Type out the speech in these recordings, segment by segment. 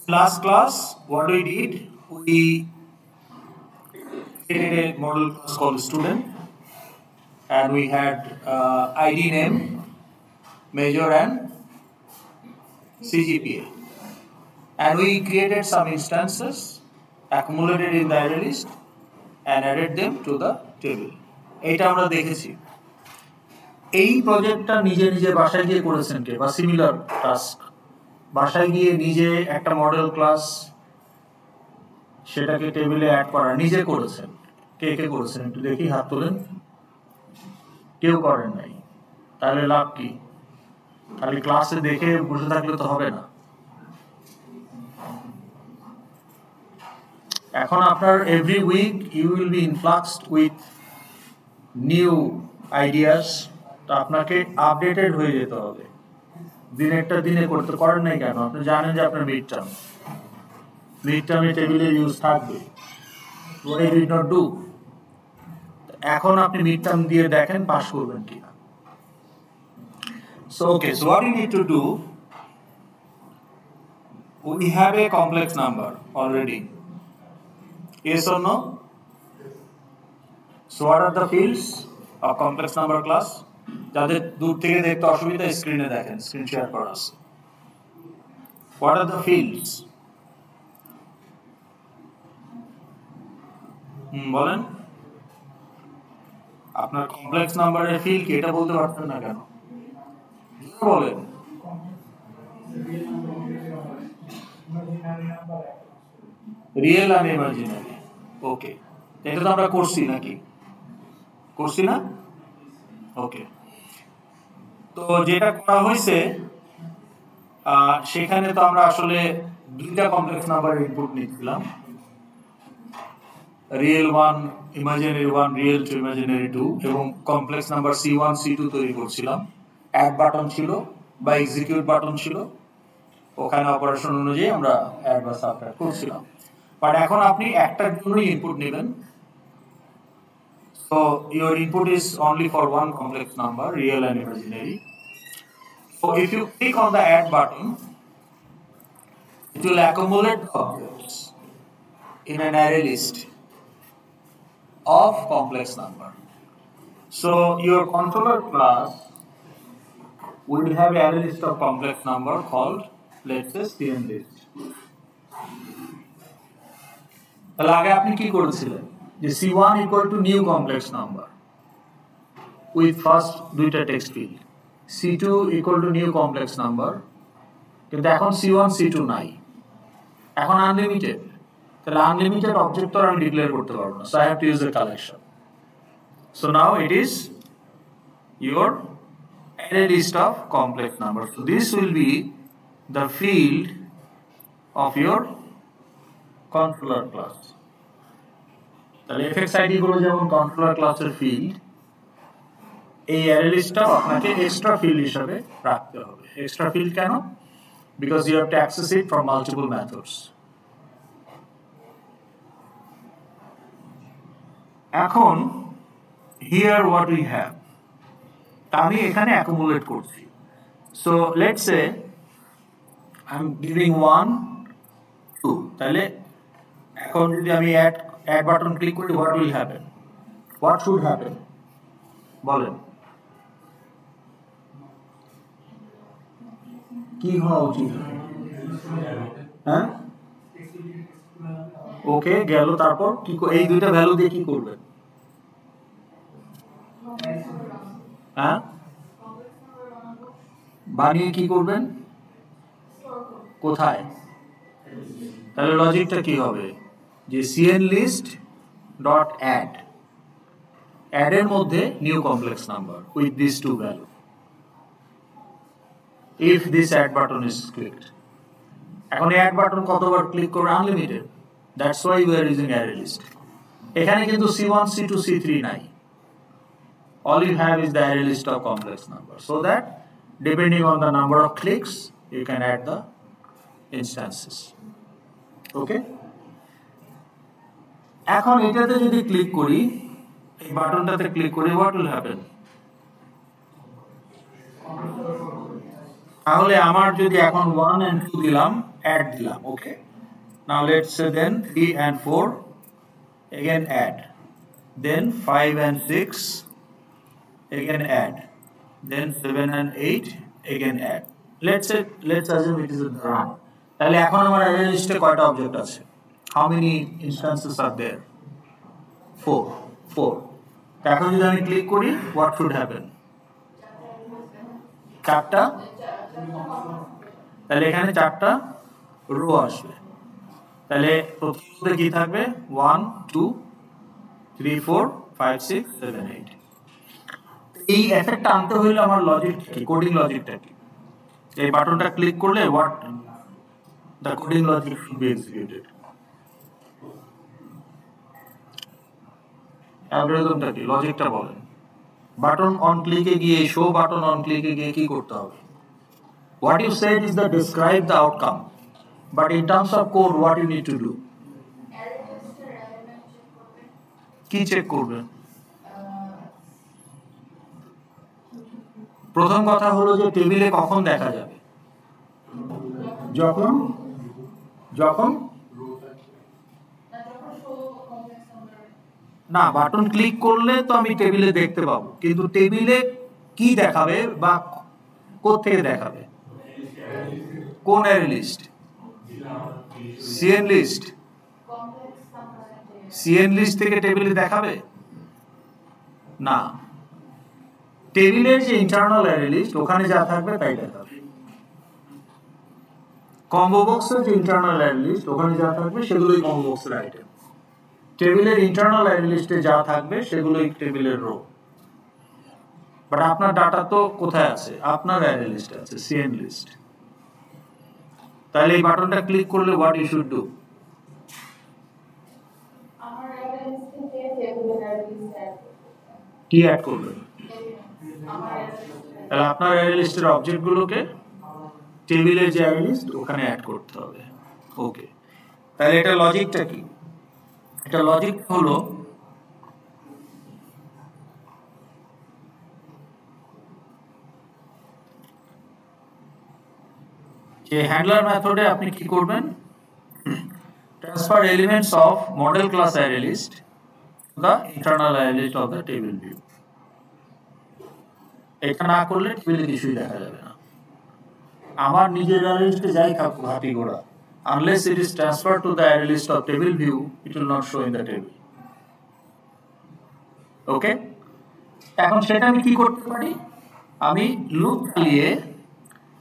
Last class, what we did, we created a model class called student, and we had ID name, major, and CGPA. And we created some instances, accumulated in the array list, and added them to the table. এইটা আমরা দেখেছি। এই প্রজেক্টটা নিজে নিজে বাসায় গিয়ে করেছেন কে, বা সিমিলার টাস্ক বাসায় গিয়ে নিজে একটা মডেল ক্লাস সেটাকে টেবিলে অ্যাড করা নিজে করেছেন? কে কে করেছেন একটু দেখি, হাত তোলেন। কেউ করেন নাই, তাহলে লাভ কি? খালি ক্লাসে দেখে বসে থাকলে তো হবে না। এখন আপনার every week you will be influxed with new ideas, তো আপনাকে আপডেটেড হয়ে যেতে হবে। দিনেরটা দিনে করতে করেন নাই কেন? আপনি জানেন যে আপনার মিড টার্মে টেবিলে ইউজ থাকবে, what you did not do। এখন আপনি মিড টার্ম দিয়ে দেখেন পাস করবেন কিনা। So okay, so what you need to do, we have a complex number already, yes or no? So what are the fields of complex number class? যাদের দূর থেকে দেখতে অসুবিধা স্ক্রিনে দেখেন, স্ক্রিন শেয়ার করা আছে। What are the fields? বলেন, আপনার কমপ্লেক্স নাম্বারের ফিল্ড কি এটা বলতে পারছেন না কেন? বলেন। রিয়েল আর ইমাজিনারি, ওকে। এটা তো আমরা করছি নাকি? করছি না? ওকে। তো যেটা করা হয়েছে সেখানে তো আমরা আসলে দুইটা কমপ্লেক্স নাম্বারের ইনপুট নিচ্ছিলাম, রিয়েল 1, ইমাজিনারি 1, রিয়েল 2, ইমাজিনারি 2, এবং কমপ্লেক্স নাম্বার C1 C2 তৈরি করছিলাম। অ্যাড বাটন ছিল বা এক্সিকিউট বাটন ছিল, ওখানে অপারেশন অনুযায়ী আমরা অ্যাড বা সাবট্রাক্ট করছিলাম। বাট এখন আপনি একটার জন্যই ইনপুট নেবেন। So your input is only for one complex number, real and imaginary. So if you click on the add button, it will accumulate objects in an array list of complex number. So your controller class will have an array list of complex number called, let's say, CNList. তাহলে আগে আপনি কি করেছিলেন যে C1 equal to new complex number with first দুইটা text field, C2 equal to new complex number, কিন্তু এখন C1 C2 নাই, এখন আনলিমিটেড। তাহলে আনলিমিটেড অবজেক্ট তো আমি ডিক্লেয়ার করতে পারবো না, so I have to use a collection. So now it is your array list of complex numbers. So this will be the field of your controller class. তাহলে fxid গুলো যেমন controller ক্লাসের field, এই array লিস্টটা আপনাকে extra field হিসেবে রাখতে হবে। এক্সট্রা ফিল্ড কেন? Because you have to access it from multiple methods. এখন হিয়ার হোয়াট উই হ্যাভ, আমি এখানে অ্যাকুমুলেট করছি। So let's say I am giving 1 2, তাহলে এখন যদি আমি অ্যাড বাটন ক্লিক করি, what will happen? What should happen বলেন, কি হওয়া উচিত? হ্যাঁ, ওকে গেল। তারপর কি এই দুইটা ভ্যালু দিয়ে কি করবেন? হ্যাঁ, বানিয়ে কি করবেন? কোথায়? তাহলে লজিকটা কি হবে যে CNList ডট অ্যাড, অ্যাডের মধ্যে new complex number with this two value, if this add button is clicked. এখন এই অ্যাড বাটন কতবার ক্লিক করবে? Unlimited. That's why we are using array list. এখানে কিন্তু C1 C2 C3 নাই, all you have is the array list of complex numbers, so that depending on the number of clicks you can add the instances. Okay, এখন এটাতে যদি click করি, এই বাটনটাতে click করি, what will happen? তাহলে আমার যদি এখন 1 and 2 দিলাম, add দিলাম, okay? Now let's say then 3 and 4 again add, then 5 and 6 again add, then 7 and 8 again add. Let's assume it is a run. তাহলে এখন আমার array list এ কয়টা অবজেক্ট আছে? How many instances are there? 4. এখন যদি আমি click করি, what should happen? 4টা, তাহলে এখানে 4টা রো আসবে। তাহলে প্রথমে কি থাকবে? 1 2 3 4 5 6 7 8। এই এফেক্টটা আনতে হইলে আমার লজিক কি, কোডিং লজিকটা কি? এই বাটনটা ক্লিক করলে what the coding logic should be executed. অ্যালগরিদমটা কি, লজিকটা বলেন। বাটন অন ক্লিকে গিয়ে, শো বাটন অন ক্লিকে গিয়ে কি করতে হবে? What you said is the describe the outcome, but in terms of code, what you need to do? কি চেক করবেন? প্রথম কথা হলো যে টেবিলে কখন দেখা যাবে? যখন না, বাটন ক্লিক করলে তো আমি টেবিলে দেখতে পাবো, কিন্তু টেবিলে কি দেখাবে বা কোত্থেকে দেখাবে? কোন array list? CN list. CN list থেকে টেবিলে দেখাবে না। টেবিলের যে ইন্টারনাল অ্যারে লিস্ট, ওখানে যা থাকবে তাই দেখাবে। কম্বো বক্সের যে ইন্টারনাল অ্যারে লিস্ট, ওখানে যা থাকবে সেগুলোই কম্বো বক্সের আইটেম। টেবিলের ইন্টারনাল অ্যারে লিস্টে যা থাকবে সেগুলোই টেবিলের রো। বাট আপনার ডাটা তো কোথায় আছে? আপনার অ্যারে লিস্টে আছে, সিএন লিস্ট। তাহলে এই বাটনটা ক্লিক করলে হোয়াট ইউ শুড ডু? কি অ্যাড করবেন? তাহলে আপনার অ্যারে লিস্টের অবজেক্টগুলোকে টেবিলের যে অ্যারে লিস্ট ওখানে অ্যাড করতে হবে। ওকে, তাহলে এটা লজিকটা কি? এটা লজিক হলো যে হ্যান্ডলার মেথডে আপনি কি করবেন? Transfer elements of model class array list to the internal array list of the table view. এটা না করলে টেবিলে কিছুই দেখা যাবে না। আমার নিজের অ্যারে লিস্টে যাই থাকুক হাতি ঘোড়া, unless it is transferred to the array list of table view, it will not show in the table. ওকে, এখন সেটা আমি কি করতে পারি? আমি লুপ চালিয়ে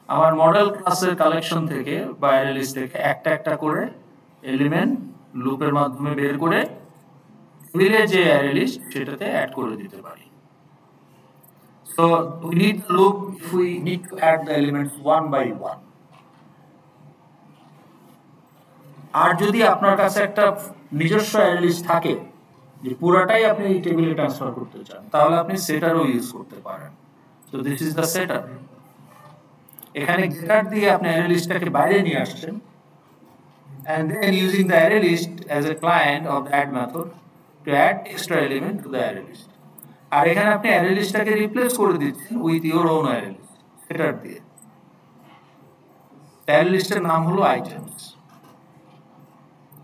আমার মডেল ক্লাসের কালেকশন থেকে বা অ্যারে লিস্ট থেকে একটা একটা করে এলিমেন্ট লুপের মাধ্যমে বের করে টেবিলে যে অ্যারে লিস্ট সেটাতে অ্যাড করে দিতে পারি। So we need the loop if we need to add the elements one by one. আর যদি আপনার কাছে একটা নিজস্ব অ্যারে লিস্ট থাকে যে পুরাটাই আপনি এই টেবিলে ট্রান্সফার করতে চান, তাহলে আপনি সেটারও ইউজ করতে পারেন। তো দিস ইজ দ্য সেটার। এখানে গেটার দিয়ে আপনি অ্যারে লিস্টটাকে বাইরে নিয়ে আসছেন, and then using the array list as a client of the add method to add extra element to the array list. আর এখানে আপনি অ্যারে লিস্টটাকে রিপ্লেস করে দিচ্ছেন with your own array list setter দিয়ে। অ্যারে লিস্টের নাম হলো আইটেমস।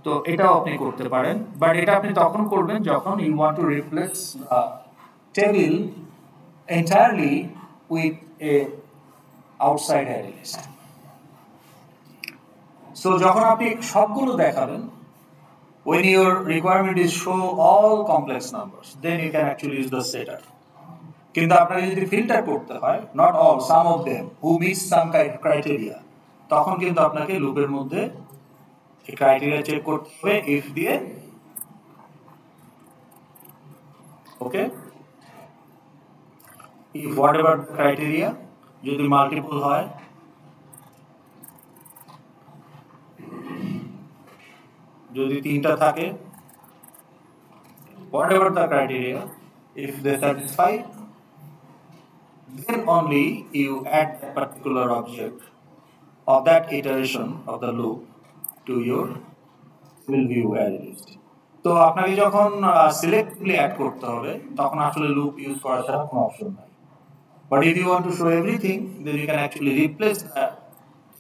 তো এটাও আপনি করতে পারেন, বাট এটা আপনি তখন করবেন যখন you want to replace table entirely with a outside array list. So যখন আপনি সবগুলো দেখাবেন, when your requirement is show all complex numbers, then you can actually use the setter. কিন্তু আপনাকে যদি ফিল্টার করতে হয়, not all, some of them who meet some criteria, তখন কিন্তু আপনাকে লুপের মধ্যে এই ক্রাইটেরিয়া চেক করতে হবে if দিয়ে। ওকে, if whatever criteria যদি মাল্টিপল হয়, যদি তিনটা থাকে, whatever the criteria, if they satisfy, then only you add that particular object of that iteration of the loop to your table view array list. তো আপনাকে যখন সিলেক্টিভলি অ্যাড করতে হবে, তখন আসলে লুপ ইউজ করা ছাড়া কোনো অপশন নাই। But if you want to show everything, then you can actually replace the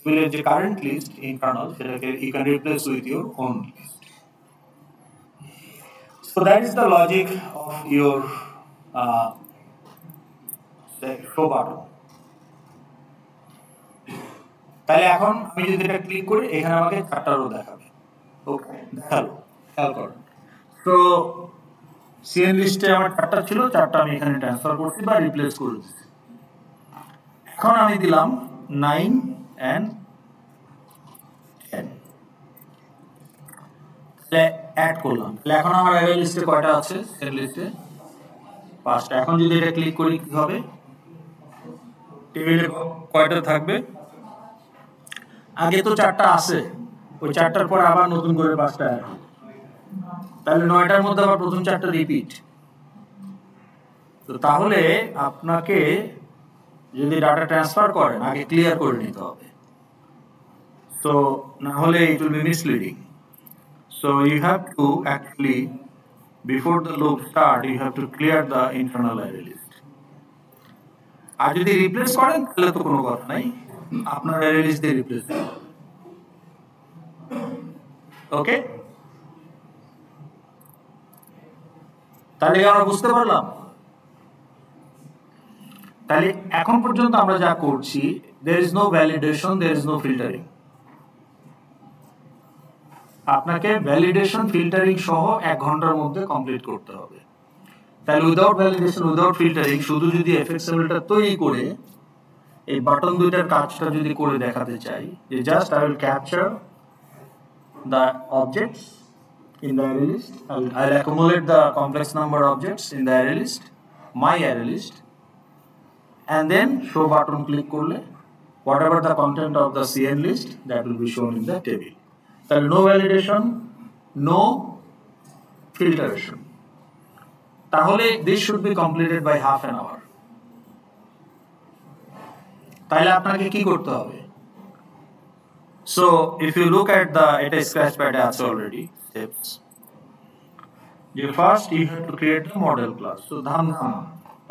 table current list internal, you can replace with your own list. So that is the logic of your uh, show button. তাহলে এখন আমি যদি এটা click করি এখানে আমাকে 4টা rho দেখাবে। ওকে, দেখালো, খেয়াল করুন। তো সিএন লিস্টে আমার 4টা ছিল, 4টা আমি এখানে ট্রান্সফার করছি বা রিপ্লেস করে দিচ্ছি। এখন আমি দিলাম 9 and 10, তাহলে অ্যাড করলাম। তাহলে এখন আমার অ্যারে লিস্টে কয়টা আছে? সিএন লিস্টে 5টা। এখন যদি এটা ক্লিক করি কি হবে? টেবিলে কয়টা থাকবে? আগে তো 4টা আছে, ওই 4টার পর আবার নতুন করে 5টা অ্যাড হবে, তাহলে 9টার মধ্যে আবার প্রথম 4টা রিপিট। তো তাহলে আপনাকে যদি ডাটা ট্রান্সফার করেন আগে ক্লিয়ার করে নিতে হবে, তো না হলে it will be misleading. So you have to actually before the loop start you have to clear the internal array list. আর যদি রিপ্লেস করেন তাহলে তো কোনো কথা নাই, আপনার অ্যারে লিস্ট দিয়ে রিপ্লেস করুন। ওকে, তাহলে আমরা বুঝতে পারলাম। তাহলে এখন পর্যন্ত আমরা যা করছি, there is no validation, there is no filtering। আপনাকে ভ্যালিডেশন ফিল্টারিং সহ 1 ঘন্টার মধ্যে কমপ্লিট করতে হবে। তাহলে উইদাউট ভ্যালিডেশন উইদাউট ফিল্টারিং শুধু যদি এফএক্সএমএলটা তৈরি করে এই বাটন দুইটার কাজটা যদি করে দেখাতে চাই, যে just I will capture the objects in the array list, I'll accumulate the complex number objects in the array list, my array list, and then show button click করলে whatever the content of the CN list that will be shown in the table. তাহলে no validation, no filtration। তাহলে this should be completed by half an hour। তাহলে আপনাকে কি করতে হবে? So if you look at the এটা scratchpad আছে already steps, first you have to create the model class। So dham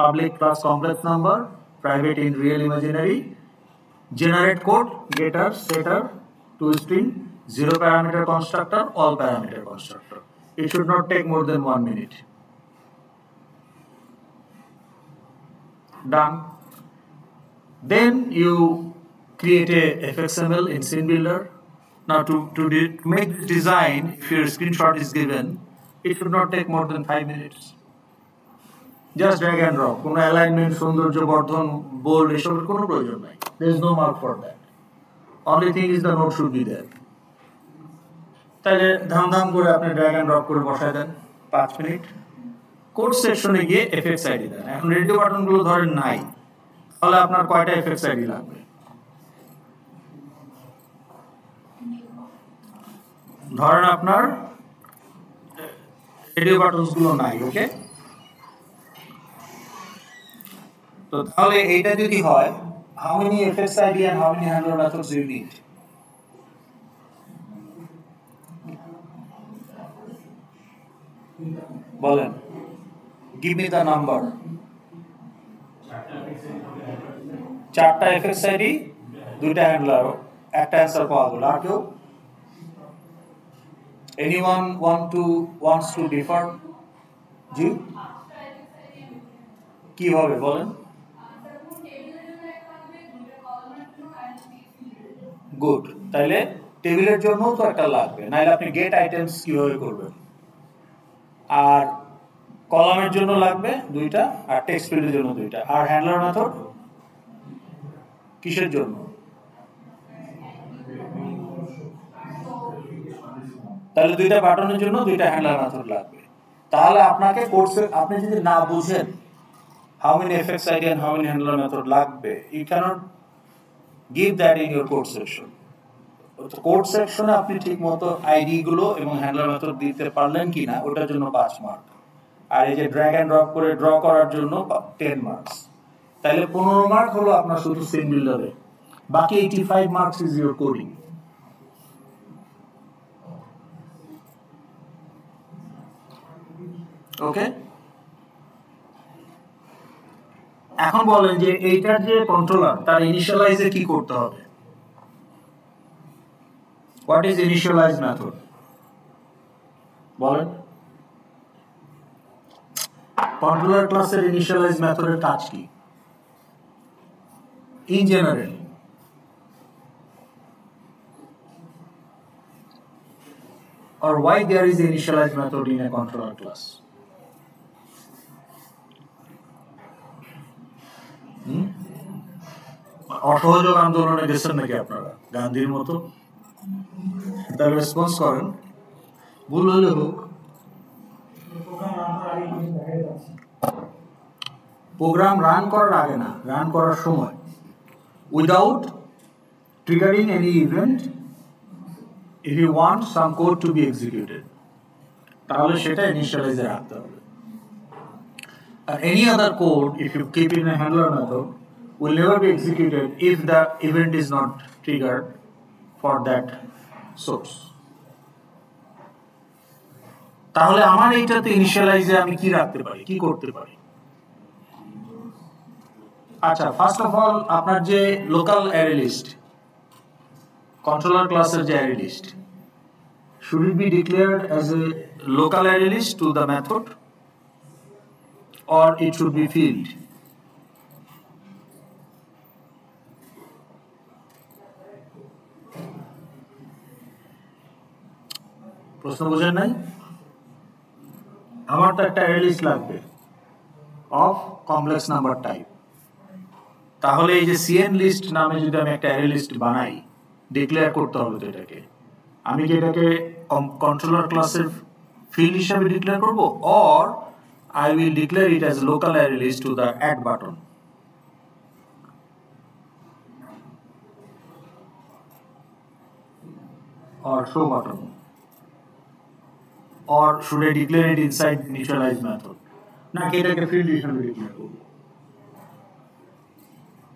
public class complex number, private in real imaginary, generate code, getter, setter, toString, 0 parameter constructor, all parameter constructor। It should not take more than 1 minute। Done। Then you create a FXML in Scene Builder। Now to make this design, if your screenshot is given, it should not take more than 5 minutes। Just drag and drop, কোনো alignment, সৌন্দর্য বর্ধন, bold এসবের কোনো প্রয়োজন নাই। There is no mark for that। Only thing is the node should be there। তাহলে ধাম করে আপনি drag and drop করে বসায় দেন 5 মিনিট। কোড সেকশনে গিয়ে এফএক্স আইডি দেন। এখন রেডিও বাটনগুলো ধরেন নাই, তাহলে আপনার কয়টা এফএক্স আইডি লাগবে? ধরেন আপনার রেডিও বাটনসগুলো নাই। ওকে, তো তাহলে এইটা যদি হয়, how many effects ID and how many handler methods you need? বলেন, give me the number। 4টা effects ID, 2টা হ্যান্ডলার, একটা অ্যান্সার পাওয়া গেল। আর কেউ? Anyone wants to differ? জি, কি হবে বলেন? গুড, তাইলে টেবিলের জন্য তো একটা লাগবে, নাহলে আপনি গেট আইটেমস কিভাবে করবেন? আর কলামের জন্য লাগবে 2টা, আর টেক্সট ফিল্ডের জন্য 2টা, আর হ্যান্ডলার মেথড কিসের জন্য? তাহলে 2টা বাটনের জন্য 2টা হ্যান্ডলার মেথড লাগবে। তাহলে আপনাকে কোর্সে আপনি যদি না বুঝেন how many effects ID and how many handler method লাগবে, you cannot give that in your code section। তো কোড সেকশনে আপনি ঠিকমতো আইডি গুলো এবং হ্যান্ডলার মেথড দিতে পারলেন কিনা ওটার জন্য 5 মার্ক, আর এই যে ড্র্যাগ এন্ড ড্রপ করে ড্র করার জন্য 10 মার্কস। তাহলে 15 মার্ক হলো আপনার শুধু সিন বিল্ডারে, বাকি 85 মার্কস ইজ ইওর কোডিং। ওকে, এখন বলেন যে এইটার যে কন্ট্রোলার তার ইনিশিয়ালাইজে কি করতে হবে? What is initialize method? বলেন। কন্ট্রোলার ক্লাসের ইনিশিয়ালাইজ মেথডের কাজ কি in general? or why there is initialize method in a controller class? অসহযোগ আন্দোলনে গেছেন নাকি আপনারা গান্ধীর মতো? তার রেসপন্স করেন, ভুল হলে হোক। প্রোগ্রাম রান করার আগে না, রান করার সময়, without triggering any event, if you want some code to be executed, তাহলে সেটা ইনিশিয়ালাইজে রাখতে হবে। And any other code, if you keep in a handler method, will never be executed if the event is not triggered for that source. তাহলে আমার এইটাতে ইনিশিয়ালাইজে আমি কি রাখতে পারি, কি করতে পারি? আচ্ছা, ফার্স্ট অফ অল আপনার যে local array list, controller classes the array list, should it be declared as a local array list to the method or it should be filled? প্রশ্ন বুঝেন নাই? আমার তো একটা array list লাগবে of complex number type, তাহলে এই যে cn list নামে যদি আমি একটা array list বানাই, ডিক্লেয়ার করতে হবে তো এটাকে। আমি কি এটাকে কন্ট্রোলার ক্লাসের ফিল্ড হিসাবে ডিক্লেয়ার করব, or I will declare it as local array list to the add button or show button, or should I declare it inside initialize method? না কি এটাকে ফিল্ড হিসাবে ডিক্লেয়ার করব?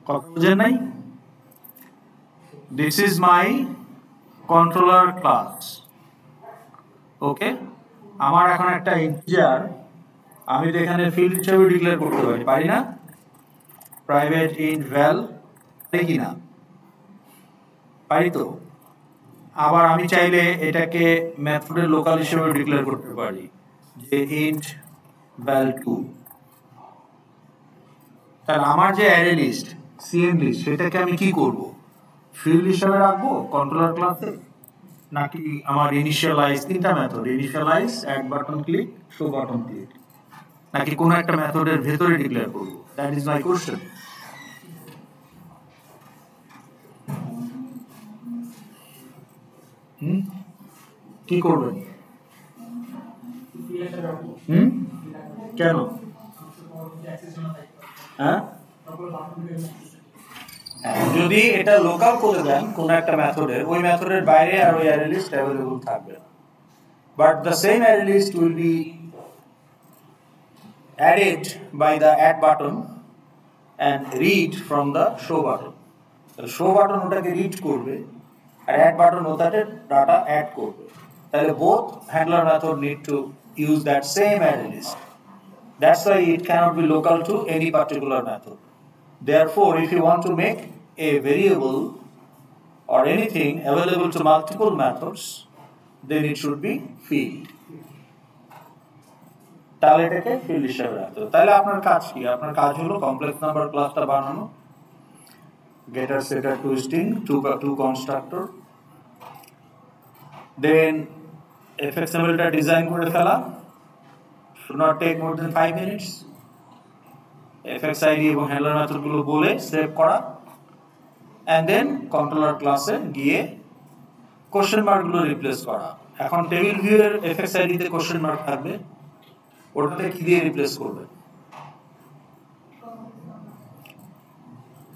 কথা বুঝেন নাই? This is my controller class. ওকে, আমার এখন একটা ইন্টিজার আমি তো এখানে ফিল্ড হিসেবে ডিক্লেয়ার করতে পারি, পারি না? প্রাইভেট ইন্ট ভ্যাল, পারি কি না? পারি তো। আবার আমি চাইলে এটাকে মেথডের লোকাল হিসেবে ডিক্লেয়ার করতে পারি যে ইন্ট ভ্যাল 2। তাহলে আমার যে অ্যারে লিস্ট, সিএন লিস্ট, সেটাকে আমি কি করব? ফিল্ড হিসেবে রাখবো কন্ট্রোলার ক্লাসে, নাকি আমার ইনিশিয়ালাইজ, তিনটা method, initialize, add button click, show button click, নাকি কোনো একটা মেথডের ভেতরে ডিক্লেয়ার করব? That is my question. কি করবেন? কেন? হ্যাঁ, যদি এটা লোকাল করে দেন কোন একটা মেথডের, ওই মেথডের বাইরে আর ওই অ্যারে লিস্ট अवेलेबल থাকবে, but the same array list will be added by the add button and read from the show button. The show button ওটাকে রিড করবে আর add button ওটাতে ডাটা অ্যাড করবে। তাহলে both handler method need to use that same array list. That's why it cannot be local to any particular method. Therefore, if you want to make a variable or anything available to multiple methods, then it should be field. তাহলে এটাকে field হিসেবে রাখতে হবে। তাহলে আপনার কাজ কি? আপনার কাজ হলো কমপ্লেক্স নাম্বার ক্লাসটা বানানো, getter setter to string, two constructor, then fxml টা ডিজাইন করে ফেলা, should not take more than 5 minutes, fxid এবং হ্যান্ডলার মেথডগুলো বলে সেভ করা, and then কন্ট্রোলার ক্লাসে গিয়ে কোশ্চেন মার্কগুলো রিপ্লেস করা। এখন টেবিল ভিউ এর fxid তে কোশ্চেন মার্ক থাকবে, ওটাতে কি দিয়ে রিপ্লেস করবে?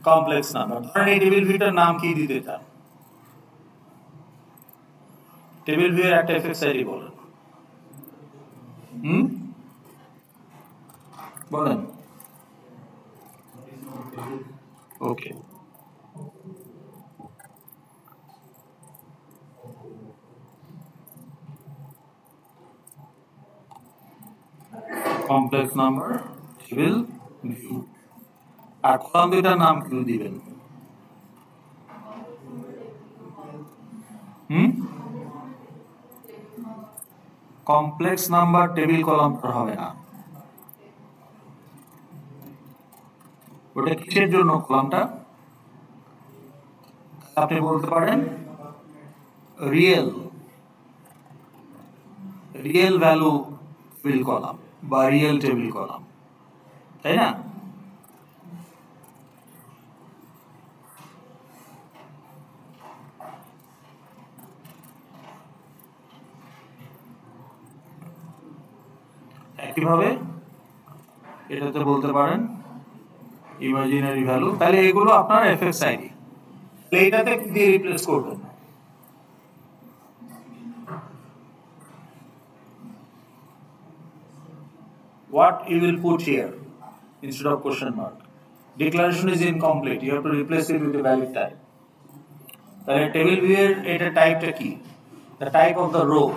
Complex number. ধরেন এই টেবিল ভিউটার নাম কি দিতে চান? টেবিল ভিউ এর একটা fxid বলেন। বলেন। ওকে, complex number table view. আর কলাম দুইটার নাম কি দিবেন? কমপ্লেক্স নাম্বার টেবিল কলাম হবে না, ওটা কিসের জন্য কলামটা? আপনি বলতে পারেন রিয়েল ভ্যালু টেবিল কলাম বা রিয়েল টেবিল কলাম, তাই না? একইভাবে এটাতে বলতে পারেন ইমাজিনারি ভ্যালু। তাহলে এগুলো আপনার এফএক্স আইডি। এইটাতে কি দিয়ে রিপ্লেস করবেন? What you will put here instead of question mark? Declaration is incomplete. You have to replace it with a valid type. তাহলে টেবিল ভিউ এর এটা টাইপটা কি? The type of the row,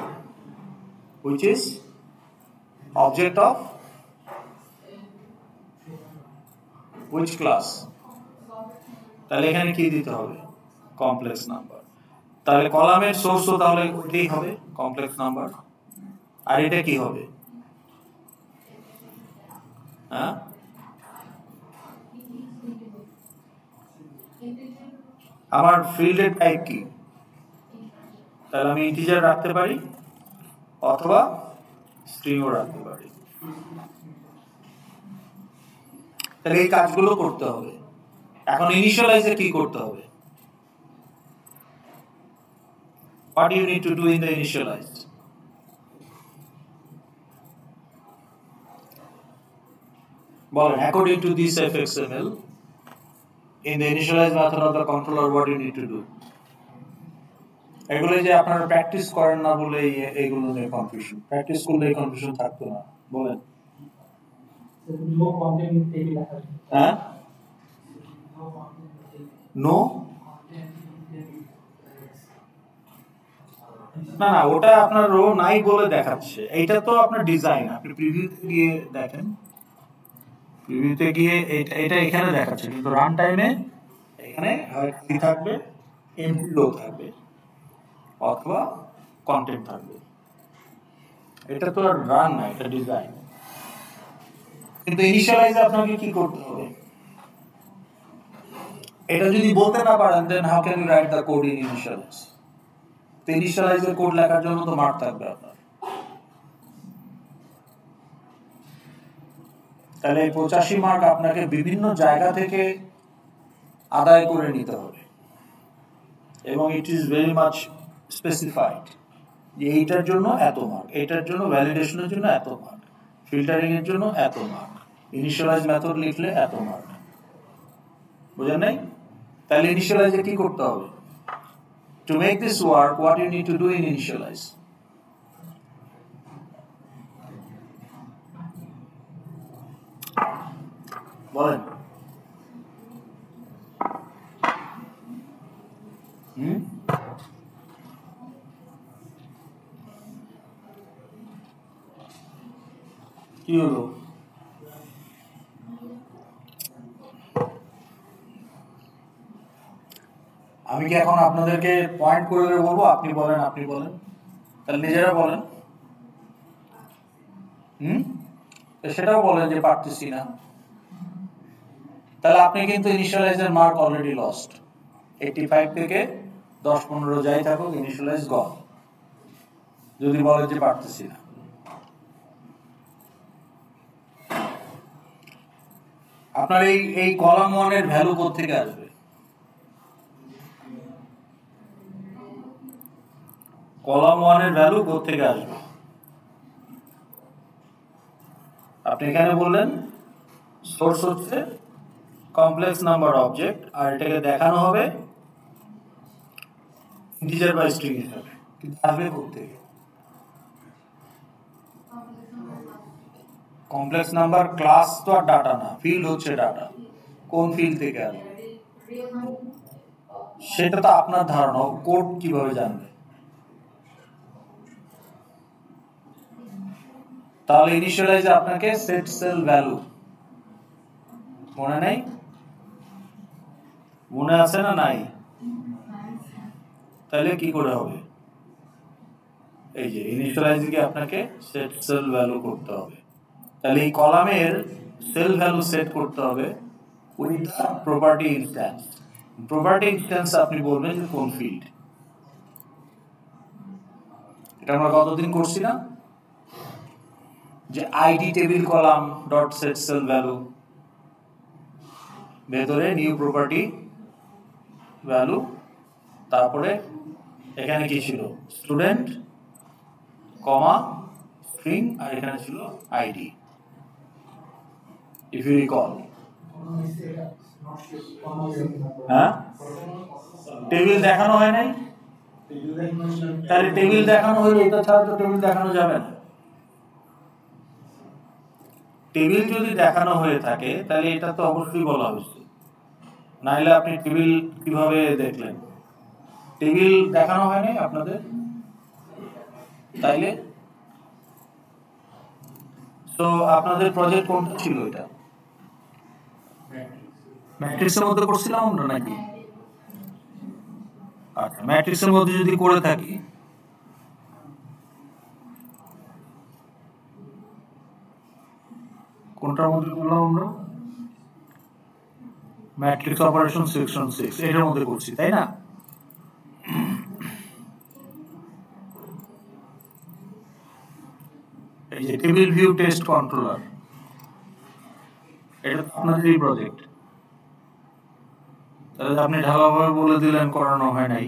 which is object of which class? তাহলে এখানে কি দিতে হবে? Complex number. তাহলে কলামের সোর্সও তাহলে ওইটাই হবে কমপ্লেক্স নাম্বার। আর এটা কি হবে? হ্যাঁ, আমার ফিল্ডের টাইপ কি? তাহলে আমি ইন্টিজার রাখতে পারি অথবা স্ট্রিংও রাখতে পারি। তাহলে এই কাজগুলো করতে হবে। এখন ইনিশিয়ালাইজে কি করতে হবে? What do you need to do in the initialize? বলেন, according to this fxml, in the initialize method of the controller, what do you need to do? এগুলো যে আপনারা প্র্যাকটিস করেন না বলে এইগুলো নিয়ে কনফিউশন। প্র্যাকটিস করলে এই কনফিউশন থাকতো না। বলেন। হ্যাঁ, নো, না না, ওটা আপনার রো নাই বলে দেখাচ্ছে। এইটা তো আপনার ডিজাইন। আপনি প্রিভিউতে গিয়ে দেখেন, প্রিভিউতে গিয়ে এটা এখানে দেখাচ্ছে, কিন্তু রান টাইমে এখানে হয় কি থাকবে, এমটি রো থাকবে অথবা কন্টেন্ট থাকবে। এটা তো আর রান না, এটা ডিজাইন। কিন্তু ইনিশিয়ালাইজে আপনাকে কি করতে হবে? এটা যদি বলতে না পারেন, then how can you write the code in initialize? তো ইনিশিয়ালাইজের কোড লেখার জন্য তো মার্ক থাকবে আপনার। তাহলে 85 মার্ক আপনাকে বিভিন্ন জায়গা থেকে আদায় করে নিতে হবে, এবং it is very much specified যে এইটার জন্য এত মার্ক, এইটার জন্য ভ্যালিডেশনের জন্য এত মার্ক, ফিল্টারিং এর জন্য এত মার্ক, ইনিশিয়ালাইজ মেথড লিখলে এত মার্ক। বুঝেন নাই? তাহলে ইনিশিয়ালাইজে কি করতে হবে? To make this work, what you need to do in initialize? বলেন। কি হলো? আমি কি এখন আপনাদেরকে পয়েন্ট করে বলবো আপনি বলেন, আপনি বলেন? তাহলে নিজেরা বলেন। সেটাও বলেন যে পারতেছি না। তাহলে আপনি কিন্তু ইনিশিয়ালাইজের মার্ক অলরেডি লস্ট। 85 থেকে 10-15 যাই থাকুক, ইনিশিয়ালাইজ গন। যদি বলেন যে পারতেছি না। আপনার এই কলাম 1 এর ভ্যালু কোত্থেকে আসবে? কলাম 1 এর ভ্যালু কোত্থেকে আসবে? আপনি এখানে বললেন সোর্স হচ্ছে কমপ্লেক্স নাম্বার অবজেক্ট, আর এটাকে দেখানো হবে ইন্টিজার বা স্ট্রিং হিসাবে। কিন্তু আসবে কোত্থেকে? কমপ্লেক্স নাম্বার ক্লাস তো আর ডাটা না, ফিল্ড হচ্ছে ডাটা। কোন ফিল্ড থেকে আসবে সেটা তো আপনার ধারণা। কোড কিভাবে জানবে? তাহলে ইনিশিয়ালাইজে আপনাকে সেট সেল ভ্যালু, মনে নেই? মনে আছে না নাই? তাহলে কি করে হবে? এই যে ইনিশিয়ালাইজিংয়ে আপনাকে সেট সেল ভ্যালু করতে হবে। তাহলে এই কলামের সেল ভ্যালু সেট করতে হবে with the property instance. Property instance আপনি বলবেন যে কোন ফিল্ড। এটা আমরা কতদিন করছি না, যে ID table column dot set sale value, ভেতরে নিউ প্রপার্টি ভ্যালু, তারপরে এখানে কি ছিল স্টুডেন্ট কমা স্ট্রিং, আর এখানে ছিল আইডি। ইফ ইউ রিকল, হ্যাঁ টেবিল দেখানো হয় নাই, তাহলে টেবিল দেখানো হলে এটা ছাড়া তো টেবিল দেখানো যাবে না। টেবিল যদি দেখানো হয়ে থাকে তাহলে এটা তো অবশ্যই বলা হয়েছে, নাহলে আপনি টেবিল কিভাবে দেখলেন? টেবিল দেখানো হয় নাই আপনাদের, তাইলে তো আপনাদের প্রজেক্ট কোনটা ছিল? এটা ম্যাট্রিক্সের মধ্যে করছিলাম আমরা নাকি? আচ্ছা, ম্যাট্রিক্সের মধ্যে যদি করে থাকি, কোনটার মধ্যে করলাম আমরা? ম্যাট্রিক্স অপারেশন সেকশন 6 এটার মধ্যে করছি, তাই না? এই যে টেবিল ভিউ টেস্ট কন্ট্রোলার, এটা আপনাদেরই প্রজেক্ট। তাহলে আপনি ঢালাভাবে বলে দিলেন করানো হয় নাই,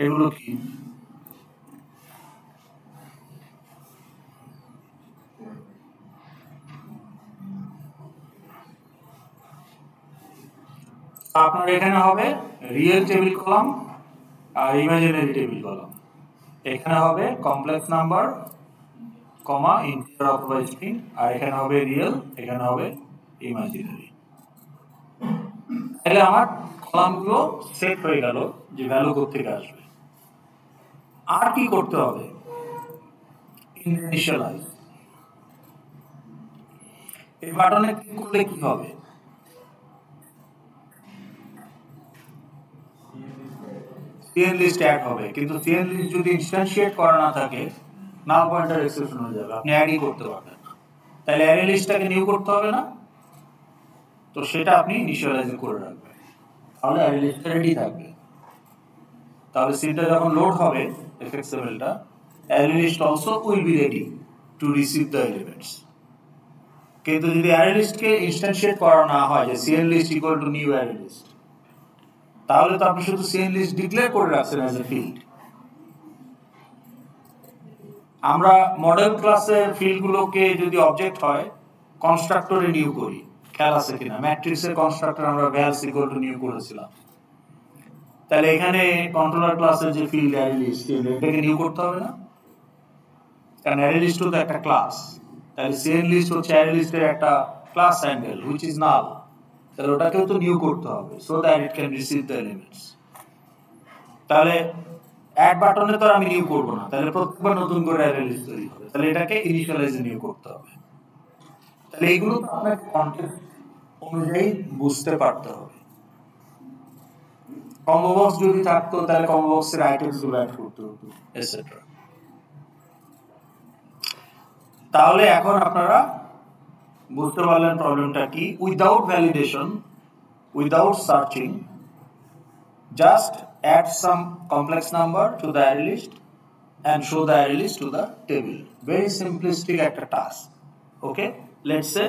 এগুলো কি? আপনার এখানে হবে রিয়েল টেবিল কলাম আর ইমাজিনারি টেবিল কলাম। এখানে হবে কমপ্লেক্স নাম্বার কমা ইন্টিজার অথবা স্ট্রিং, আর এখানে হবে রিয়েল, এখানে হবে ইমাজিনারি। তাহলে আমার কলামগুলো সেট হয়ে গেল যে ভ্যালু কোথেকে আসবে। আর কি করতে হবে? ইনিশিয়ালাইজ। এই বাটনে ক্লিক করলে কি হবে? সিএন লিস্ট অ্যাড হবে, কিন্তু সিএন লিস্ট যদি ইনস্ট্যান্সিয়েট করা না থাকে নাল পয়েন্টার এক্সেপশন হয়ে যাবে, আপনি অ্যাডই করতে পারবেন না। তাহলে অ্যারে লিস্টটাকে নিউ করতে হবে না? তো সেটা আপনি ইনিশিয়ালাইজ করে রাখবেন, তাহলে অ্যারে লিস্টটা রেডি থাকবে। তাহলে সিনটা যখন লোড হবে এফএক্সএমএলটা, array list also will be ready to receive the elements. কিন্তু যদি অ্যারে লিস্টকে ইনস্ট্যান্সিয়েট করা না হয় যে CN list equal to new array list, তাহলে তো আপনি শুধু সিএন লিস্ট ডিক্লেয়ার করে রাখছেন অ্যাজ এ ফিল্ড। আমরা মডেল ক্লাসের ফিল্ডগুলোকে যদি অবজেক্ট হয় কনস্ট্রাক্টরে নিউ করি, খেয়াল আছে কিনা? ম্যাট্রিক্সের কনস্ট্রাক্টর আমরা ভ্যালস ইকুয়াল টু নিউ করেছিলাম। তাহলে এখানে কন্ট্রোলার ক্লাসের যে ফিল্ড অ্যারে লিস্ট, এটাকে নিউ করতে হবে না? কারণ অ্যারে লিস্ট তো একটা ক্লাস। তাহলে সিএন লিস্ট হচ্ছে অ্যারে লিস্টের একটা class handle which is null. তাহলে ওটাকেও তো নিউ করতে হবে so that it can receive the elements. তাহলে অ্যাড বাটনে তো আমি নিউ করব না, তাহলে প্রত্যেকবার নতুন করে অ্যারে লিস্ট তৈরি হবে, তাহলে এটাকে ইনিশিয়ালাইজ নিউ করতে হবে। তাহলে এইগুলো তো আপনাকে কনটেক্সট অনুযায়ী বুঝতে পারতে হবে। কম্বো বক্স যদি থাকতো তাহলে কম্বো বক্সের আইটেমস গুলো অ্যাড করতে হতো এটসেট্রা। তাহলে এখন আপনারা বুঝতে পারলেন প্রবলেমটা কি। Without validation, without searching, just add some complex number to the array list and show the array list to the table. Very simplistic একটা task. Okay, let's say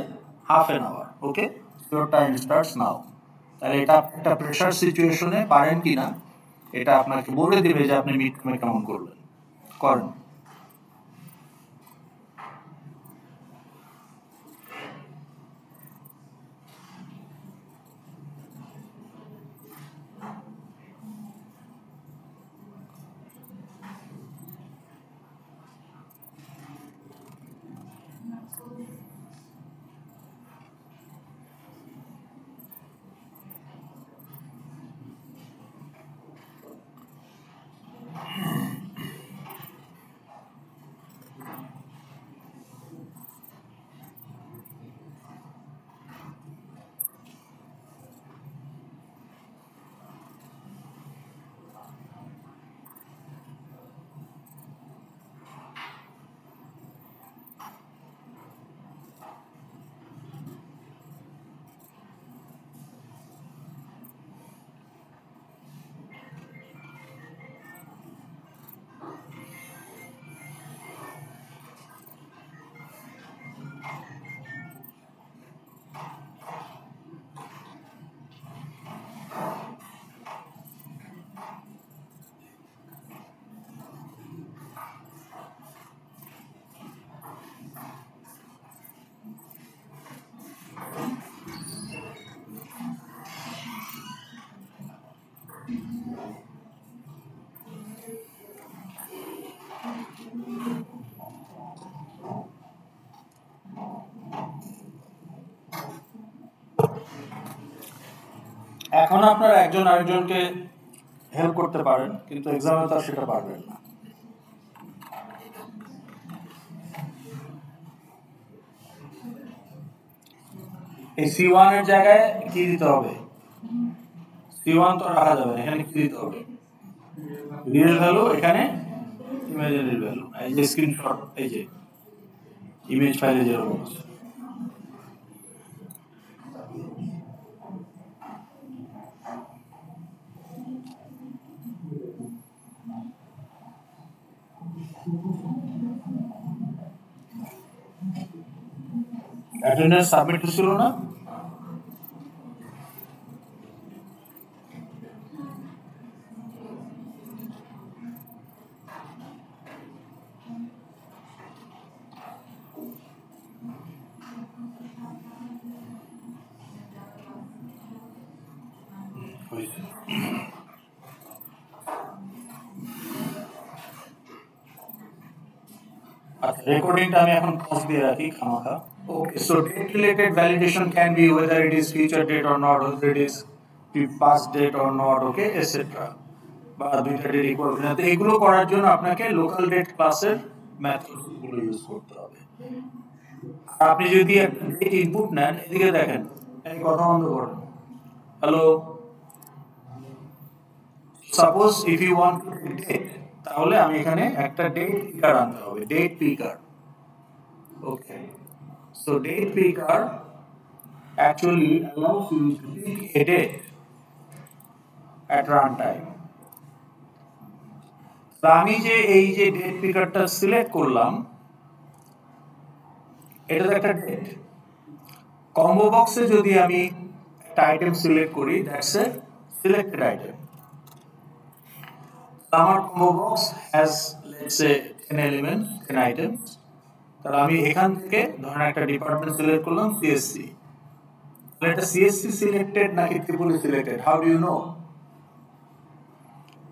half an hour. Okay, your time starts now. তাহলে এটা একটা pressure সিচুয়েশনে পারেন কিনা এটা আপনাকে বলে দিবে যে আপনি মিড টার্মে কেমন করবেন। করেন। এখন আপনারা একজন আরেকজনকে হেল্প করতে পারেন, কিন্তু এক্সামে তো সেটা পারবেন না। এই C1 এর জায়গায় কি দিতে হবে? C1 তো রাখা যাবে না, এখানে কি দিতে হবে? রিয়েল ভ্যালু, এখানে ইমাজিনারি ভ্যালু। এই যে স্ক্রিনশট, এই যে ইমেজ ফাইলে যেরকম আছে। অ্যাটেন্ডেন্স সাবমিট ছিল না? আচ্ছা, রেকর্ডিংটা আমি এখন পজ দিয়ে রাখি খামাখা। Okay, so date related validation can be whether it is future date or not, whether it is past date or not, okay, etc. বা দুইটা ডেট ইকুয়াল কিনা। তো এগুলো করার জন্য আপনাকে লোকাল ডেট ক্লাসের মেথডগুলো ইউজ করতে হবে। আর আপনি যদি একটা ডেট ইনপুট নেন, এদিকে দেখেন, এই কথা বন্ধ করেন। Hello, suppose if you want to date, তাহলে আমি এখানে একটা ডেট পিকার আনতে হবে, date picker. Okay, so date picker actually allows you to pick a date at runtime. তো আমি যে এই যে ডেট পিকারটা সিলেক্ট করলাম, এটা তো একটা ডেট। কম্বো বক্সে যদি আমি একটা আইটেম সিলেক্ট করি, দ্যাটস এ সিলেক্টেড আইটেম। আমার combo box has let's say 10 element, 10 items. তাহলে আমি এখান থেকে ধরেন একটা ডিপার্টমেন্ট সিলেক্ট করলাম, সিএসসি। এটা সিএসসি সিলেক্টেড নাকি triple E selected, how do you know?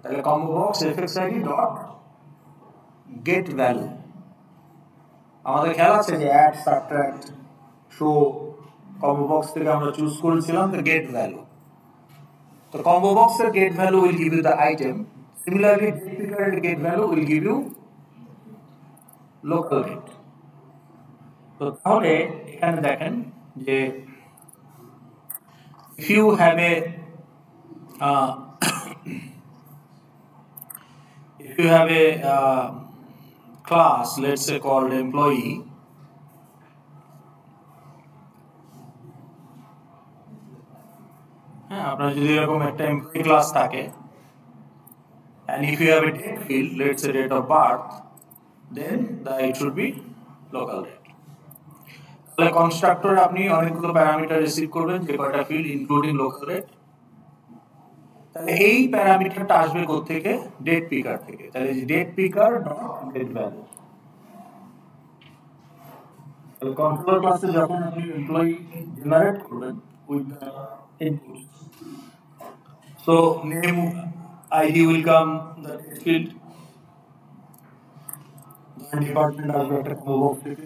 তাহলে combo box fxid dot get value, আমাদের খেয়াল আছে যে add, subtract, show, combo box থেকে আমরা চুজ করেছিলাম the get value. তো কম্বো বক্সের get value will give you the item. Similarly, date picker get value will give you local date. তো তাহলে এখানে দেখেন যে if you have a if you have a class, let's say called employee, হ্যাঁ, আপনার যদি এরকম একটা এমপ্লয়ি ক্লাস থাকে, and if you have a date field, let's say date of birth, then it should be local date. তাহলে constructor আপনি অনেকগুলো parameter receive করবেন, যে কয়টা ফিল্ড ইনক্লুডিং লোকাল ডেট। তাহলে এই প্যারামিটারটা আসবে কোথা থেকে? ডেট পিকার থেকে। তাহলে date picker dot date value. তাহলে কন্ট্রোলার ক্লাসে যখন আপনি এমপ্লয়ি জেনারেট করবেন with the input, so name ID will come the date field, department আসবে একটা বক্স থেকে।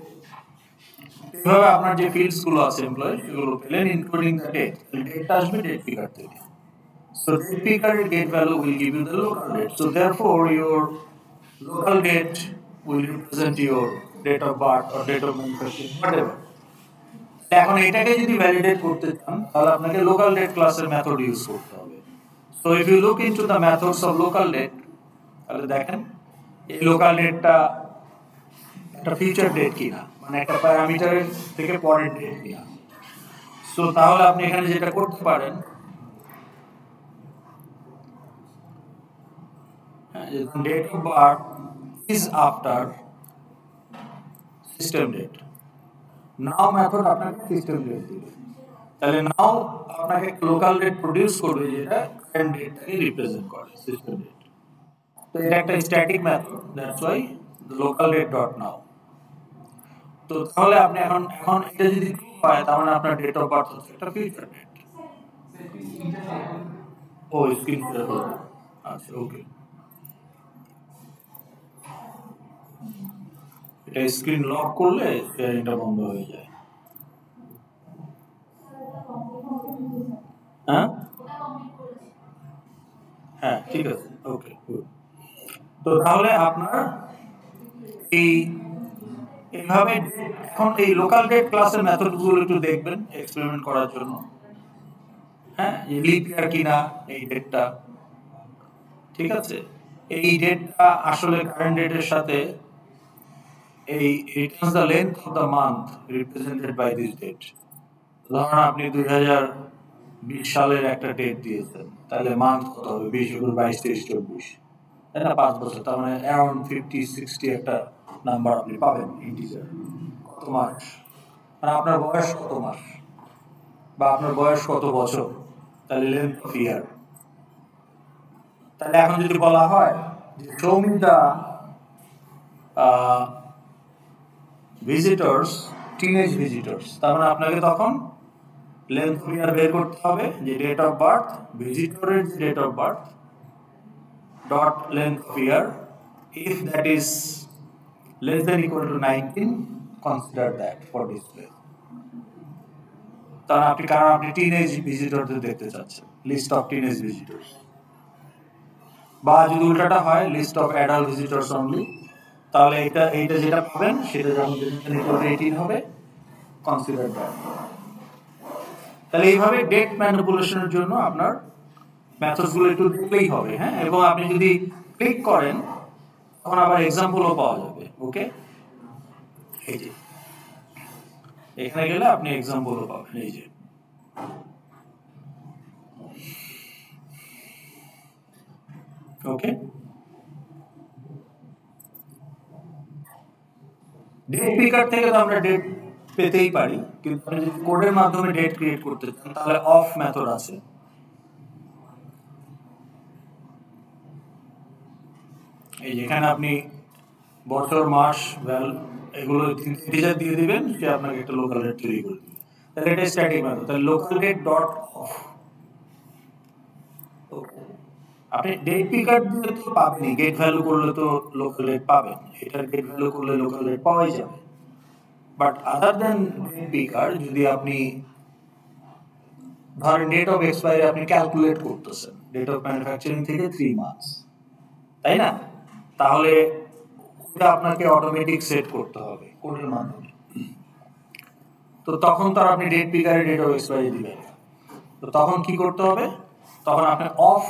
এভাবে আপনার যে ফিল্ডস গুলো আছে এমপ্লয়ি, এগুলো পেলেন ইনক্লুডিং দ্য ডেট। ডেটটা আসবে ডেট পিকার থেকে। So date picker get value will give you the local date. So therefore your local date will represent your date of birth or date of manufacturing, whatever. এখন এটাকে যদি validate করতে চান, তাহলে আপনাকে লোকাল ডেট ক্লাসের method use করতে হবে। So if you look into the methods of local date, তাহলে দেখেন এই লোকাল ডেটটা একটা ফিউচার ডেট কিনা, মানে একটা প্যারামিটারের থেকে পরের ডেট কিনা। সো তাহলে আপনি এখানে যেটা করতে পারেন, date of birth is after system date. Now method আপনাকে system date দিবে। তাহলে now আপনাকে লোকাল ডেট প্রডিউস করবে, যেটা কারেন্ট ডেটটাকে রিপ্রেজেন্ট করে, সিস্টেম ডেট। তো এটা একটা static method, that's why local date dot now. তো তাহলে আপনি এখন এটা যদি হয়, তার মানে আপনার ডেট অফ বার্থ হচ্ছে একটা ফিউচার ডেট। ও স্ক্রিন শেয়ার করবে, আচ্ছা ওকে। এটা স্ক্রিন লক করলে শেয়ারিংটা বন্ধ হয়ে যায়। হ্যাঁ, ঠিক আছে, ওকে, গুড। তো তাহলে আপনার এই এইভাবে এখন এই লোকাল ডেট ক্লাসের মেথডগুলো একটু দেখবেন এক্সপেরিমেন্ট করার জন্য। হ্যাঁ, লিপ ইয়ার কিনা এই ডেটটা, ঠিক আছে। এই ডেটটা আসলে কারেন্ট ডেটের সাথে এই returns the length of the month represented by this date. ধরুন আপনি 2020 সালের একটা ডেট দিয়েছেন, তাহলে মান্থ কত হবে? 20 21 22 23 24, তাই না? 5 বছর, তার মানে অ্যারাউন্ড 50-60 একটা নাম্বার আপনি পাবেন ইন্টিজার। কত মাস, মানে আপনার বয়স কত মাস বা আপনার বয়স কত বছর, তাহলে লেন্থ অফ ইয়ার। তাহলে এখন যদি বলা হয় যে show me the visitors, teenage visitors, তার মানে আপনাকে তখন লেন্থ অফ ইয়ার বের করতে হবে, যে ডেট অফ বার্থ, ভিজিটরের date of birth dot length of year, if that is less than equal to 19, consider that for display। তাহলে আপনি কারণ আপনি টিনেজ ভিজিটরদের দেখতে চাচ্ছেন, লিস্ট অফ টিনেজ ভিজিটর্স। বা যদি উল্টাটা হয় list of adult visitors only, তাহলে এইটা যেটা পাবেন সেটা যখন 18 হবে, কনসিডার দ্যাট। তাহলে এইভাবে ডেট ম্যানিপুলেশনের জন্য আপনার মেথডসগুলো একটু দেখলেই হবে। হ্যাঁ, এবং আপনি যদি ক্লিক করেন তখন আবার এক্সাম্পলও পাওয়া যাবে। ওকে, এই যে এখানে গেলে আপনি এক্সাম্পলও পাবেন। এই যে ওকে, ডেট পিকার থেকে তো আমরা ডেট পেতেই পারি, কিন্তু আপনি যদি কোডের মাধ্যমে ডেট ক্রিয়েট করতে চান তাহলে অফ মেথড আছে। এই যেখানে আপনি বছর, মাস, ভ্যালু এগুলো ইন্টিজার দিয়ে দিবেন, সে আপনাকে একটা লোকাল ডেট তৈরি করে দিবে। তাহলে এটা স্ট্যাটিক মেথড। তাহলে লোকাল ডেট ডট অফ, আপনি ডেট পিকার দিলে তো পাবেনই, গেট ভ্যালু করলে তো লোকাল ডেট পাবেন, এটার গেট ভ্যালু করলে লোকাল ডেট পাওয়াই যাবে। বাট আদার দেন ডেট পিকার, যদি আপনি ধরেন ডেট অফ এক্সপায়ারি আপনি ক্যালকুলেট করতেছেন ডেট অফ ম্যানুফ্যাকচারিং থেকে 3 মান্থস, তাই না? তাহলে ওটা আপনাকে অটোমেটিক সেট করতে হবে কোডের মাধ্যমে। তো তখন তো আপনি ডেট পিকারে ডেট অফ এক্সপায়ারি দিবেন, তো তখন কি করতে হবে? তখন আপনি অফ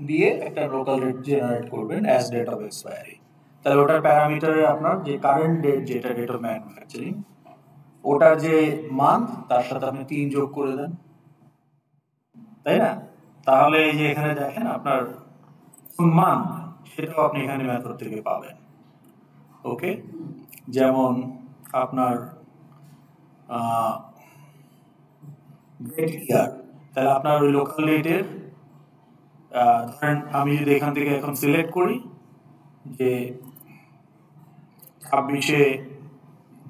দিয়ে একটা লোকাল ডেট জেনারেট করবেন অ্যাজ ডেট অফ এক্সপায়ারি। তাহলে ওটার প্যারামিটারে আপনার যে কারেন্ট ডেট, যেটা ডেট অফ ম্যানুফ্যাকচারিং, ওটার যে মান্থ তার সাথে আপনি 3 যোগ করে দেন, তাই না? তাহলে এই যে এখানে দেখেন আপনার মান্থ, সেটাও আপনি এখানে মেথড থেকে পাবেন। ওকে, যেমন আপনার ডেট ইয়ার, তাহলে আপনার ওই লোকাল ডেটের ধরেন আমি যদি এখান থেকে এখন সিলেক্ট করি যে 26শে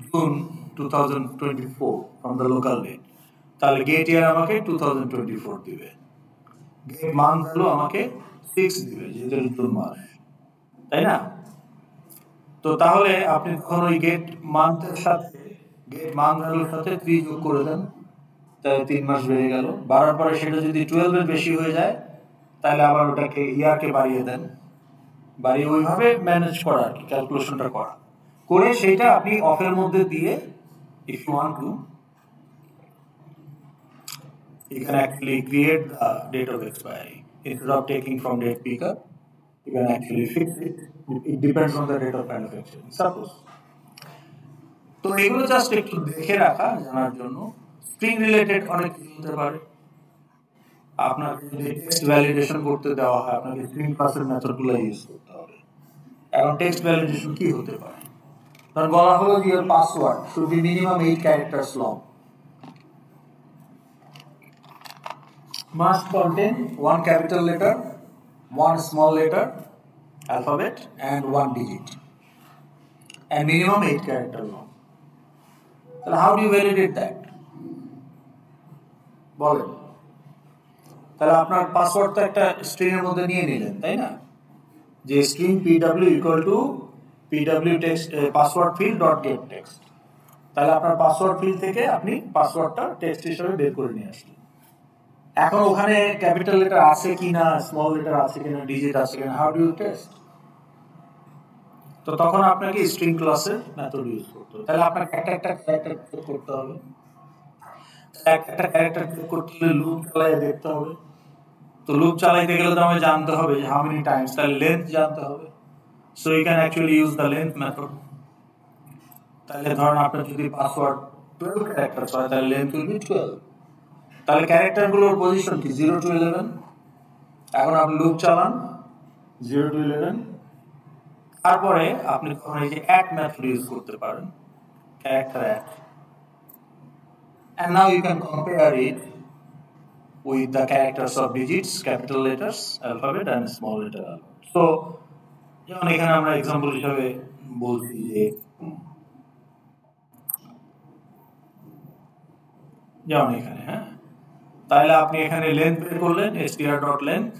June 2024 from the local date, তাহলে গেট ইয়ার আমাকে 2024 দিবে, গেট মান্থ হলো আমাকে 6 দিবে, যেহেতু জুন মাস, তাই না? তো তাহলে আপনি যখন ওই গেট মান্থের সাথে গেট মান্থ ভ্যালুর সাথে 3 যোগ করে দেন, তাহলে 3 মাস বেড়ে গেল। বাড়ার পরে সেটা যদি 12 এর বেশি হয়ে যায়, তাহলে আবার ওটাকে ইয়ারকে বাড়িয়ে দেন, বাড়িয়ে ওইভাবে ম্যানেজ করা আর কি, ক্যালকুলেশনটা করা করে সেটা আপনি অফের মধ্যে দিয়ে, if you want to, you can actually create the date of expiry instead of taking from date picker. You can actually fix it. It depends on the date of manufacturing. Suppose. তো এগুলো just একটু দেখে রাখা জানার জন্য। String related অনেক কিছু হতে পারে। আপনাকে যদি টেক্সট ভ্যালিডেশন করতে দেওয়া হয়, আপনাকে স্ট্রিং পাসের মেথডগুলো ইউজ করতে হবে। এখন টেক্সট ভ্যালিডেশন কি হতে পারে? ধর বলা হলো যে your password should be minimum 8 characters long, must contain 1 capital letter, 1 small letter, alphabet and 1 digit, and minimum 8 character long. So how do you validate that? বলেন। তাহলে আপনার পাসওয়ার্ড তো একটা স্ট্রিং এর মধ্যে নিয়ে নিলেন, তাই না? যে string pw equal to pw text password field dot get text, তাহলে আপনার পাসওয়ার্ড ফিল্ড থেকে আপনি পাসওয়ার্ডটা টেক্সট হিসেবে বের করে নিয়ে আসলেন। এখন ওখানে ক্যাপিটাল লেটার আছে কিনা, স্মল লেটার আছে কিনা, ডিজিট আছে কিনা, হাউ ডু ইউ টেস্ট? তো তখন আপনাকে স্ট্রিং ক্লাসের মেথড ইউজ করতে হবে। তাহলে আপনাকে একটা ক্যারেক্টার চেক করতে হবে, একটা ক্যারেক্টার চেক করতে হলে লুপ চালিয়ে দেখতে হবে। তো লুপ চালাইতে গেলে তো আমাকে জানতে হবে যে হাউ মেনি টাইমস, তাহলে লেন্থ জানতে হবে। So you can actually use the length method. তাহলে ধরেন আপনার যদি পাসওয়ার্ড 12 ক্যারেক্টার হয় তাহলে লেন্থ উইল বি 12। তাহলে ক্যারেক্টারগুলোর পজিশন কি 0 to 11। এখন আপনি লুপ চালান 0 to 11, তারপরে আপনি তখন এই যে অ্যাড মেথড ইউজ করতে পারেন, character add, and now you can compare it with the characters of digits, capital letters, alphabet and small letter alphabet. So যেমন এখানে আমরা এক্সাম্পল হিসাবে বলছি যে যেমন এখানে, হ্যাঁ, তাহলে আপনি এখানে লেন্থ বের করলেন str.length,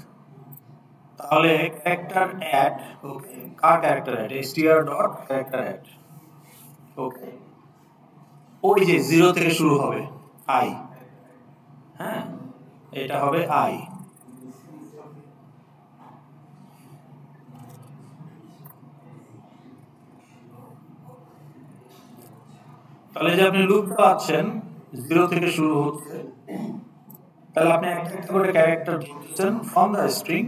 তাহলে ক্যারেক্টার অ্যাড, ওকে, কার ক্যারেক্টার অ্যাড, str.character add, ওকে, ওই যে 0 থেকে শুরু হবে i, হ্যাঁ, এটা হবে i। তাহলে যে আপনি লুপ চালাচ্ছেন 0 থেকে শুরু হচ্ছে, তাহলে আপনি একটা একটা করে ক্যারেক্টার ধরছেন from the string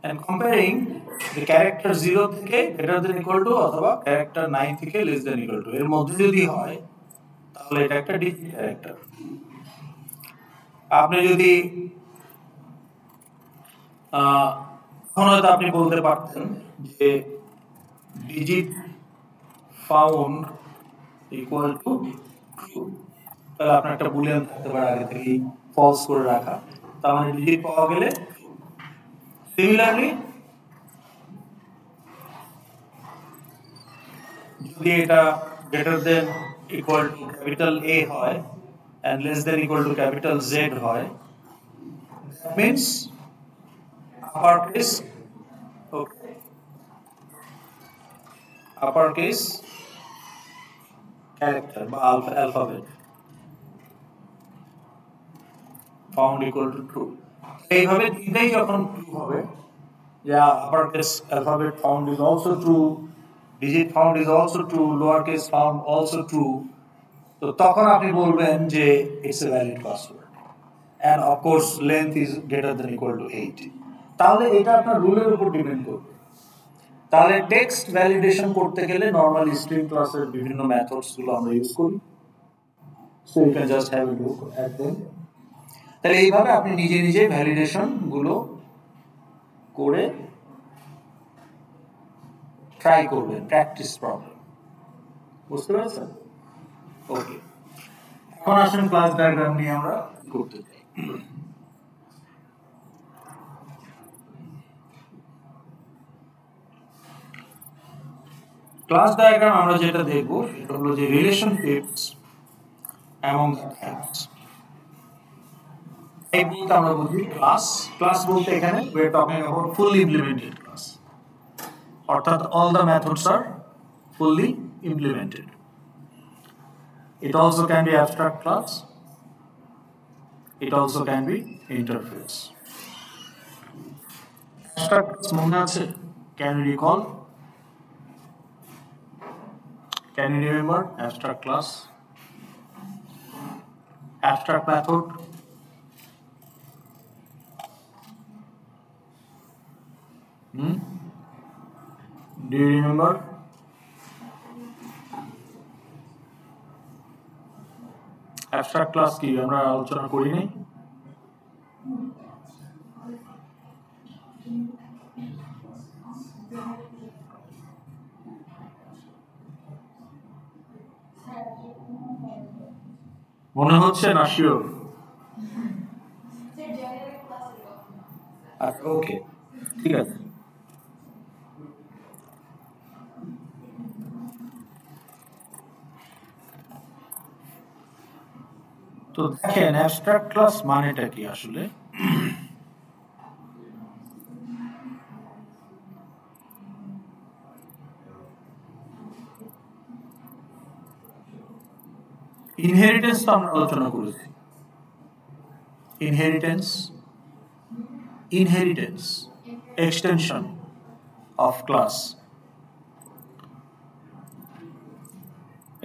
and comparing the character 0 থেকে greater than equal to অথবা character 9 থেকে less than equal to এর মধ্যে যদি হয় তাহলে এটা একটা ডিজিট ক্যারেক্টার। আপনি যদি তখন হয়তো আপনি বলতে পারতেন যে digit found equal to true, তাহলে আপনার একটা বুলিয়ান থাকতে পারে আগে থেকেই ফলস করে রাখা, তার মানে ডিজিট পাওয়া গেলে। সিমিলারলি যদি এটা greater than equal to capital A হয় and less than equal to capital Z হয়, that means uppercase, okay, uppercase character বা alphabet found equal to true। এইভাবে তিনটাই যখন true হবে, uppercase alphabet found is also true, digit found is also true, lowercase found also true, তো তখন আপনি বলবেন যে it's a valid password and of course length is greater than equal to 8। তাহলে এটা আপনার রুলের উপর ডিপেন্ড করবে। তাহলে টেক্সট ভ্যালিডেশন করতে গেলে নরমালি স্ট্রিং ক্লাসের বিভিন্ন মেথডস গুলো আমরা ইউজ করি। So you can just have a look at them. তাহলে এইভাবে আপনি নিজে নিজে ভ্যালিডেশন গুলো করে ট্রাই করবেন, প্র্যাকটিস প্রবলেম। বুঝতে পারছেন? ওকে, এখন আসেন ক্লাস ডায়াগ্রাম নিয়ে আমরা করতে চাই। ক্লাস ডায়াগ্রাম আমরা যেটা দেখব সেটা হলো যে রিলেশনশিপস among the types। এই বলতে আমরা বুঝি ক্লাস। ক্লাস বলতে এখানে we are talking about fully implemented class, অর্থাৎ all the methods are fully implemented। It also can be abstract class, it also can be interface। abstract class মনে আছে? Can you recall? Can you remember abstract class? Abstract method, do you remember? Abstract class কি আমরা আলোচনা করি নাই? মনে হচ্ছে না? শিওর? আচ্ছা, ওকে, ঠিক আছে। তো দেখেন অ্যাবস্ট্রাক্ট ক্লাস মানেটা কি আসলে? ইনহেরিটেন্স তো আমরা আলোচনা করেছি, inheritance extension of class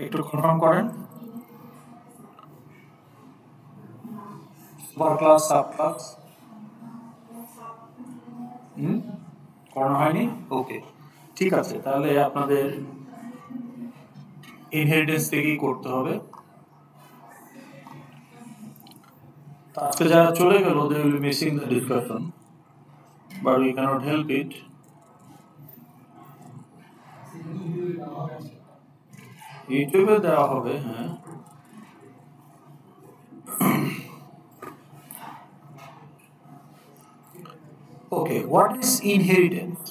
একটু কনফার্ম করেন সুপার ক্লাস সাব ক্লাস করানো হয়নি ওকে ঠিক আছে তাহলে আপনাদের ইনহেরিটেন্স থেকেই করতে হবে আজকে যারা চলে গেল they will be missing the discussion but we cannot help it ইউটিউবে দেওয়া হবে হ্যাঁ okay what is inheritance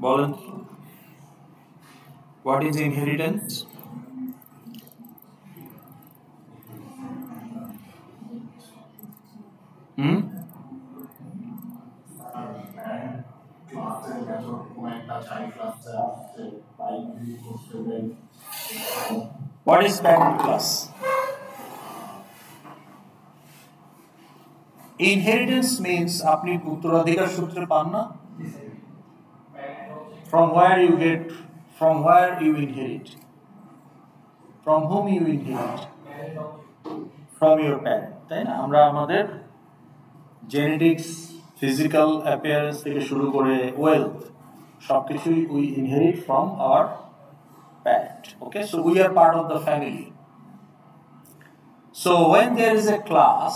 বলেন what is inheritance What is parent class? Inheritance means আপনি উত্তরাধিকার সূত্রে পান না from where you inherit from whom you inherit from your parent তাই না আমরা আমাদের জেনেটিক্স ফিজিক্যাল অ্যাপিয়ারেন্স থেকে শুরু করে ওয়েলথ সবকিছুই we inherit from our parent okay so we are part of the family so when there is a class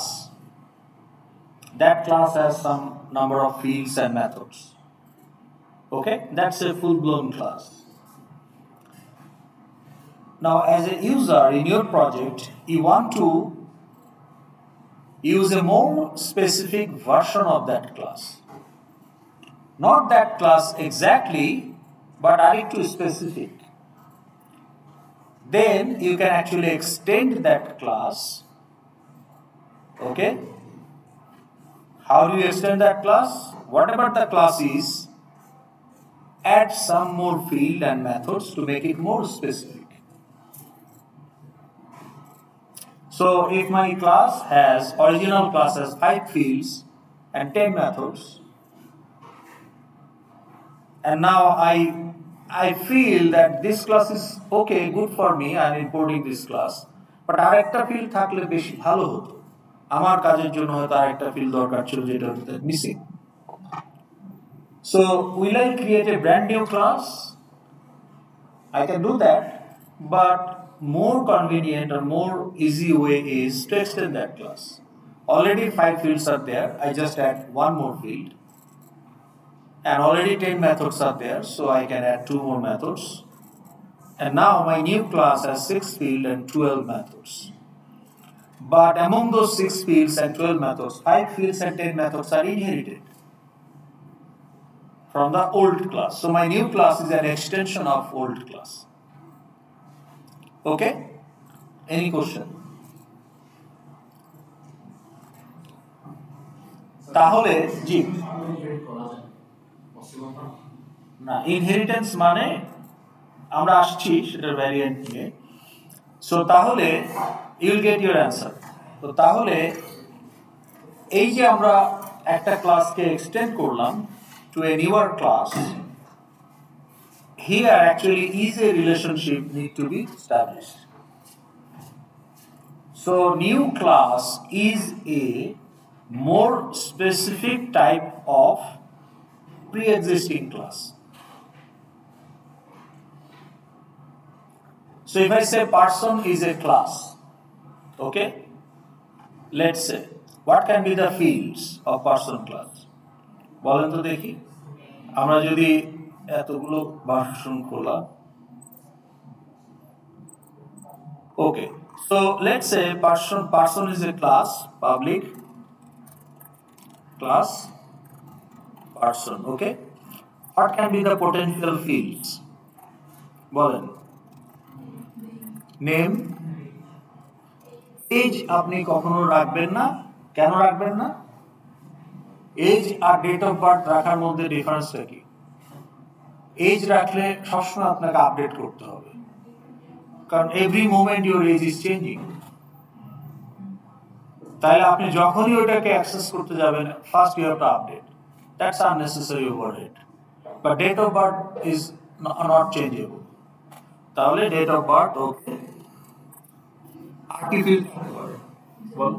that class has some number of fields and methods okay that's a full-blown class now as a user in your project you want to use a more specific version of that class not that class exactly but are it too specific then you can actually extend that class okay how do you extend that class whatever the class is add some more field and methods to make it more specific so if my original class has 5 fields and 10 methods and now I feel that this class is okay good for me I'm importing this class but আরেকটা field থাকলে বেশি ভালো হতো আমার কাজের জন্য হয়তো আরেকটা field দরকার ছিল যেটা missing so will I create a brand new class I can do that but more convenient or more easy way is to extend that class already 5 fields are there I just add one more field and already 10 methods are there so I can add 2 more methods and now my new class has 6 fields and 12 methods but among those 6 fields and 12 methods 5 fields and 10 methods are inherited from the old class so my new class is an extension of old class okay any question তাহলে জি না inheritance মানে আমরা আসছি সেটার variant নিয়ে so তাহলে you will get your answer তো তাহলে এই যে আমরা একটা ক্লাসকে এক্সটেন্ড করলাম to a newer class here actually is a relationship need to be established so new class is a more specific type of pre-existing class so if I say person is a class okay let's say what can be the fields of person class বলেন তো দেখি আমরা যদি এতগুলো ভাষণ খোলা okay so let's say person is a class public class person okay what can be the potential fields বলেন name age আপনি কখনো রাখবেন না কেন রাখবেন না age R date of birth রাখার মধ্যে ডিফারেন্সটা কি এজ রাখলে সবসময় আপনাকে আপডেট করতে হবে কারণ every moment your age is changing তাহলে আপনি যখনই ওটাকে অ্যাক্সেস করতে যাবেন, first you have to update. That's unnecessary overhead. But date of birth is not changeable. তাহলে ডেট অফ বার্থ ওকে। আর কি ফিল্ড থাকতে পারে বল?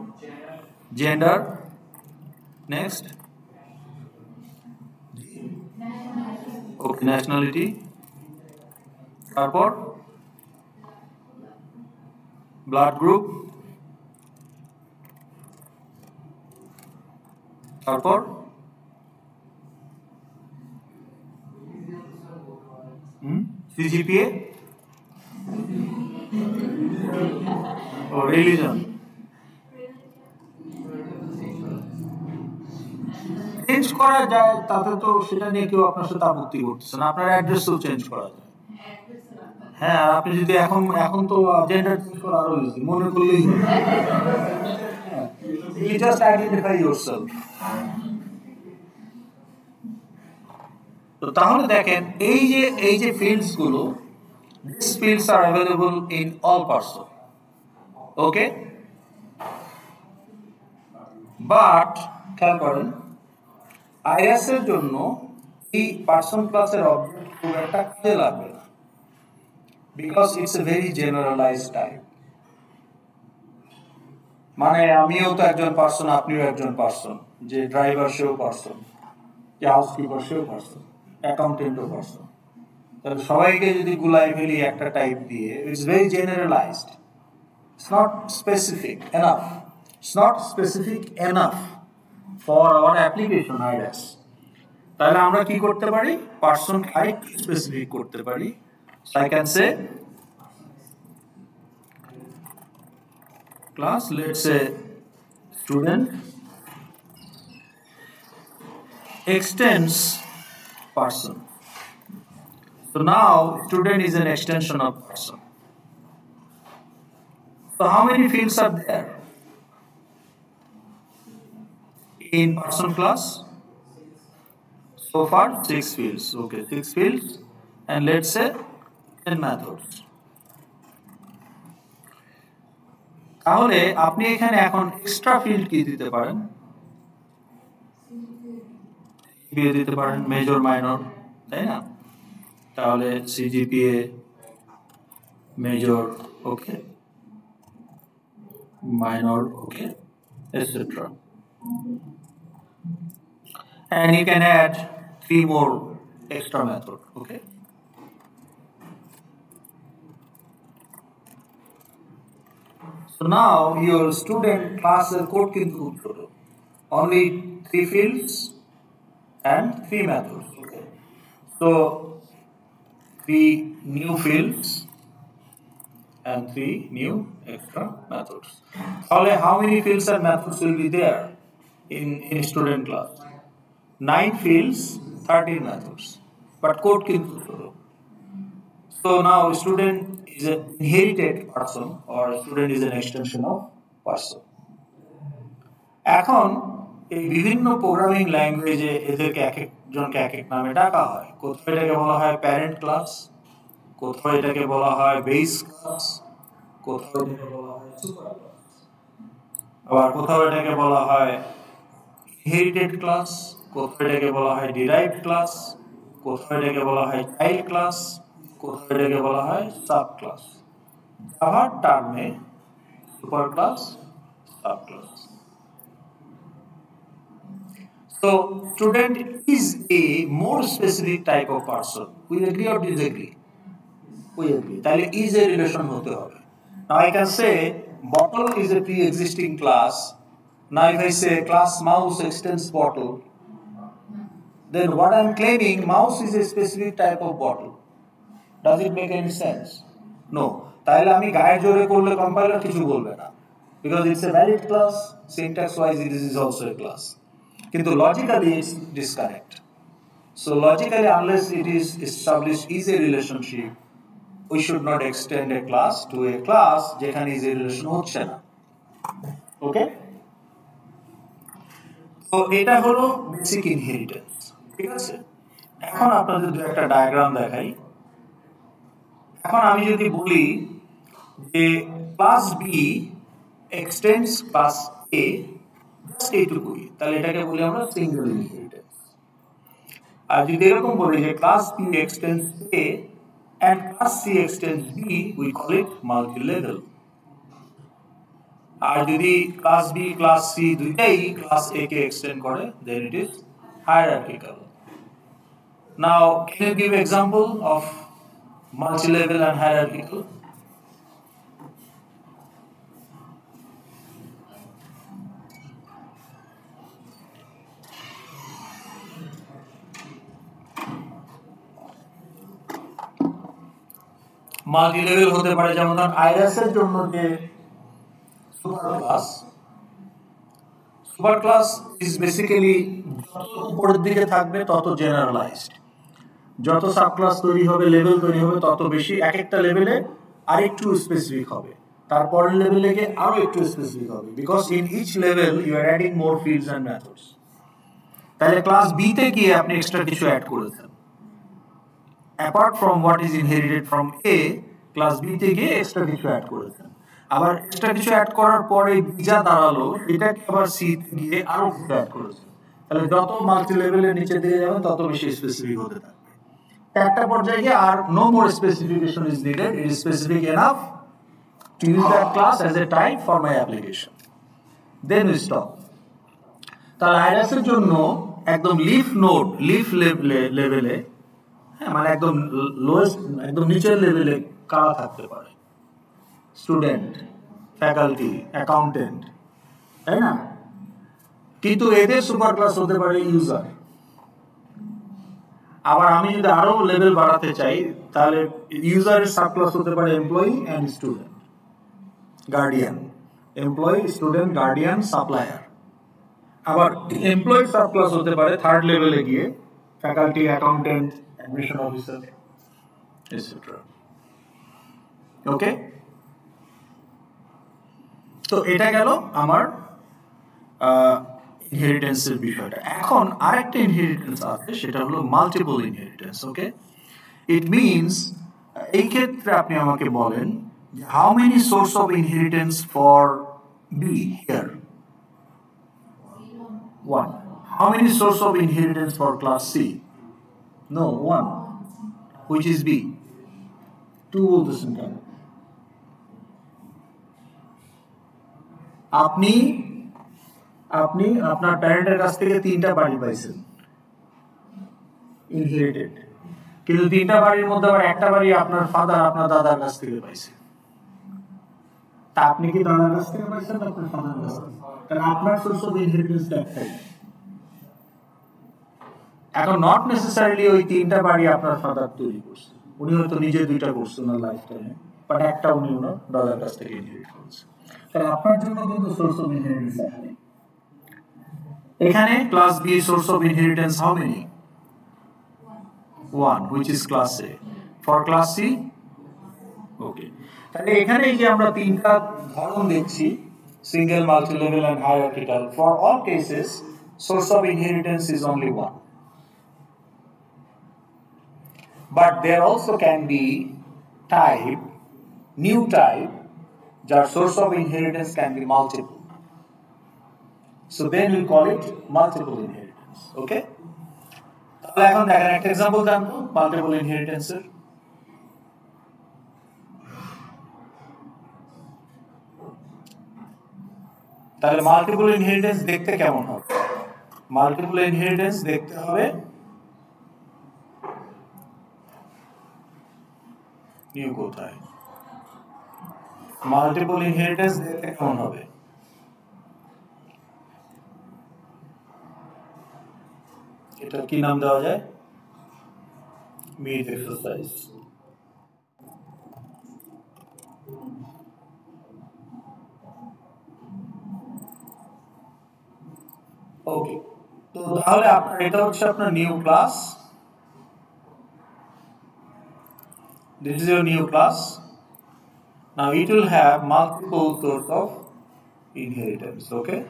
জেন্ডার, নেক্সট ওকে, ন্যাশনালিটি, তারপর ব্লাড গ্রুপ, তারপর সিজিপিএ ও রিলিজন। চেঞ্জ করা যায়, তাতে তো সেটা নিয়ে কেউ আপনার সাথে আপত্তি করতেছে না। আপনার অ্যাড্রেসও চেঞ্জ করা যায়। হ্যাঁ, আর আপনি যদি এখন তো জেন্ডার চেঞ্জ করা আরো ইজি, মনে করলেই you just identify yourself. তো তাহলে দেখেন এই যে ফিল্ডস গুলো, these fields are available in all person. Okay? But খেয়াল করেন, আইএস এর জন্য এই পার্সন ক্লাসের অবজেক্ট খুব একটা কাজে লাগবে না, because it's a very generalised type. মানে আমিও তো একজন পার্সন, আপনিও একজন পার্সন, যে ড্রাইভার সেও পার্সন, যে হাউসকিপার সেও পার্সন, অ্যাকাউন্টেন্টও পার্সন। তাহলে সবাইকে যদি গুলাই ফেলি একটা টাইপ দিয়ে, it's very generalised, it's not specific enough, it's not specific enough for our application is. তাহলে আমরা কি করতে পারি? পার্সন আরেকটু স্পেসিফিক করতে পারি। So I can say class, let's say student extends person. So now student is an extension of person. So how many fields are there in person class? So far 6 fields. Okay, 6 fields, and let's say 10 methods. তাহলে আপনি এখানে এখন extra field কি দিতে পারেন? দিয়ে দিতে পারেন মেজর মাইনর, তাই না? তাহলে CGPA, major okay, minor okay, etcetera. And you can add 3 more extra method, okay? So now your student class code kintu only 3 fields and 3 methods, okay? So 3 new fields and 3 new extra methods. Only how many fields and methods will be there in student class? 9 fields, 13 methods. But code kintu. So now student is an inherited person, or student is an extension of person. এখন এই বিভিন্ন programming ল্যাঙ্গুয়েজে এদেরকে এক একজনকে এক এক নামে ডাকা হয়। কোথাও এটাকে বলা হয় প্যারেন্ট ক্লাস, কোথাও এটাকে বলা হয় বেস ক্লাস, কোথাও এটাকে বলা হয় সুপার ক্লাস, আবার কোথাও এটাকে বলা হয় ইনহেরিটেড ক্লাস, কোথাও এটাকে বলা হয় ডিরাইভড ক্লাস, কোথাও এটাকে বলা হয় চাইল্ড ক্লাস, কোথাও এটাকে বলা হয় সাব ক্লাস। জাভার টার্মে super class, sub class. So student is a more specific type of person. We agree or disagree? We agree. তাহলে is a relation হতে হবে। Now I can say bottle is a pre-existing class. Now if I say class mouse extends bottle, then what I'm claiming, mouse is a specific type of bottle. Does it make any sense? No. তাহলে আমি গায়ের জোরে করলে compiler কিছু বলবে না, because it's a valid class, syntax wise it is also a class. কিন্তু logically it's disconnect. So logically, unless it is established is a relationship, we should not extend a class to a class যেখানে is a relation হচ্ছে না। Okay? তো এটা হলো basic inheritance, ঠিক আছে? এখন আপনাদের দু একটা ডায়াগ্রাম দেখাই। এখন আমি যদি বলি যে ক্লাস বি এক্সটেন্ডস ক্লাস এ, এ জাস্ট এইটুকুই, তাহলে এটাকে বলি আমরা সিঙ্গেল ইনহেরিটেন্স। আর যদি এরকম বলি যে class B extends A and class C extends B, we call it multi-level. আর যদি class B, class C দুইটাই class A কে extend করে, then it is hierarchical. Now, can you give example of multi-level and hierarchical? Multi-level হতে পারে যেমন আইরাসের জন্য যে সুপার ক্লাস ইজ বেসিক্যালি যত উপরের দিকে থাকবে তত জেনারেলাইজড, যত সাব ক্লাস তৈরি হবে, লেভেল তৈরি হবে, তত বেশি এক একটা লেভেলে আরেকটু স্পেসিফিক হবে, তারপরের লেভেলে গিয়ে আরো একটু স্পেসিফিক হবে, because in each level you are adding more fields and methods. তাহলে ক্লাস বি তে গিয়ে আপনি এক্সট্রা কিছু অ্যাড করেছেন, apart from what is inherited from A, class B তে গিয়ে এক্সট্রা কিছু অ্যাড করেছেন। আবার এক্সট্রা কিছু অ্যাড করার পরে যা দাঁড়ালো এটাকে আবার সি তে গিয়ে আরো কিছু অ্যাড করেছেন। তাহলে যত মাল্টি লেভেলের নিচে দিয়ে যাবেন তত বেশি স্পেসিফিক হতে থাকবে। একটা পর্যায়ে গিয়ে আর no more specification is needed, it is specific enough to use that class as a type for my application, then we stop. তাহলে আইরাসের জন্য একদম লিফ নোড, লিফ লেভেলে, হ্যাঁ মানে একদম লোয়েস্ট, একদম নিচের লেভেলে কারা থাকতে পারে? স্টুডেন্ট, ফ্যাকাল্টি, অ্যাকাউন্টেন্ট, তাই না? কিন্তু এদের সুপার ক্লাস হতে পারে ইউজার। আবার আমি যদি আরো লেভেল বাড়াতে চাই তাহলে ইউজারের সাব ক্লাস হতে পারে employee and student, guardian, employee, student, guardian, supplier. আবার এমপ্লয়ি সাব ক্লাস হতে পারে থার্ড লেভেলে গিয়ে faculty, accountant, admission officer, etcetera. Okay, তো এটা গেল আমার ইনহেরিটেন্সের বিষয়টা। এখন আরেকটা ইনহেরিটেন্স আছে, সেটা হলো multiple inheritance. Okay, it means এই ক্ষেত্রে আপনি আমাকে বলেন how many source of inheritance for B here? One. How many source of inheritance for class C? No, one, which is B. Two বলতেছেন কেন? আপনি আপনি আপনার প্যারেন্টের কাছ থেকে 3টা বাড়ি পাইছেন ইনহেরিটেড, কিন্তু 3টা বাড়ির মধ্যে আবার একটা বাড়ি আপনার ফাদার আপনার দাদার কাছ থেকে পাইছে। তা আপনি কি দাদার কাছ থেকে পাইছেন না আপনার ফাদার কাছ থেকে? তাহলে আপনার সোর্স অফ ইনহেরিটেন্স একটাই। এখন নট নেসেসারিলি ওই 3টা বাড়ি আপনার ফাদার তৈরি করছে, উনি হয়তো নিজে 2টা করছেন না লাইফ টাইমে, বাট একটা উনি ওনার দাদার কাছ থেকে ইনহেরিট করেছে। তাহলে আপনার জন্য কিন্তু সোর্স অফ ইনহেরিটেন্স একটাই। এখানে class B source of inheritance how many? 1, which is class A. For class C? Okay. তাহলে এখানে যে আমরা 3টা ধরন দেখছি, single, multi-level and hierarchical. For all cases, source of inheritance is only one. But there also can be type, new type, যার source of inheritance can be multiple. So then we call it multiple inheritance. Okay? তাহলে এখন দেখেন একটা example জানবো multiple ইনহেরিটেন্সের। তাহলে multiple inheritance দেখতে কেমন হবে? মাল্টিপল ইনহেরিটেন্স দেখতে হবে নিউ কোথায়? মাল্টিপল ইনহেরিটেন্স দেখতে কেমন হবে? এটা কি নাম দেওয়া যায়? Mid exercise. ওকে, তো তাহলে আপনার এটা হচ্ছে আপনার new class, this is your new class. Now it will have multiple source of inheritance. Okay,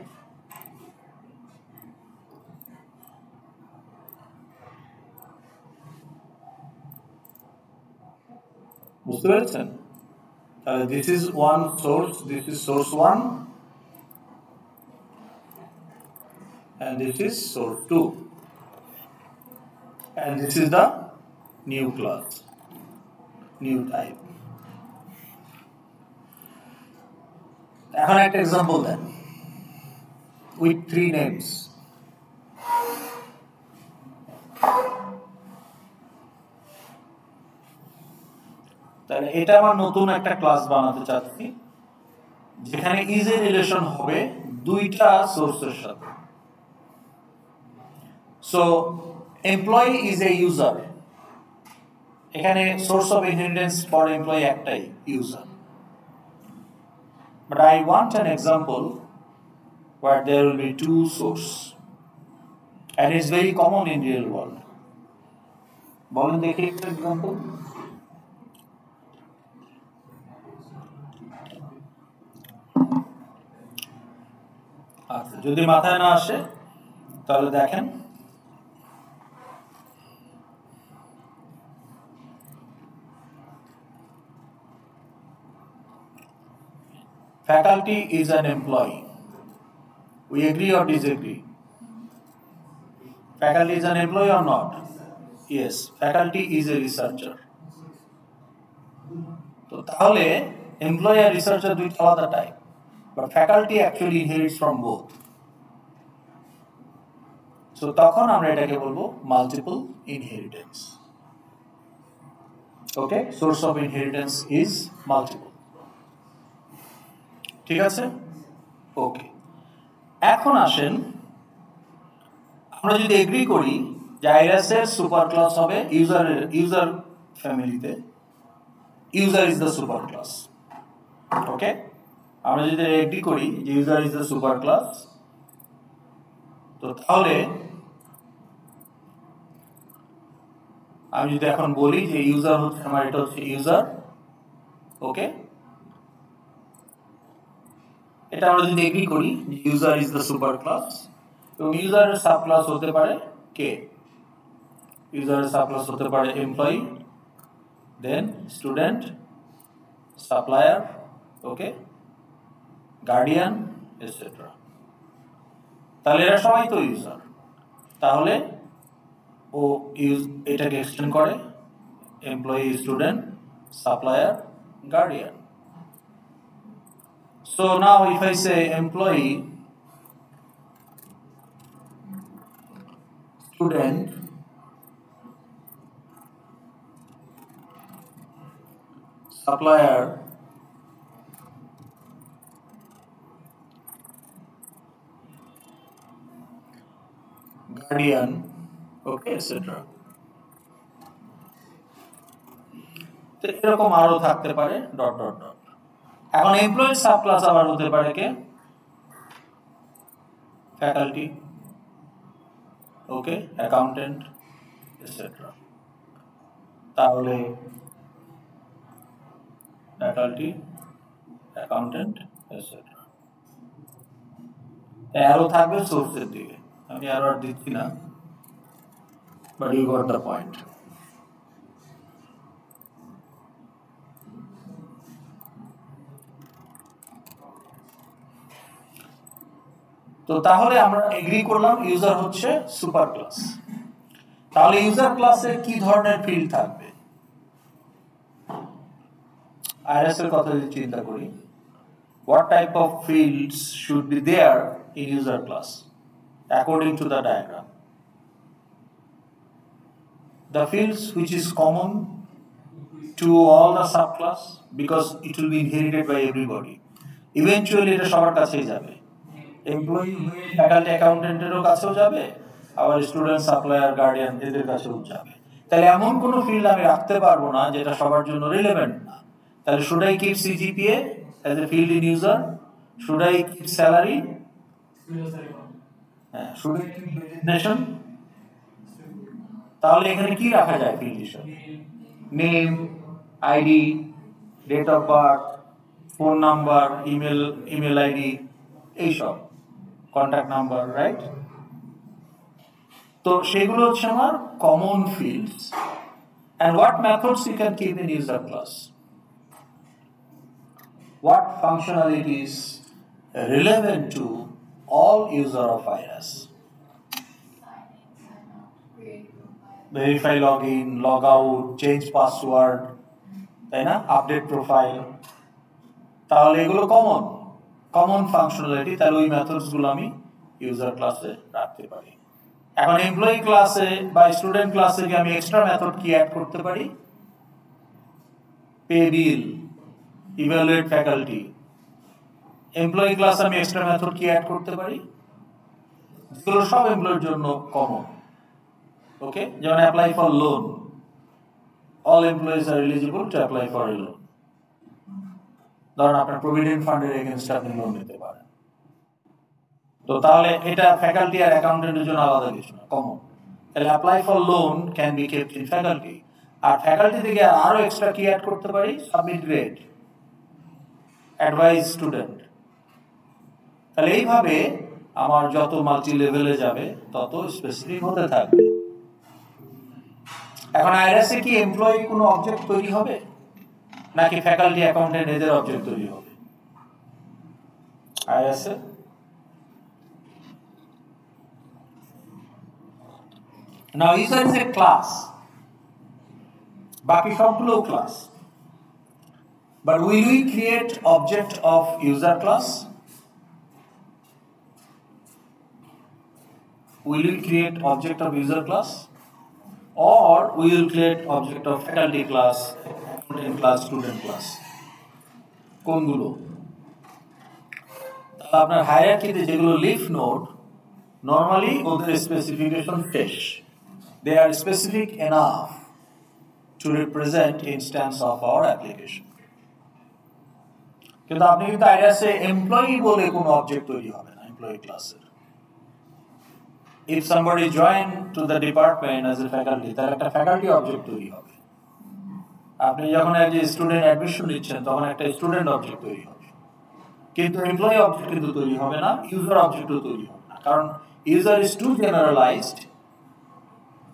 বুঝতে পেরেছেন? তাহলে this is one source, this is source 1, and this is source 2, and this is the new class, new type. এখন একটা example then with 3 names. তাহলে এটা আমার নতুন একটা ক্লাস বানাতে চাচ্ছি যেখানে ইজ এ রিলেশন হবে দুইটা সোর্সের সাথে। So employee is a user, এখানে source of inheritance for employee একটাই, user. But I want an example where there will be 2 source, and it's very common in real world. বলেন দেখি একটা example. আচ্ছা, যদি মাথায় না আসে তাহলে দেখেন, faculty is an employee. We agree or disagree? Faculty is an employee or not? Yes, faculty is a researcher. তো তাহলে এমপ্লয়ি আর রিসার্চার দুইটা আলাদা type, but faculty actually inherits from both. So তখন আমরা এটাকে বলবো multiple inheritance. Okay, source of inheritance is multiple. ঠিক আছে, ওকে। এখন আসেন, আমরা যদি এগ্রি করি যে আইরাসের সুপার ক্লাস হবে ইউজার ফ্যামিলিতে, user is the super class. Okay, আমরা যদি এগ্রি করি যে user is the super class, তো তাহলে আমি যদি এখন বলি যে ইউজার হচ্ছে আমার, এটা হচ্ছে ইউজার। ওকে, এটা আমরা যদি এগ্রি করি যে user is the super class, এবং ইউজারের সাব ক্লাস হতে পারে কে? ইউজারের সাব ক্লাস হতে পারে এমপ্লয়ি, দেন স্টুডেন্ট, সাপ্লায়ার, ওকে, গার্ডিয়ান, এটসেট্রা। তাহলে এরা সবাই তো ইউজার, তাহলে ও এটাকে এক্সটেন্ড করে employee, student, supplier, guardian. So now if I say employee, student, supplier, guardian, okay, etc. এরকম আরো থাকতে পারে ডট ডট ডট। এখন এমপ্লয়ি সাব ক্লাস আবার হতে পারে কে? Faculty, okay, accountant, etcetera. তাহলে ফ্যাকাল্টি, অ্যাকাউন্টেন্ট, এটসেট্রা। অ্যারো থাকবে সোর্সের দিকে, আমি অ্যারো আর দিচ্ছি না, but you got the point. তো তাহলে আমরা এগ্রি করলাম ইউজার হচ্ছে সুপার ক্লাস। তাহলে ইউজার ক্লাসে কি ধরনের ফিল্ড থাকবে? আইআরএস এর কথা যদি চিন্তা করি, what type of fields should be there in user class according to the diagram? The fields which is common to all the subclass, because it will be inherited by everybody. Eventually এটা সবার কাছেই যাবে, employee, faculty, অ্যাকাউন্টেন্টেরও কাছেও যাবে, আবার student, supplier, guardian এদের কাছেও যাবে। তাহলে এমন কোনো ফিল্ড আমি রাখতে পারবো না যেটা সবার জন্য রিলেভেন্ট না। তাহলে should I keep CGPA as a field in user? Should I keep salary? Should I keep designation? তাহলে এখানে কি রাখা যায় ফিল্ড হিসেবে? Name, ID, date of birth, phone number, email ID, এইসব, কন্ট্যাক্ট নাম্বার, রাইট? তো সেগুলো হচ্ছে আমার common fields. And what methods you can keep in user class? What functionalities relevant to all user of IRAS? Verify log in, log out, change password, তাই না, update profile. তাহলে এগুলো common functionality, তাহলে ওই মেথডসগুলো আমি ইউজার ক্লাসে রাখতে পারি। এখন এমপ্লয়ি ক্লাসে বা স্টুডেন্ট ক্লাসে কি আমি এক্সট্রা মেথড কি অ্যাড করতে পারি? পে বিল, ইভ্যালুয়েট ফ্যাকাল্টি। এমপ্লয়ি ক্লাসে আমি এক্সট্রা মেথড কি অ্যাড করতে পারি? যেগুলো সব এমপ্লয়ির জন্য কমন। ওকে, যেমন apply for loan, all employees are eligible to apply for a loan. ধরুন আপনার প্রভিডেন্ট ফান্ডের এগেইনস্টে আপনি লোন নিতে পারেন। তো তাহলে এটা ফ্যাকাল্টি আর অ্যাকাউন্টেন্টের জন্য আলাদা কিছু না, কমন। তাহলে apply for loan can be kept in faculty. আর ফ্যাকাল্টি থেকে আরো এক্সট্রা কি অ্যাড করতে পারি? Submit grade, advise student. তাহলে এইভাবে আমার যত মাল্টি লেভেলে যাবে তত স্পেসিফিক হতে থাকবে। এখন আইরাসে কি এমপ্লয়ি কোনো অবজেক্ট তৈরি হবে, নাকি ফ্যাকাল্টি অ্যাকাউন্টেন্ট এদের অবজেক্ট তৈরি হবে? আইরাসে now user is a class, বাকি সবগুলো class. But will we create object of user class? Will we create object of user class, or we will create object of faculty class, accountant class, student class? কোনগুলো? আপনার হায়ারার্কিতে যেগুলো leaf node, normally ওদের specification শেষ। They are specific enough to represent instance of our application. কিন্তু আপনি কিন্তু আইডিয়াসে employee বলে কোনো অবজেক্ট তৈরি হবে না এমপ্লয়ি ক্লাসের। If somebody join to the department as a faculty, তার একটা ফ্যাকাল্টি অবজেক্ট তৈরি হবে। আপনি যখন একজন স্টুডেন্ট অ্যাডমিশন নিচ্ছেন তখন একটা স্টুডেন্ট অবজেক্ট তৈরি হবে, কিন্তু এমপ্লয়ি অবজেক্ট কিন্তু তৈরি হবে না, ইউজার অবজেক্টও তৈরি হবে না, কারণ user is too generalized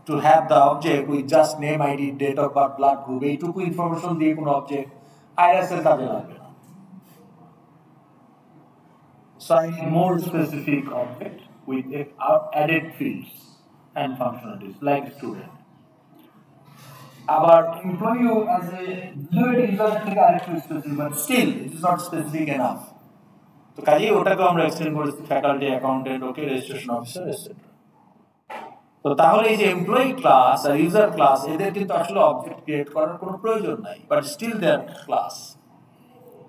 to have the object with just name, ID, date of birth, blood group, এইটুকু ইনফরমেশন দিয়ে কোনো অবজেক্ট আইআরএস এর কাজে লাগবে না। So I need more specific object with added fields and functionalities like student. আবার employee as a user থেকে আরেকটু specific, but still it is not specific enough. তো কাজেই ওটাকে আমরা এক্সটেন্ড করেছি faculty, accountant, okay, registration officer, etcetera. তো তাহলে এই যে এমপ্লয়ি ক্লাস আর ইউজার ক্লাস, এদের কিন্তু আসলে অবজেক্ট ক্রিয়েট করার কোনো প্রয়োজন নাই, but still they are class.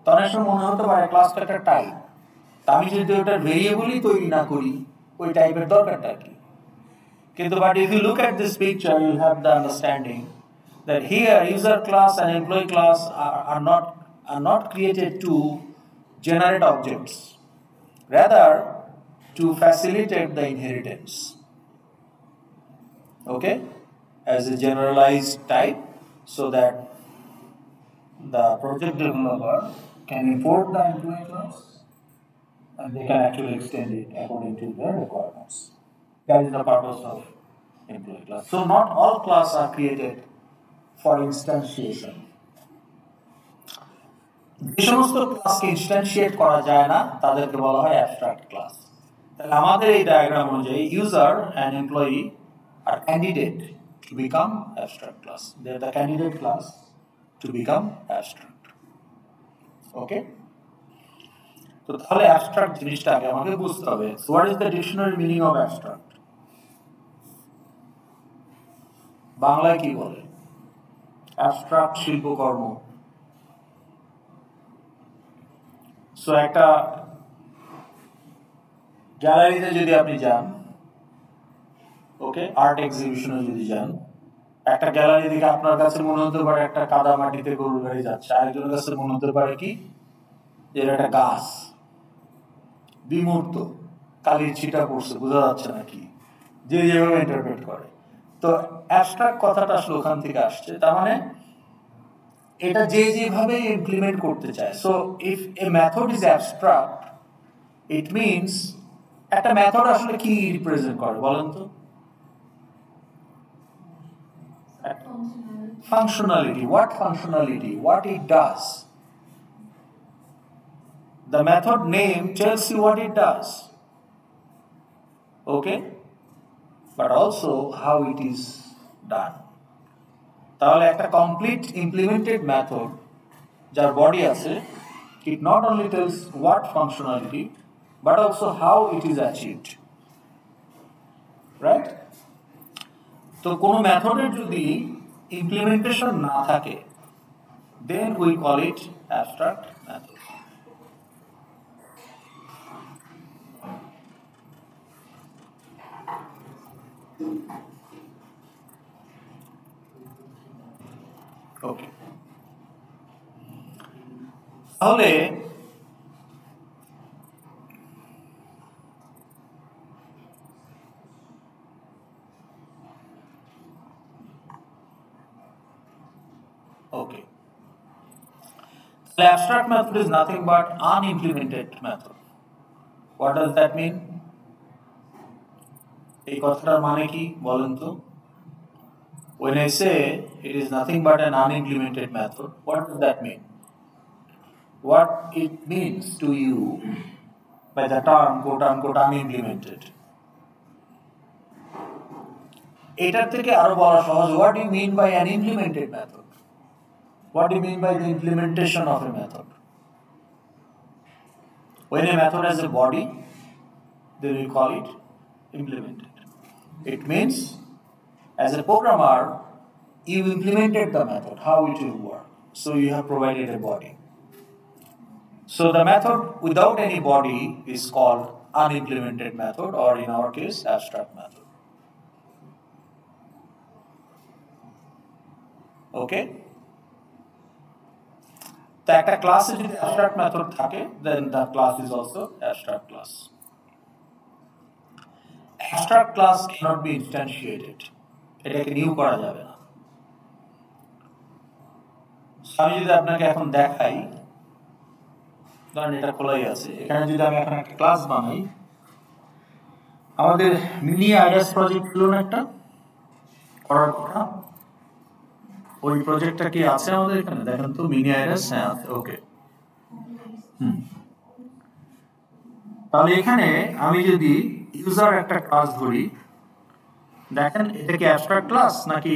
তখন সময় মনে হতে পারে ক্লাসটা একটা টাইপ, তা আমি যদি ওটার ভেরিয়েবলই তৈরি না করি, ওই টাইপের দরকারটা কি? কিন্তু but if you look at this picture, you have the understanding that here user class and employee class are not created to generate objects, rather to facilitate the inheritance. Okay, as a generalized type, so that the project developer can import the employee class and they can actually extend it according to their requirements. That is the purpose of employee class. So not all classes are created for instantiation. যে সমস্ত ক্লাসকে ইনস্ট্যান্সিয়েট করা যায় না তাদেরকে বলা হয় abstract class. তাহলে আমাদের এই ডায়াগ্রাম অনুযায়ী user and employee are candidate to become abstract class. They are the candidate class to become abstract. Okay? তো তাহলে abstract জিনিসটা আগে আমাকে বুঝতে হবে। So what is the dictionary meaning of abstract? বাংলায় কি বলে? abstract শিল্পকর্ম। So একটা গ্যালারিতে যদি আপনি যান, ওকে, আর্ট এক্সিবিশনে যদি যান, একটা গ্যালারি থেকে আপনার কাছে মনে হতে পারে একটা কাদা মাটিতে গরুর গাড়ি যাচ্ছে, আরেকজনের কাছে মনে হতে পারে কি যে একটা গাছ বিমূর্ত, কালির ছিটা পড়ছে, বোঝা যাচ্ছে না কি, যে যেভাবে ইন্টারপ্রেট করে। তো অ্যাবস্ট্রাক্ট কথাটা আসলে ওখান থেকে আসছে, তার মানে এটা যে যেভাবে ইমপ্লিমেন্ট করতে চায়। So if A method is abstract, it means একটা মেথড আসলে কি রিপ্রেজেন্ট করে বলেন তো? Functionality. What functionality? What it does. The method name tells you what it does. Okay? But also how it is ডান। তাহলে একটা কমপ্লিট ইমপ্লিমেন্টেড মেথড যার body আছে, it not only tells what functionality but also how it is achieved, right? তো কোনো মেথডের যদি implementation না থাকে, then we call it abstract method. ওকে, তাহলে okay, the abstract method is nothing but unimplemented method. What does that mean? এই কথাটার মানে কি বলেন তো? When I say it is nothing but an unimplemented method, what does that mean? What it means to you by the term quote unquote unimplemented? এটার থেকে আরো বলা সহজ, what do you mean by an implemented method? What do you mean by the implementation of a method? When a method has a body, then we call it implemented. It means as a programmer, you implemented the method, how it will work. So you have provided a body. So the method without any body is called unimplemented method, or in our case, abstract method. Okay? So একটা ক্লাসে যদি abstract method থাকে, then the class is also abstract class. Abstract class cannot be instantiated. এটাকে new করা যাবে না। আমি যদি আপনাকে এখন দেখাই, ধরেন এটা খোলাই আছে, এখানে যদি আমি এখন একটা ক্লাস বানাই, আমাদের মিনি আইরাস প্রজেক্ট ছিল না একটা করার কথা, ওই প্রজেক্টটা কি আছে আমাদের এখানে? দেখেন তো, মিনি আইরাস, হ্যাঁ আছে, ওকে। তাহলে এখানে আমি যদি ইউজার একটা ক্লাস ধরি, দেখেন এটা কি অ্যাবস্ট্রাক্ট ক্লাস নাকি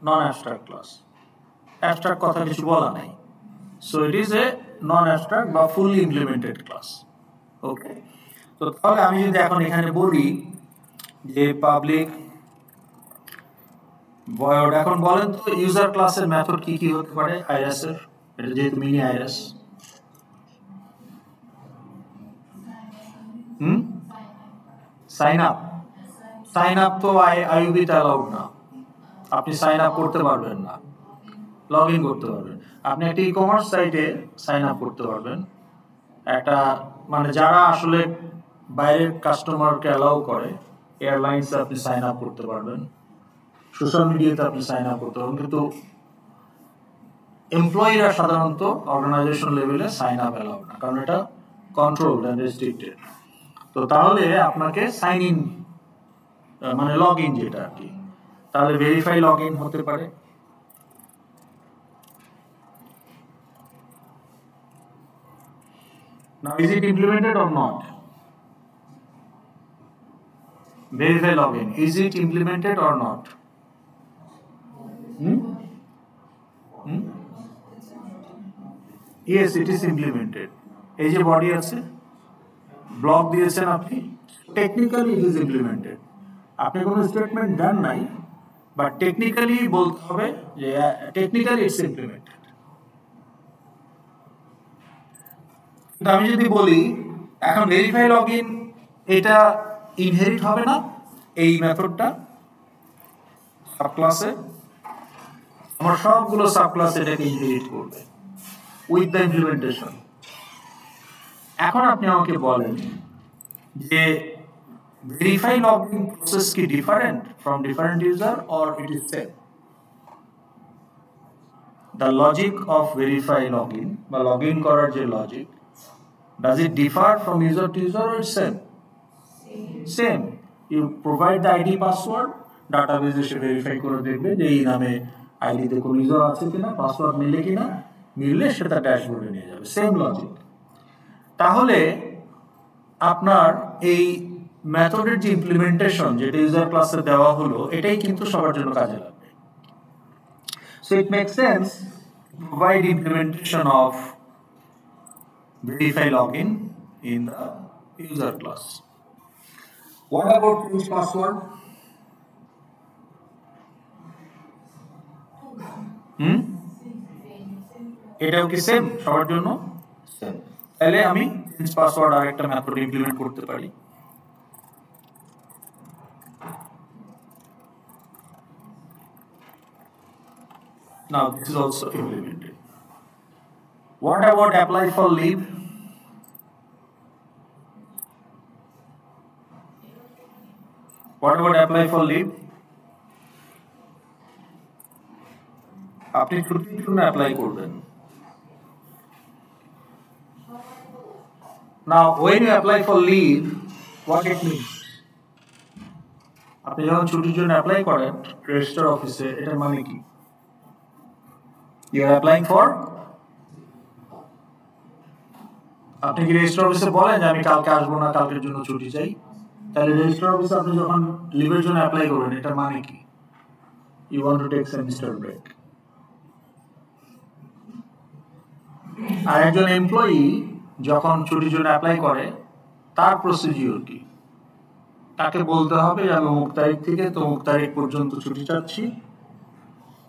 নন অ্যাবস্ট্রাক্ট ক্লাস? অ্যাবস্ট্রাক্ট কথা কিছু বলা নাই, so it is A non abstract বা ফুললি ইমপ্লিমেন্টেড ক্লাস। ওকে, তো তাহলে আমি যদি এখন এখানে বলি যে পাবলিক ভয়েড, এখন বলেন তো ইউজার ক্লাসের মেথড কি কি হতে পারে আইরাসের? এটা যেহেতু মিনি আইরাস, সাইন আপ, সাইন আপ তো আইইউবিতে অ্যালাউড না, আপনি সাইন আপ করতে পারবেন না, লগ ইন করতে পারবেন। আপনি একটা ই কমার্স সাইটে সাইন আপ করতে পারবেন, একটা মানে যারা আসলে বাইরের কাস্টমারকে অ্যালাউ করে, এয়ারলাইন্সে আপনি সাইন আপ করতে পারবেন, সোশ্যাল মিডিয়াতে আপনি সাইন আপ করতে পারবেন, কিন্তু এমপ্লয়িরা সাধারণত অর্গানাইজেশন লেভেলে সাইন আপ অ্যালাউ না, কারণ এটা কন্ট্রোল অ্যান্ড রেস্ট্রিক্টেড। তো তাহলে আপনাকে সাইন ইন মানে লগ ইন যেটা আর কি, তাহলে ভেরিফাই লগ ইন হতে পারে। Now is it implemented or not? Verify login, is it implemented or not? Yes, it is implemented. এই যে বডি আছে, ব্লক দিয়েছেন আপনি, টেকনিক্যালি ইট ইজ ইমপ্লিমেন্টেড। আপনি কোনো স্টেটমেন্ট দেন নাই, বাট টেকনিক্যালি বলতে হবে যে টেকনিক্যালি ইটস ইমপ্লিমেন্টেড। আমি যদি বলি এখন ভেরিফাই লগইন, এটা ইনহেরিট হবে না এই মেথডটা সাবক্লাসে, আমার সবগুলো সাবক্লাস এটাকে ইনহেরিট করবে উইথ দ্য ইমপ্লিমেন্টেশন। এখন আপনি আমাকে বলেন যে ভেরিফাই লগইন প্রসেস কি different from different user or it is same? The logic of verify login বা লগ ইন করার যে logic, does it differ from user to user or it's same? Same. You provide the ID password, database এসে verify করে দেখবে যে এই নামে ID তে কোন ইউজার আছে কিনা, পাসওয়ার্ড মিলে কিনা, মিললে সেটা ড্যাশবোর্ডে নিয়ে যাবে, সেম লজিক। তাহলে আপনার এই মেথডের যে ইমপ্লিমেন্টেশন যেটা ইউজার ক্লাসে দেওয়া হলো, এটাই কিন্তু সবার জন্য কাজে লাগবে। So it makes sense to provide implementation of verify login in the user class. What about change password? এটাও কি সেম সবার জন্য? সেম। তাহলে আমি চেঞ্জ পাসওয়ার্ড আর একটা মেথড ইমপ্লিমেন্ট করতে পারি। Now this is also implemented. What about apply for leave? What about apply for leave? আপনি ছুটির জন্য অ্যাপ্লাই করবেন। Now when you apply for leave, what it means? আপনি যখন ছুটির জন্য অ্যাপ্লাই করেন রেজিস্টার অফিসে, এটার মানে কি? You are applying for, আপনি কি রেজিস্টার অফিসে বলেন যে আমি কালকে আসবো না, কালকের জন্য ছুটি চাই? তাহলে রেজিস্টার অফিসে আপনি যখন লিভের জন্য অ্যাপ্লাই করবেন এটার মানে কি? You want to take semester break. আর একজন এমপ্লয়ি যখন ছুটির জন্য অ্যাপ্লাই করে তার প্রসিডিউর কি? তাকে বলতে হবে যে আমি অমুক তারিখ থেকে তমুক তারিখ পর্যন্ত ছুটি চাচ্ছি,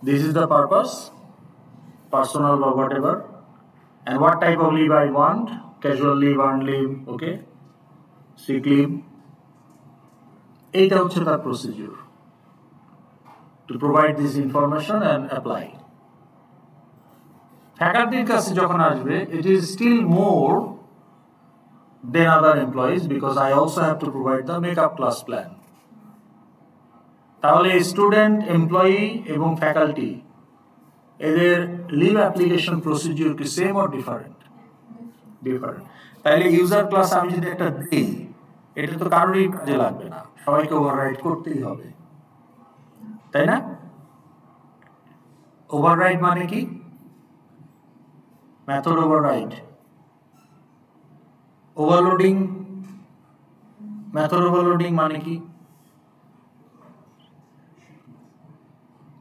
this is the purpose, personal বা whatever, and what type of leave I want, casual leave, earned leave, okay, sick leave. এইটা হচ্ছে তার procedure, to provide this information and apply. ফ্যাকাল্টির কাছে যখন আসবে it is still more than other employees because I also have to provide the makeup class plan. তাহলে student, employee এবং faculty এদের leave application procedure কি সেম অর ডিফারেন্ট? ডিফারেন্ট। তাহলে user class আমি যদি একটা দিই এটা তো কারোরই কাজে লাগবে না, সবাইকে ওভাররাইড করতেই হবে, তাই না? ওভাররাইড মানে কি? Method override, overloading, method overloading মানে কি?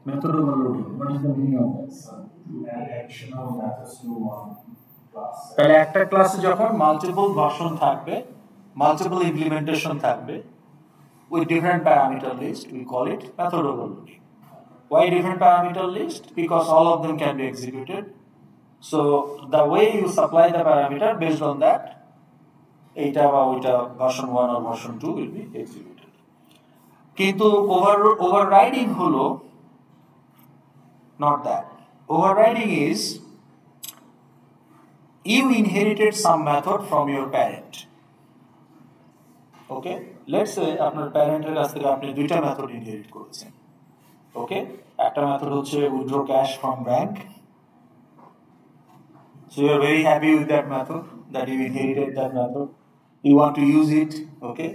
Method overloading. What is the meaning of that? To add additional methods to one class. তাহলে একটা ক্লাসে যখন মাল্টিপল ভার্সন থাকবে, মাল্টিপল ইমপ্লিমেন্টেশন থাকবে with different parameter list, we call it method overloading. Why different parameter list? Because all of them can be executed. So the way you supply the parameter based on that, এইটা বা ওইটা version 1 or version 2 will be executed. কিন্তু overriding হলো not that. Overriding is you inherited some method from your parent. Okay? Let's say আপনার প্যারেন্টের কাছ থেকে আপনি দুইটা মেথড ইনহেরিট করেছেন। ওকে? একটা মেথড হচ্ছে withdraw cash from bank. So you are very happy with that method, that you inherited that method. You want to use it, okay?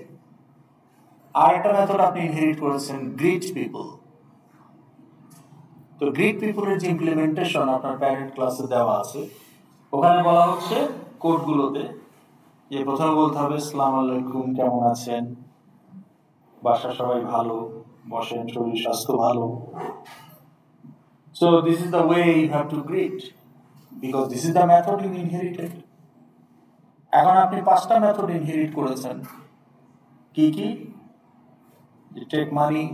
আর একটা method আপনি ইনহেরিট করেছেন greet people. তো গ্রিট পিপলের যে implementation আপনার parent ক্লাসে দেওয়া আছে, ওখানে বলা হচ্ছে কোডগুলোতে যে প্রথমে বলতে হবে আসসালামু আলাইকুম, কেমন আছেন, বাসা সবাই ভালো, বসেন, শরীর স্বাস্থ্য ভালো। So this is the way you have to greet because this is the method you inherited. এখন আপনি 5টা মেথড ইনহেরিট করেছেন। কি কি? Take money,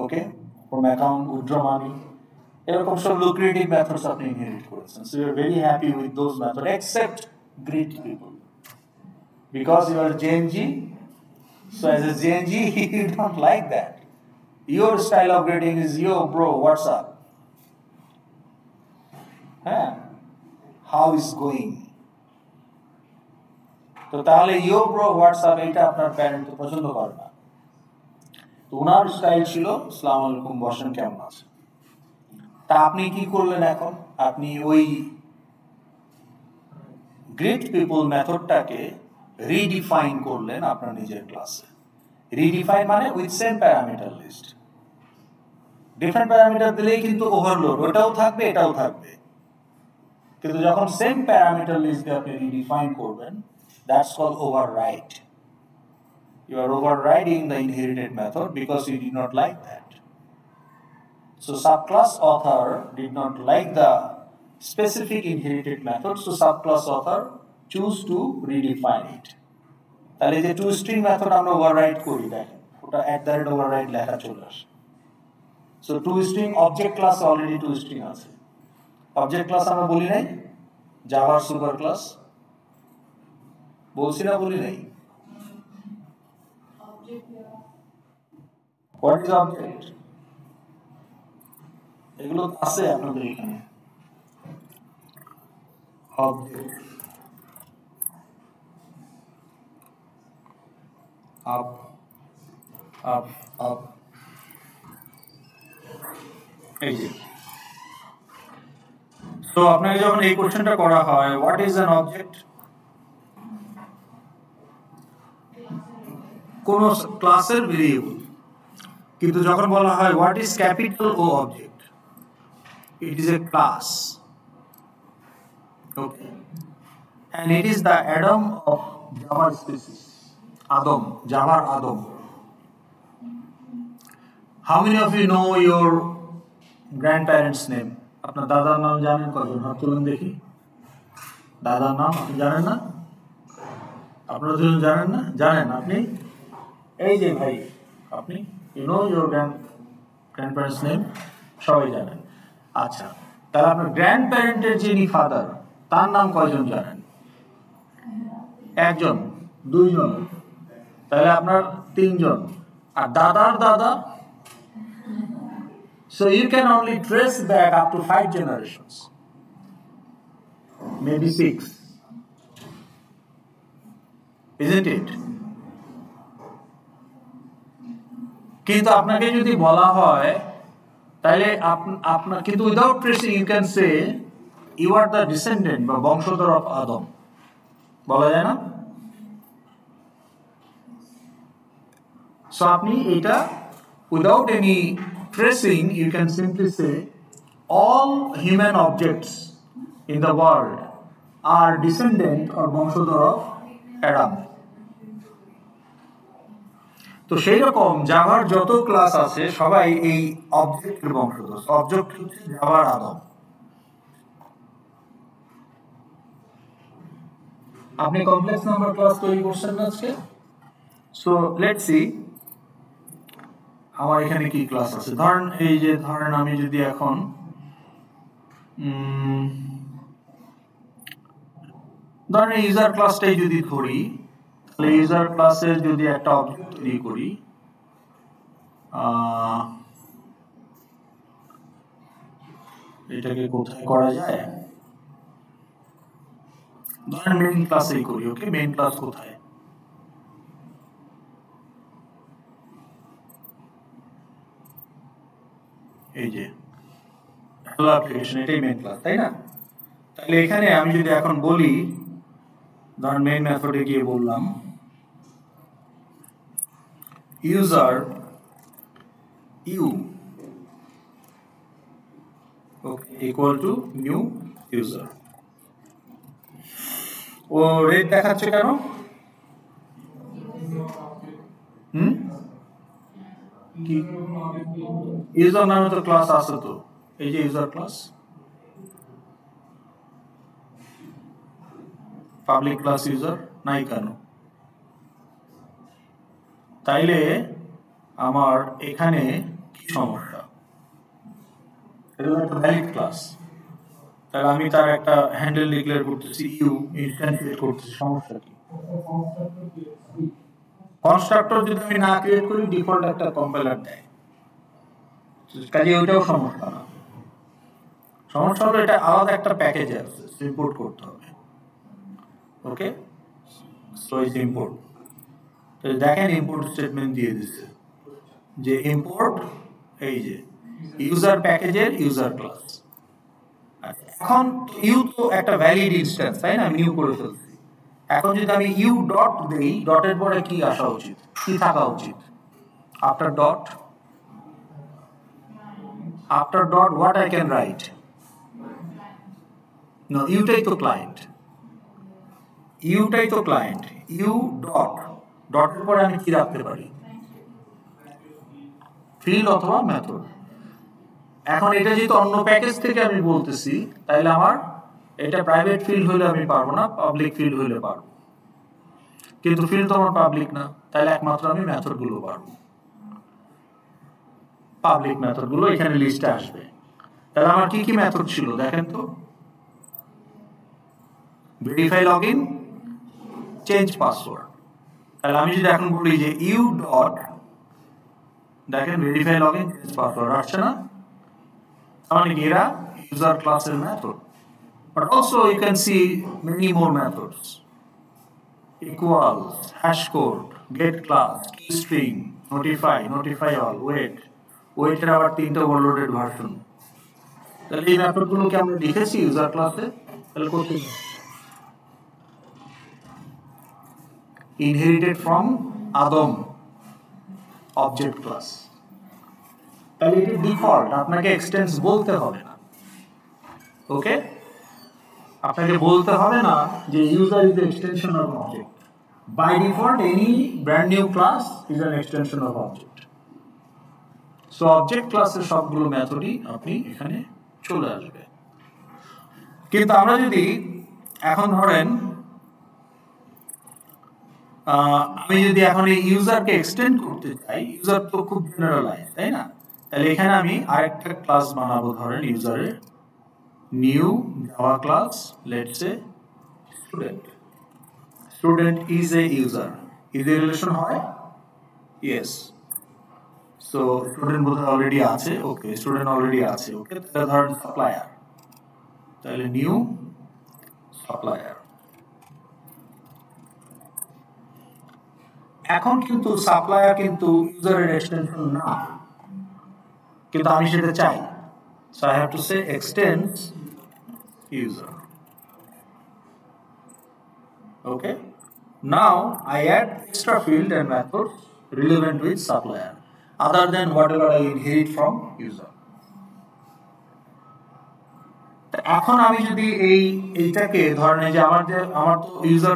okay, from account, withdraw money. এরকম সব lucrative methods আপনি inherit করেছেন। So you are very happy with those methods except greet people. Because you are Gen Z, so as a Gen Z, you don't like that. Your style of greeting is, yo bro, what's up? Huh? How is going? তো তাহলে yo bro, what's up এটা আপনার parent তো পছন্দ করে না। তো ওনার style ছিল আসসালামু আলাইকুম, বসেন, কেমন আছেন। তা আপনি কি করলেন? এখন আপনি ওই গ্রেট পিপল মেথডটাকে রিডিফাইন করলেন আপনার নিজের ক্লাসে। রিডিফাইন মানে with same parameter list, different parameter দিলেই কিন্তু ওভারলোড, ওটাও থাকবে এটাও থাকবে। কিন্তু যখন সেম প্যারামিটার লিস্ট দিয়ে আপনি রিডিফাইন করবেন, that's called override. You are overriding the inherited method because you did not like that. So subclass author did not like the specific inherited method, so subclass author choose to redefine it. তাহলে যে to string method আমরা override করি দেখেন ওটা @override লেখা চলে আসে। So two string object class already two string আছে। অবজেক্ট ক্লাস আমরা বলি নাই জাভার সুপার ক্লাস বলছি না বলি নাই? What is object? এগুলো আছে আপনাদের এখানে। অবজেক্ট আপ আপ আপ এই যে তো আপনাকে যখন এই কোশ্চেনটা করা হয় হোয়াট ইজ অ্যান অবজেক্ট, কোন ক্লাসের ভেরিয়েবল, কিন্তু যখন বলা হয় what is capital O object, it is a class, okay, and it is the Adam of Java species. Adam, Java Adam. How many of you know your grandparents' name? আপনার দাদার নাম জানেন কজন? হাত তুলুন দেখি। দাদার নাম আপনি জানেন না? আপনারা দুজন জানেন না? জানেন আপনি? এই যে ভাই আপনি you know your grandparents' name? সবাই জানেন। আচ্ছা, তাহলে আপনার গ্র্যান্ডপ্যারেন্টের যিনি ফাদার তার নাম কয়জন জানেন? একজন, দুইজন, তাহলে আপনার তিনজন। আর দাদার দাদা, so you can only trace back up to 5 generations, maybe 6, isn't it? কিন্তু আপনাকে যদি বলা হয় তাহলে আপনার কিন্তু without tracing you can say you are the descendant বা বংশধর অফ আদম, বলা যায় না? সো আপনি এটা without any tracing you can simply say all human objects in the world are descendant or বংশধর অফ অ্যাডাম। তো সেই রকম জাভার যত ক্লাস আছে সবাই এই অবজেক্টের বংশধর। অবজেক্ট হচ্ছে জাভার আদম। আপনি কমপ্লেক্স নাম্বার ক্লাস তৈরি করছেন না আজকে? সো লেটস সি আমার এখানে কি ক্লাস আছে। ধরেন এই যে ধরেন আমি যদি এখন ধরেন ইউজার ক্লাসটাই যদি ধরি, তাহলে ইউজার ক্লাসের যদি একটা অবজেক্ট তৈরি করি, এটাকে কোথায় করা যায়? ধরেন মেইন ক্লাসেই করি। ওকে, মেইন ক্লাস কোথায়? এই যে হ্যালো অ্যাপ্লিকেশন, এটাই মেইন ক্লাস, তাই না? তাহলে এখানে আমি যদি এখন বলি, ধরেন মেইন মেথডে গিয়ে বললাম user u okay equal to new user. ও রেড দেখাচ্ছে কেন? কি ইউজার নামে তো ক্লাস আছে, তো এই যে user class, public class user নাই কেন? তাইলে আমার এখানে কি সমস্যা? এটা একটা ভ্যালিড ক্লাস, তাহলে আমি তার একটা হ্যান্ডেল ডিক্লেয়ার করতেছি, ইউ ইনস্ট্যান্টিয়েট করতেছি, সমস্যা কি? কনস্ট্রাক্টর যদি আমি না ক্রিয়েট করি ডিফল্ট একটা কম্পাইলার দেয়, কাজে ওইটাও সমস্যা না। সমস্যা হলো এটা আলাদা একটা প্যাকেজ আছে, ইম্পোর্ট করতে হবে। ওকে, সো ইজ ইম্পোর্ট। তো দেখেন ইম্পোর্ট স্টেটমেন্ট দিয়ে দিচ্ছে যে ইম্পোর্ট এই যে ইউজার প্যাকেজের ইউজার ক্লাস। এখন ইউ তো একটা ভ্যালিড ইনস্ট্যান্স, তাই না? আমি ইউ করে ফেলছি। এখন যদি আমি ইউ ডট দেই, ডটের পরে কি আসা উচিত, কি থাকা উচিত? After dot, after dot what I can write? No, ইউটাই তো ক্লায়েন্ট, ইউটাই তো ক্লায়েন্ট। ইউ ডট, ডটের পরে আমি কি রাখতে পারি? ফিল্ড অথবা মেথড। এখন এটা যেহেতু অন্য প্যাকেজ থেকে আমি বলতেছি, তাইলে আমার এটা প্রাইভেট ফিল্ড হলে আমি পারবো না, পাবলিক ফিল্ড হলে পারবো। কিন্তু ফিল্ড তো আমার পাবলিক না, তাহলে একমাত্র আমি মেথডগুলো পারবো। পাবলিক মেথডগুলো এখানে লিস্টে আসবে। তাহলে আমার কি কি মেথড ছিল দেখেন তো। Verify login, change password. তাহলে আমি যদি এখন বলি যে ইউ ডট, দেখেন ভেরিফাই লগইন চেঞ্জ পাসওয়ার্ড আসছে না, মানে এরা ইউজার ক্লাসের method. But also you can see many more methods. Equals, hash code, get class, toString, notify, notify all, wait. Wait এর আবার 3টা ওভারলোডেড ভার্সন। তাহলে এই মেথডগুলো কি আমরা লিখেছি ইউজার ক্লাসে? তাহলে করতে inherited from Adam object class। তাহলে এটি ডিফল্ট, আপনাকে এক্সটেন্স বলতে হবে না। ওকে, আপনাকে বলতে হবে না যে user is extension of object. By default any brand new class is an extension of object. So object ক্লাসের সবগুলো মেথডই আপনি এখানে চলে আসবে। কিন্তু আমরা যদি এখন ধরেন আমি যদি এখন এই ইউজারকে এক্সটেন্ড করতে চাই, ইউজার তো খুব জেনারেলাইজ, তাই না? তাহলে এখানে আমি আরেকটা ক্লাস বানাবো, ধরেন ইউজারের new Java class, let's say student. Student is a user, is a relation হয়? ইয়েস। সো স্টুডেন্ট বোধহয় অলরেডি আছে, ওকে স্টুডেন্ট অলরেডি আছে, ওকে। তাহলে ধরেন সাপ্লায়ার, তাহলে নিউ সাপ্লায়ার। এখন কিন্তু সাপ্লায়ার কিন্তু ইউজারের এক্সটেনশন না, কিন্তু আমি সেটা চাই। So I have to say এক্সটেন্স user. Okay, now I add extra field and methods relevant with supplier other than whatever I inherit from user. এখন আমি যদি এইটাকে ধরেন যে আমার তো ইউজার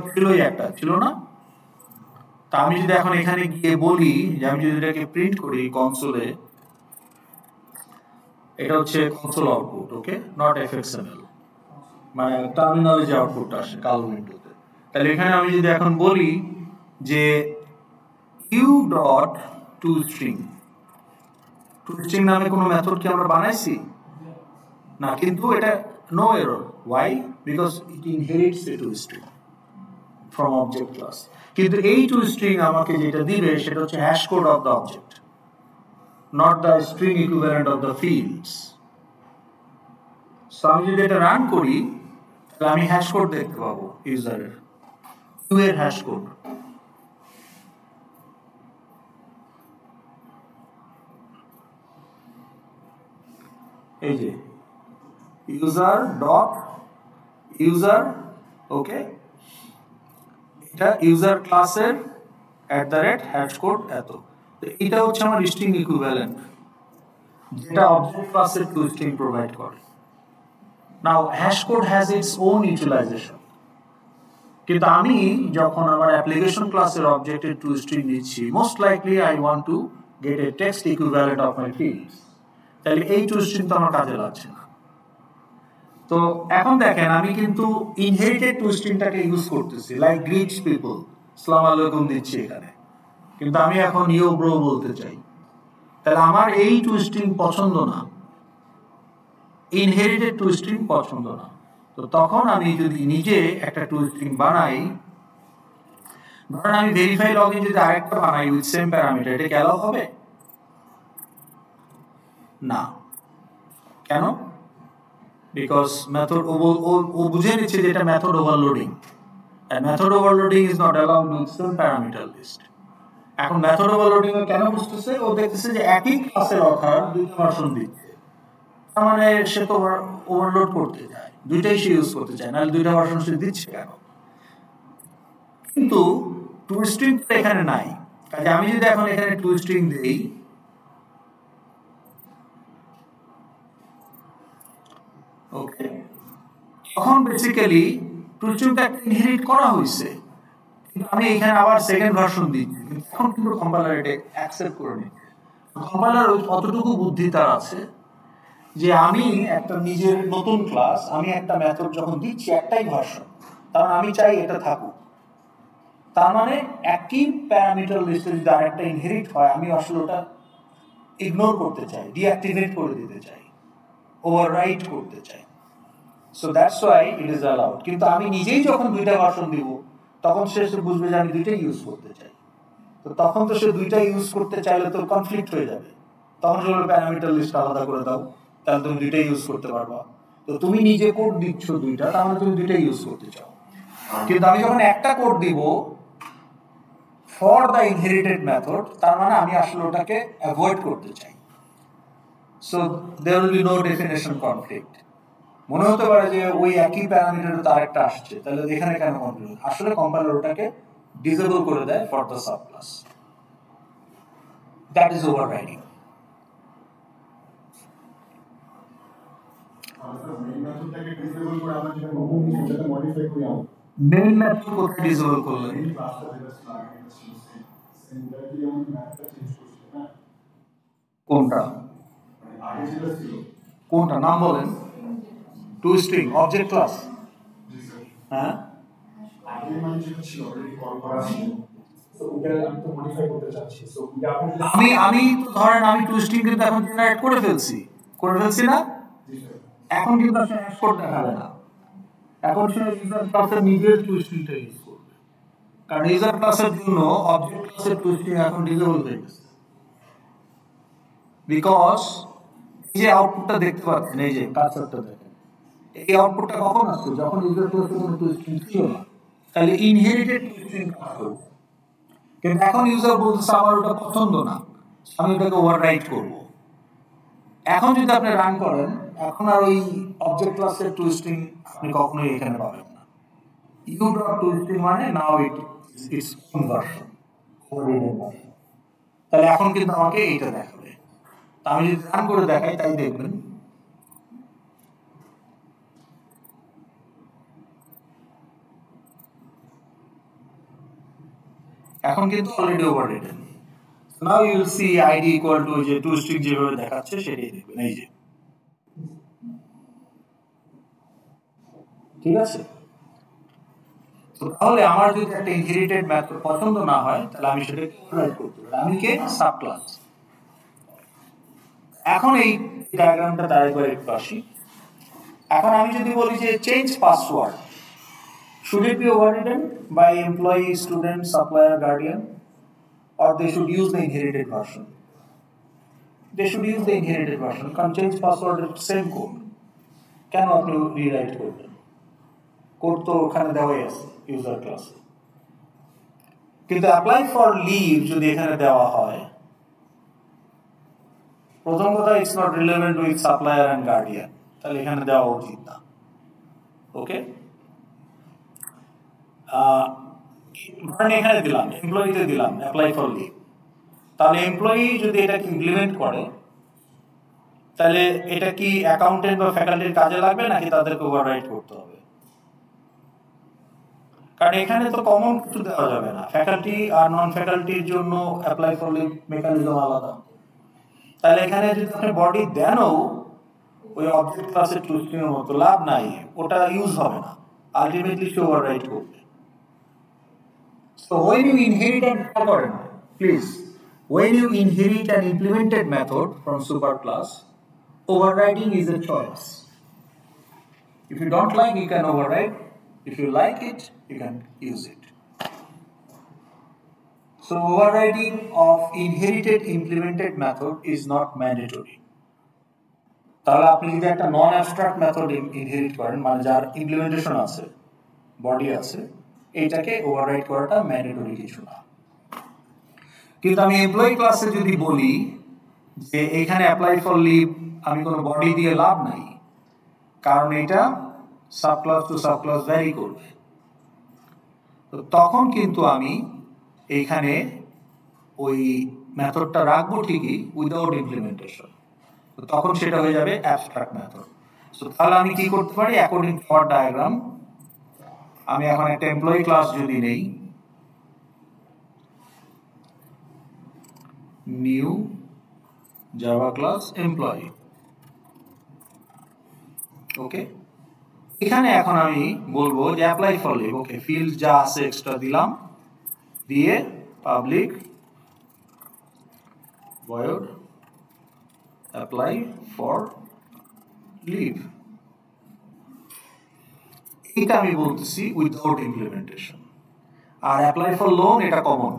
ছিল না, তা আমি যদি এখন এখানে গিয়ে বলি যে আমি যদি এটাকে প্রিন্ট করি কনসোলে, এটা হচ্ছে console output, okay, not fxml, মানে টার্মিনালে যে আউটপুটটা আসে কালো উইন্ডোতে। তাহলে এখানে আমি যদি এখন বলি যে ইউ ডট toString, toString নামে কোনো মেথড কি আমরা বানাইছি না, কিন্তু এটা no error. Why? Because it inherits a toString from object class. কিন্তু এই toString আমাকে যেটা দিবে সেটা হচ্ছে hash code of the object, not the string equivalent of the fields. So আমি যদি এটা রান করি, তাহলে আমি হ্যাশ কোড দেখতে পাবো ইউজারের, ইউ এর হ্যাশ কোড। এই যে ইউজার ডট ইউজার, ওকে, এটা ইউজার ক্লাসের @হ্যাশ কোড এত। এটা হচ্ছে আমার স্ট্রিং ইকুইভ্যালেন্ট, যেটা অবজেক্ট ক্লাসের toString প্রোভাইড করে। Now hash code has its own utilization, কিন্তু আমি যখন আমার অ্যাপ্লিকেশন ক্লাসের অবজেক্টের toString নিচ্ছি, most likely I want to get a text equivalent of my fields, তাহলে এই toString তো আমার কাজে লাগছে না। তো এখন দেখেন আমি কিন্তু ইনহেরিটেড toStringটাকে ইউজ করতেছি, লাইক গ্রিটস পিপল, আসসালামু আলাইকুম দিচ্ছি এখানে, কিন্তু আমি এখন ইউ ব্রো বলতে চাই, তাহলে আমার এই toString পছন্দ না, ইনহেরিটেড toString পছন্দ না। তো তখন আমি যদি নিজে একটা toString বানাই, ধরেন আমি ভেরিফাই লগইন যদি আরেকটা বানাই উইথ সেম প্যারামিটার, এটা কি অ্যালাউ হবে? না। কেন? বিকজ মেথড ও বুঝে নিচ্ছে যে এটা method overloading, and method overloading is not allowed with some parameter list. এখন মেথড ওভারলোডিং কেন বুঝতেছে? ও দেখতেছে যে একই ক্লাসের অথার দুইটা ভার্সন দিচ্ছে, তার মানে সে তো ওভারলোড করতে চায়, দুইটাই সে ইউজ করতে চায়, নাহলে দুইটা ভার্সন সে দিচ্ছে কেন? কিন্তু toString তো এখানে নাই, কাজে আমি যদি এখন এখানে toString দেই, ওকে, তখন বেসিক্যালি toStringটা ইনহেরিট করা হয়েছে, কিন্তু আমি এখানে আবার সেকেন্ড ভার্সন দিচ্ছি, এখন কিন্তু কম্পাইলার এটা অ্যাকসেপ্ট করে নিচ্ছে। কম্পাইলার অতটুকু বুদ্ধি তার আছে যে আমি একটা নিজের নতুন ক্লাস, আমি একটা মেথড যখন দিচ্ছি একটাই ভার্সন, কারণ আমি চাই এটা থাকুক। তার মানে একই প্যারামিটার লিস্টে যদি আরেকটা ইনহেরিট হয়, আমি আসলে ওটা ইগনোর করতে চাই, ডিঅ্যাক্টিভেট করে দিতে চাই, ওভাররাইট করতে চাই। So that's why it is allowed. কিন্তু আমি নিজেই যখন দুইটা ভার্সন দিব, তখন সে বুঝবে যে আমি দুইটাই ইউজ করতে চাই। তো তখন তো সে দুইটাই ইউজ করতে চাইলে তো কনফ্লিক্ট হয়ে যাবে। তখন সে বলবে প্যারামিটার লিস্ট আলাদা করে দাও, তাহলে তুমি দুইটাই ইউজ করতে পারবা। তো তুমি নিজে কোড দিচ্ছ দুইটা, তাহলে তুমি দুইটাই ইউজ করতে চাও। কিন্তু আমি যখন একটা কোড দিব ফর দ্য ইনহেরিটেড মেথড, তার মানে আমি আসলে ওটাকে অ্যাভয়েড করতে চাই। So there will be no definition conflict. মনে হতে পারে যে ওই একই প্যারামিটার তো আরেকটা আসছে, তাহলে এখানে কেন কনফ্লিক্ট? আসলে কম্পাইলার ওটাকে ডিসেবল করে দেয় for the sub class. That is overriding. Main method কোথায় ডিসেবল করলেন? কোনটা কোনটা নাম বলেন? Two string object class. হ্যাঁ, আমি আমি তো ধরেন আমি টু স্ট্রিং কিন্তু এখন জেনারেট করে ফেলছি না? এখন কিন্তু আসলে এক্সপোর্ট দেখাবে না। এখন সে ইউজার ক্লাসের নিজের টু স্ট্রিংটা ইউজ করবে, কারণ ইউজার ক্লাসের জন্য অবজেক্ট ক্লাসের টু স্ট্রিং এখন ডিসেবল হয়ে গেছে। বিকজ এই যে আউটপুটটা দেখতে পাচ্ছেন, এই যে কার্সারটা দেখেন, এই আউটপুটটা কখন আসছে? যখন ইউজার ক্লাসে কোনো টু স্ট্রিং ছিল না, তাহলে ইনহেরিটেড টু স্ট্রিং কাজ করবে। কিন্তু এখন ইউজার বলতেছে আমার ওটা পছন্দ না, আমি ওটাকে ওভাররাইট করব। এখন যদি আপনি রান করেন, এখন আর ওই অবজেক্ট ক্লাসের টু স্ট্রিং আপনি কখনোই এখানে পাবেন না। ইউ ডট টু স্ট্রিং মানে নাও ইটস কনভার্সন, ওভাররাইডেড ভার্সন। তাহলে এখন কিন্তু আমাকে এইটা দেখাবে। তা আমি যদি রান করে দেখাই, তাই দেখবেন এখন কিন্তু already overrided. Now you will see ID equal to যে টু স্ট্রিং যেভাবে দেখাচ্ছে সেটাই দেখবেন, এই যে। ঠিক আছে? তো তাহলে আমার যদি একটা ইনহেরিটেড মেথড পছন্দ না হয়, তাহলে আমি সেটাকে ওভাররাইড করতে পারি। আমি কে? Sub class. এখন এই ডায়াগ্রামটা দাঁড়িয়ে করে একটু আসি। এখন আমি যদি বলি যে change password, should it be overridden by employee, student, supplier, guardian, or they should use the inherited version? They should use the inherited version. কারণ চেঞ্জ পাসওয়ার্ড সেম কোড, কেন আপনি রিরাইট করবেন? কোড তো ওখানে দেওয়াই আছে ইউজার ক্লাসে। কিন্তু অ্যাপ্লাই ফর লিভ যদি এখানে দেওয়া হয়, প্রথম কথা it's not relevant with supplier and guardian, তাহলে এখানে দেওয়া উচিত না। ওকে, ধরেন এখানে দিলাম, এমপ্লয়িতে দিলাম অ্যাপ্লাই ফর লিভ, তাহলে এমপ্লয়ি যদি এটাকে ইমপ্লিমেন্ট করে, তাহলে এটা কি অ্যাকাউন্টেন্ট বা ফ্যাকাল্টির কাজে লাগবে নাকি তাদেরকে ওভাররাইট করতে হবে? কারণ এখানে তো কমন কিছু দেওয়া যাবে না, ফ্যাকাল্টি আর নন ফ্যাকাল্টির জন্য অ্যাপ্লাই ফর লিভ মেকানিজম আলাদা। তাহলে এখানে যদি আপনি বডি দেনও ওই অবজেক্ট ক্লাসের টু স্ট্রিং এর মতো, লাভ নাই, ওটা ইউজ হবে না, আলটিমেটলি সে ওভাররাইট করবে। So when you inherit an please, when you inherit an implemented method from superclass, overriding is a choice. If you don't like, you can override. If you like it, you can use it. So overriding of inherited implemented method is not mandatory. তাহলে আপনি যদি একটা নন abstract method inherit করেন, মানে যার implementation আছে, body আছে, এইটাকে ওভাররাইড করাটা ম্যান্ডেটরি কিছু না। কিন্তু আমি এমপ্লয়ি ক্লাসে যদি বলি যে এখানে অ্যাপ্লাই ফর লিভ, আমি কোনো বডি দিয়ে লাভ নাই, কারণ এটা sub class to sub class vary করবে। তো তখন কিন্তু আমি এইখানে ওই মেথডটা রাখবো ঠিকই, উইদাউট ইমপ্লিমেন্টেশন। তো তখন সেটা হয়ে যাবে অ্যাবস্ট্রাক্ট মেথড। সো তাহলে আমি কি করতে পারি? অ্যাকর্ডিং টু আওয়ার ডায়াগ্রাম, আমি এখন একটা এমপ্লয়ি ক্লাস যদি নেই, new Java class employee, okay, এখানে এখন আমি বলবো যে apply for leave. Okay, field যা আছে এক্সট্রা দিলাম, দিয়ে public void apply for leave, এটা আমি বলতেছি উইদাউট ইমপ্লিমেন্টেশন। আর অ্যাপ্লাই ফর লোন এটা কমন,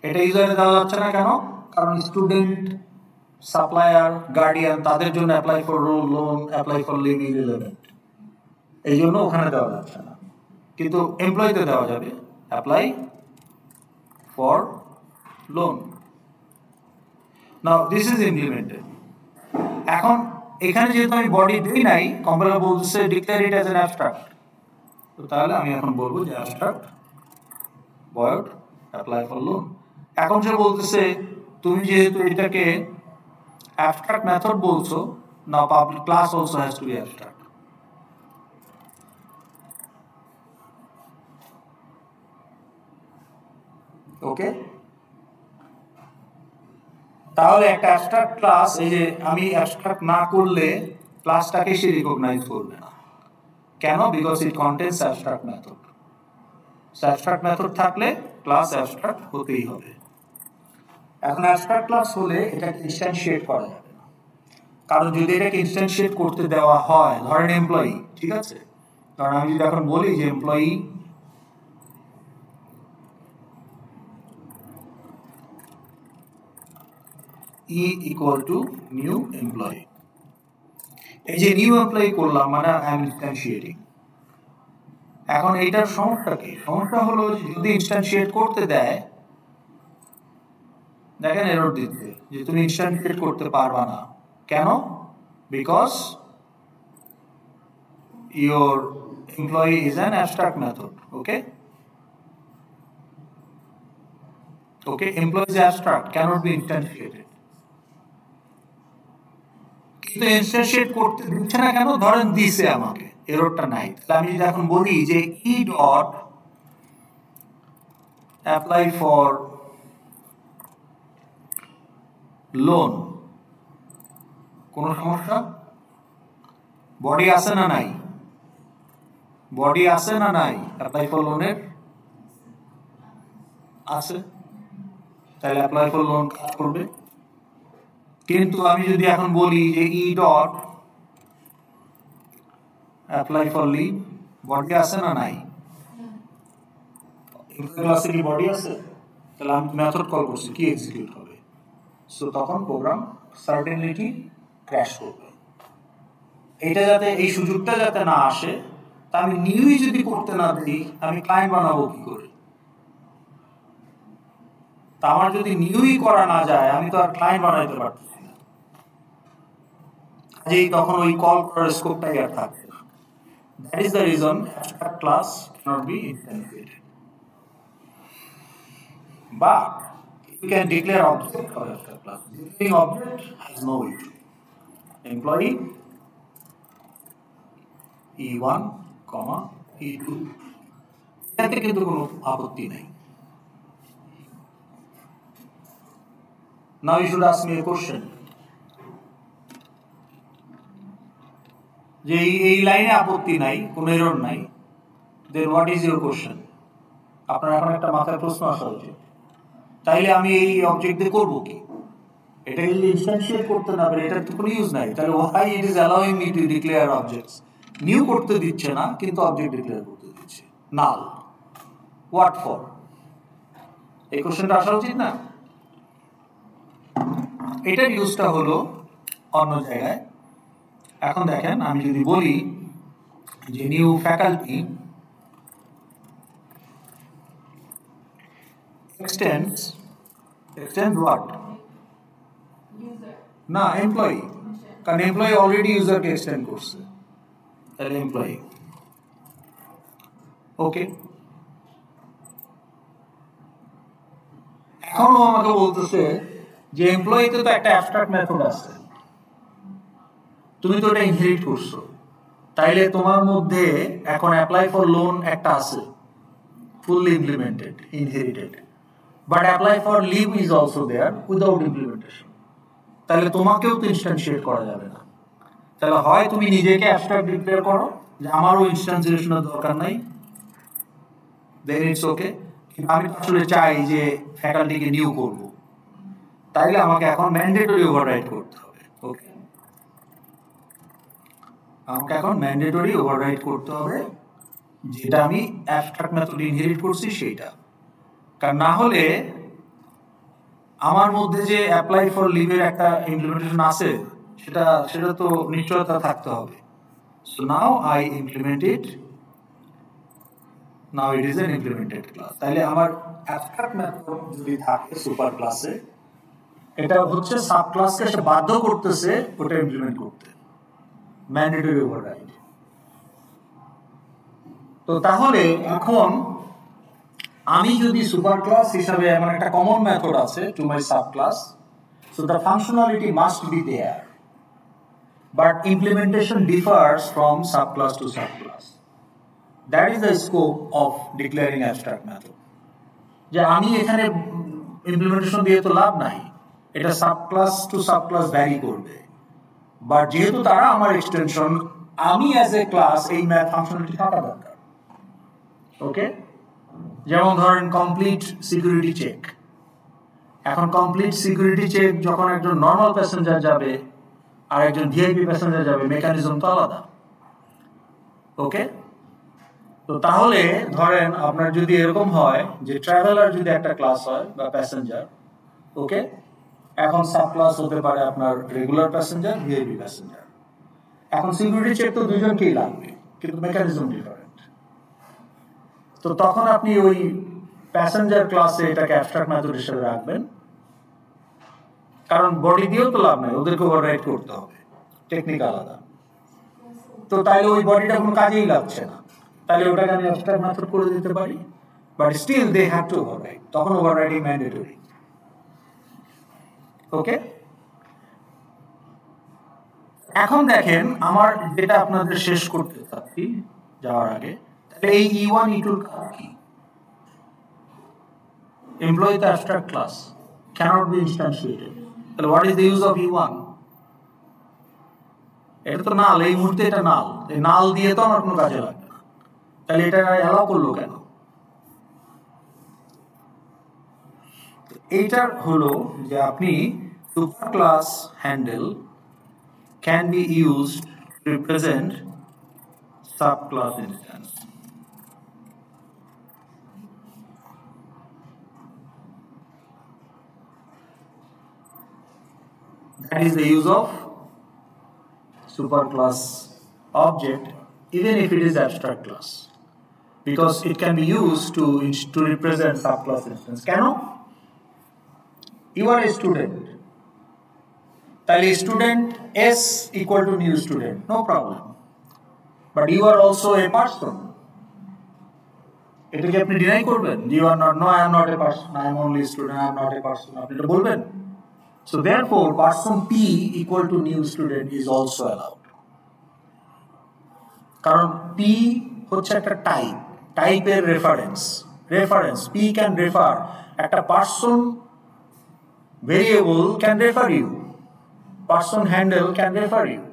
এটা ইউজারে দেওয়া যাচ্ছে না কেন? কারণ স্টুডেন্ট, সাপ্লায়ার, গার্ডিয়ান তাদের জন্য apply for loan, apply for leave irrelevant, এই জন্য ওখানে দেওয়া যাচ্ছে না। কিন্তু এমপ্লয়িতে দেওয়া যাবে apply for loan. Now this is implemented. এখন এখানে যেহেতু আমি বডি দিই নাই, কম্পাইলার বলছে declare it as an abstract, তো তাহলে আমি এখন বলবো যে abstract void apply for loan। এখন সে বলতেছে তুমি যেহেতু এটাকে অ্যাবস্ট্রাক্ট মেথড বলছো, না public class also has to be abstract. Okay, তাহলে একটা অ্যাবস্ট্রাক্ট ক্লাস, এই যে আমি অ্যাবস্ট্রাক্ট না করলে ক্লাসটাকে সে রিকগনাইজ করবে না। কেন? Because it contains abstract method. Abstract method থাকলে ক্লাস অ্যাবস্ট্রাক্ট হতেই হবে। এখন অ্যাবস্ট্রাক্ট ক্লাস হলে এটাকে ইনস্ট্যান্সিয়েট করা যাবে না, কারণ যদি এটাকে ইনস্ট্যান্সিয়েট করতে দেওয়া হয়, ধরেন এমপ্লয়ি, ঠিক আছে, কারণ আমি যদি এখন বলি যে employee E equal to new employee, এই যে নিউ এমপ্লয়ি করলাম মানে আই এম ইনস্ট্যান্সিয়েটিং। এখন এইটার সমস্যা কি? সমস্যা হলো যদি ইনস্ট্যান্সিয়েট করতে দেয়, দেখেন এরর দিচ্ছে যে তুমি ইনস্ট্যান্সিয়েট করতে পারবা না। কেন? Because your employee is an abstract method. Okay, employee is abstract, cannot be instantiated। কিন্তু ইনস্ট্যান্সিয়েট করতে দিচ্ছে না কেন? ধরেন দিছে, আমাকে এররটা নাই, তাহলে আমি যদি এখন বলি যে E dot apply for loan, কোনো সমস্যা? বডি আছে না নাই? বডি আছে না নাই? অ্যাপ্লাই ফর লোনের আছে, তাহলে অ্যাপ্লাই ফর লোন কাজ করবে। কিন্তু আমি যদি এখন বলি যে E dot apply for leave, body আছে না নাই? ক্লাসে কি বডি আছে? তাহলে আমি মেথড কল করছি, কি এক্সিকিউট হবে? সো তখন প্রোগ্রাম সার্টেনলি ক্র্যাশ করবে। এটা যাতে, এই সুযোগটা যাতে না আসে, তা আমি নিউই যদি করতে না দিই, আমি ক্লায়েন্ট বানাবো কি করে? তা আমার যদি নিউই করা না যায়, আমি তো আর ক্লায়েন্ট বানাইতে পারতেছি না, যেই তখন ওই কল করার স্কোপটাই আর থাকবে না। That is the reason abstract class cannot be instantiated, but you can declare object for abstract class. Declaring object has no issue. Employee E1, E2, এতে কিন্তু কোনো আপত্তি নাই। Now you should ask me a question, যে এই লাইনে আপত্তি নাই, কোনো এরর নাই, then what is your question? আপনার এখন একটা মাথায় প্রশ্ন আসা উচিত, তাইলে আমি এই অবজেক্ট দিয়ে করবো কি? এটা যদি ইনস্ট্যান্সিয়েট করতে না পারে, এটার তো কোনো ইউজ নাই, তাহলে why it is allowing me to declare objects? New করতে দিচ্ছে না, কিন্তু অবজেক্ট ডিক্লেয়ার করতে দিচ্ছে। নাল, হোয়াট ফর? এই কোশ্চেনটা আসা উচিত না? এটার ইউজটা হলো অন্য জায়গায়। এখন দেখেন, আমি যদি বলি যে নিউ ফ্যাকাল্টি extends what? না, এমপ্লয়ি, কারণ এমপ্লয়ি অলরেডি ইউজারকে এক্সটেন্ড করছে, তাহলে এমপ্লয়ি। ওকে, এখনো আমাকে বলতেছে যে এমপ্লয়িতে তো একটা অ্যাবস্ট্রাক্ট মেথড আছে, তুমি তো এটা ইনহেরিট করছো, তাইলে তোমার মধ্যে এখন অ্যাপ্লাই ফর লোন একটা আছে, fully implemented, inherited, but apply for leave is also there without implementation. তাহলে তোমাকেও তো ইনস্ট্যান্সিয়েট করা যাবে না। তাহলে হয় তুমি নিজেকে অ্যাবস্ট্রাক্ট ডিক্লেয়ার করো যে আমারও ইনস্ট্যান্সিয়েশনের দরকার নাই, দেন ইটস ওকে। আমি আসলে চাই যে ফ্যাকাল্টিকে নিউ করব, তাইলে আমাকে এখন ম্যান্ডেটরি ওভাররাইড করতে হবে। ওকে, আমাকে এখন ম্যান্ডেটরি ওভাররাইড করতে হবে যেটা আমি অ্যাবস্ট্রাক্ট মেথড ইনহেরিট করছি সেইটা। কারণ না হলে আমার মধ্যে যে অ্যাপ্লাই ফর লিভের একটা ইমপ্লিমেন্টেশন আছে সেটা তো নিশ্চয়তা থাকতে হবে। So now I implement it, now it is an implemented class. তাহলে আমার অ্যাবস্ট্রাক্ট মেথড যদি থাকে সুপার ক্লাসে, এটা হচ্ছে সাব ক্লাসকে সে বাধ্য করতেছে ওটা ইমপ্লিমেন্ট করতে, ম্যান্ডেটরি ওভাররাইড। তো তাহলে এখন আমি যদি সুপার ক্লাস হিসাবে আমার একটা কমন মেথড আছে to my sub class, so the functionality must be there, but implementation differs from sub class to sub class. That is the scope of declaring abstract method. যে আমি এখানে implementation দিয়ে তো লাভ নাই, এটা sub class to sub class vary করবে, but যেহেতু তারা আমার এক্সটেনশন, আমি অ্যাজ এ ক্লাস এই ম্যাথ ফাংশনালিটি থাকা দরকার। ওকে, যেমন ধরেন কমপ্লিট সিকিউরিটি চেক। এখন কমপ্লিট সিকিউরিটি চেক যখন একজন নর্মাল প্যাসেঞ্জার যাবে আর একজন ভিআইপি প্যাসেঞ্জার যাবে, মেকানিজম তো আলাদা। ওকে, তো তাহলে ধরেন আপনার যদি এরকম হয় যে ট্রাভেলার যদি একটা ক্লাস হয় বা প্যাসেঞ্জার, ওকে, এখন সাব ক্লাস হতে পারে আপনার রেগুলার প্যাসেঞ্জার, ভিআইপি প্যাসেঞ্জার। এখন সিকিউরিটি চেক তো দুজনকেই লাগবে, কিন্তু মেকানিজম ডিফারেন্ট। তো তখন আপনি ওই প্যাসেঞ্জার ক্লাসে এটাকে অ্যাবস্ট্রাক্ট মেথড হিসেবে রাখবেন, কারণ বডি দিয়েও তো লাভ নেই, ওদেরকে ওভাররাইড করতে হবে, টেকনিক আলাদা। তো তাইলে ওই বডিটা কোনো কাজেই লাগছে না, তাহলে ওটাকে আমি অ্যাবস্ট্রাক্ট মেথড করে দিতে পারি, but still they have to override, তখন ওভাররাইডিং ম্যান্ডেটরি। ওকে, এখন দেখেন আমার যেটা আপনাদের শেষ করতে চাচ্ছি যাওয়ার আগে, তাহলে এই E1 E2 কি? Employee the abstract class cannot be instantiated. তাহলে what is the use of E1? এটা তো নাল, এই মুহূর্তে এটা নাল, এই নাল দিয়ে তো আমার কোনো কাজে লাগবে না, তাহলে এটা অ্যালাউ করলো কেন? এইটার হলো যে আপনি super class handle can be used to represent subclass instance. That is the use of superclass object, even if it is abstract class, because it can be used to represent subclass instance. Can you are a student, তাহলে student S equal to new student, no problem, but you are also a person. এটাকে আপনি deny করবেন? You are not, no I am not a person, I am only a student, I am not a person, আপনি এটা বলবেন? So therefore person P equal to new student is also allowed, কারণ P হচ্ছে একটা টাইপের reference P can refer, একটা person variable can refer you, person handle can refer you,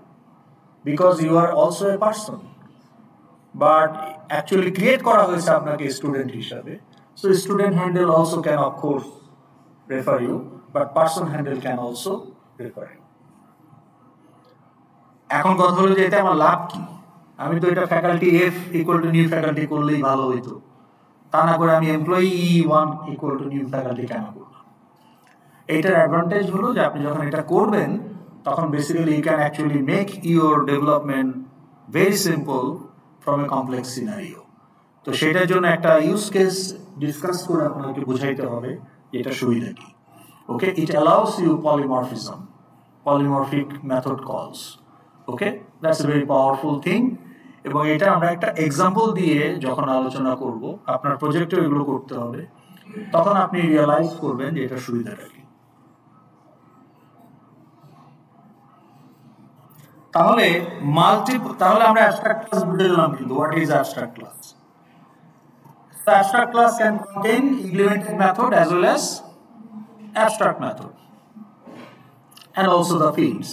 because you are also a person, but actually create করা হয়েছে আপনাকে student হিসাবে, so student handle also can of course refer you, but person handle can also refer you. এখন কথা হলো যে এটা আমার লাভ কি? আমি তো এটা faculty F equal to new faculty করলেই ভালো হইতো, তা না করে আমি employee E1 equal to new faculty কেন করলাম? এইটার অ্যাডভান্টেজ হলো যে আপনি যখন এটা করবেন তখন basically you can actually make your development very simple from a complex scenario. তো সেটার জন্য একটা ইউজ কেস ডিসকাস করে আপনাকে বুঝাইতে হবে এটা সুবিধা কি। Okay, it allows you polymorphic method calls. Okay, that's a very powerful thing, এবং এটা আমরা একটা এক্সাম্পল দিয়ে যখন আলোচনা করব, আপনার প্রজেক্টে এগুলো করতে হবে, তখন আপনি রিয়েলাইজ করবেন যে এটা সুবিধাটা কি। তাহলে আমরা অ্যাবস্ট্রাক্ট ক্লাস বুঝলাম, কিন্তু what is abstract class? The abstract class can contain implemented method as well as abstract method. and also the fields.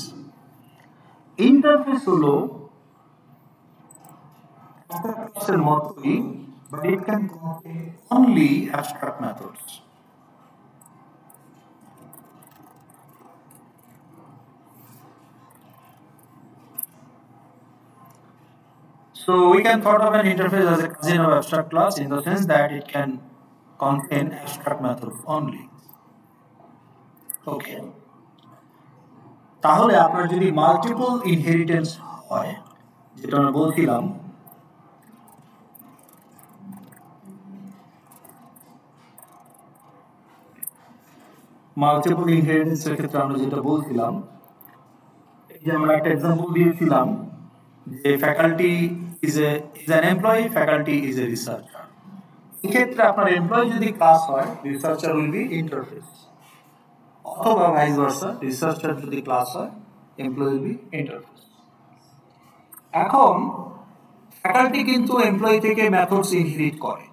Interface হলো একটা ক্লাসের মতোই, but it can contain only abstract methods. So we can thought of an interface as a cousin of abstract class in the sense that it can contain abstract methods only. Okay. তাহলে আপনার যদি multiple inheritance হয়, যেটা আমরা বলছিলাম, multiple ইনহেরিটেন্সের ক্ষেত্রে আমরা যেটা বলছিলাম, এই যে আমরা একটা এক্সাম্পল দিয়েছিলাম যে faculty is an employee, faculty is a researcher. এক্ষেত্রে আপনার এমপ্লয়ি যদি ক্লাস হয়, রিসার্চার উইল বি ইন্টারফেস, অথবা ভাইস ভার্সা, রিসার্চার যদি ক্লাস হয়, এমপ্লয়ি উইল বি ইন্টারফেস। এখন ফ্যাকাল্টি কিন্তু এমপ্লয়ি থেকে মেথডস ইনহেরিট করে,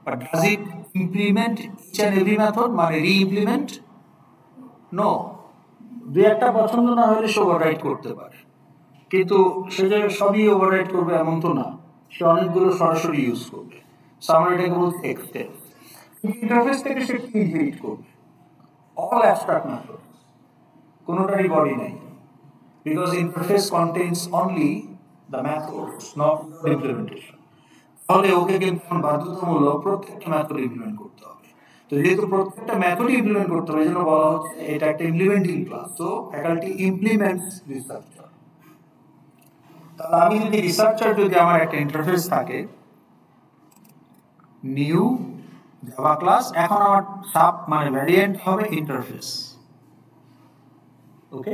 but does it implement each and every method, মানে রি-ইমপ্লিমেন্ট? নো। দুই একটা পছন্দ না হলে সে ওভাররাইট করতে পারে, কিন্তু সে যে সবই ওভাররাইট করবে এমন তো না, সে অনেকগুলো সরাসরি ইউজ করবে। সো আমরা এটাকে বলছি এক্সটেন্স। ইন্টারফেস থেকে সে কি ইনহেরিট করবে? অল অ্যাবস্ট্রাক্ট মেথড, কোনোটারই বডি নেই, because interface contains only the methods, not the implementation. তাহলে ওকে কিন্তু বাধ্যতামূলক প্রত্যেকটা মেথড ইমপ্লিমেন্ট করতে হবে। তো যেহেতু প্রত্যেকটা মেথড ইমপ্লিমেন্ট করতে হবে, এই জন্য বলা হচ্ছে এটা একটা ইমপ্লিমেন্টিং ক্লাস। তো ফ্যাকাল্টি ইমপ্লিমেন্টস রিসার্চার। তাহলে আমি যদি রিসার্চার, যদি আমার একটা ইন্টারফেস থাকে, নিউ জাভা ক্লাস, এখন আমার সাব মানে ভ্যারিয়েন্ট হবে interface. Okay,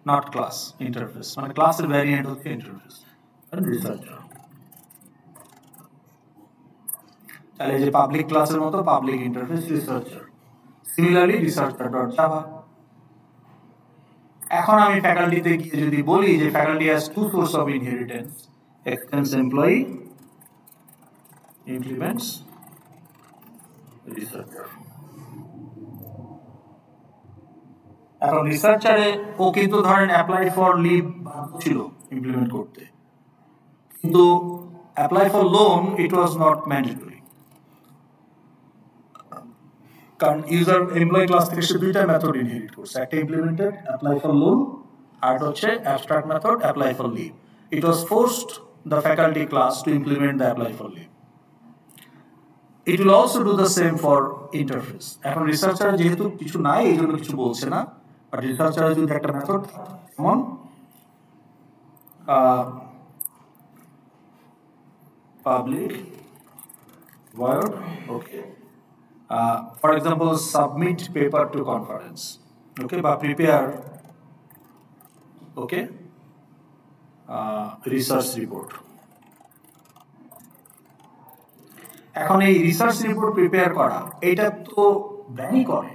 not class, interface, মানে ক্লাসের ভ্যারিয়েন্ট হচ্ছে ইন্টারফেস রিসার্চার। তাহলে যে পাবলিক ক্লাসের মতো public interface researcher, similarly researcher dot Java. এখন আমি ফ্যাকাল্টিতে গিয়ে যদি বলি যে faculty has two source of inheritance, extends employee implements researcher. এখন রিসার্চারে ও কিন্তু ধরেন অ্যাপ্লাই ফর লিভ ছিল ইমপ্লিমেন্ট করতে, কিন্তু apply for loan it was not mandatory, কারণ ইউজার এমপ্লয়ি ক্লাস থেকে সে দুইটা মেথড ইনহেরিট করছে, একটা ইমপ্লিমেন্টেড অ্যাপ্লাই ফর লোন, আর হচ্ছে abstract method apply for leave. It was forced the faculty class to implement the apply for leave. It will also do the same for interface. এখন researcher যেহেতু কিছু নাই, এই জন্য কিছু বলছে না, বাট রিসার্চারের যদি একটা মেথড যেমন public void, okay, for example submit paper to conference, okay, বা prepare, okay, research report. এখন এই রিসার্চ রিপোর্ট প্রিপেয়ার করা, এটা তো ব্যানই করে।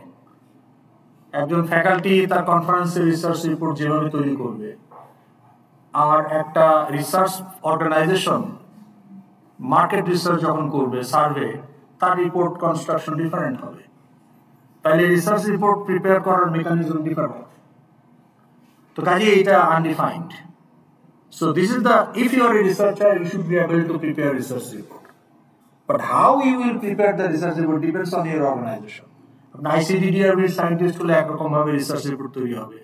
একজন ফ্যাকাল্টি তার কনফারেন্সে রিসার্চ রিপোর্ট যেভাবে তৈরি করবে, আর একটা রিসার্চ অর্গানাইজেশন মার্কেট রিসার্চ যখন করবে, সার্ভে, তার রিপোর্ট কনস্ট্রাকশন ডিফারেন্ট হবে। তাহলে রিসার্চ রিপোর্ট প্রিপেয়ার করার মেকানিজম ডিফারেন্ট, তো কাজে এটা undefined. So this is the, if you are a researcher you should be able to prepare research report, but how you will prepare the research report depends on your organization. ICDDR scientist হলে একরকম ভাবে research report তৈরি হবে,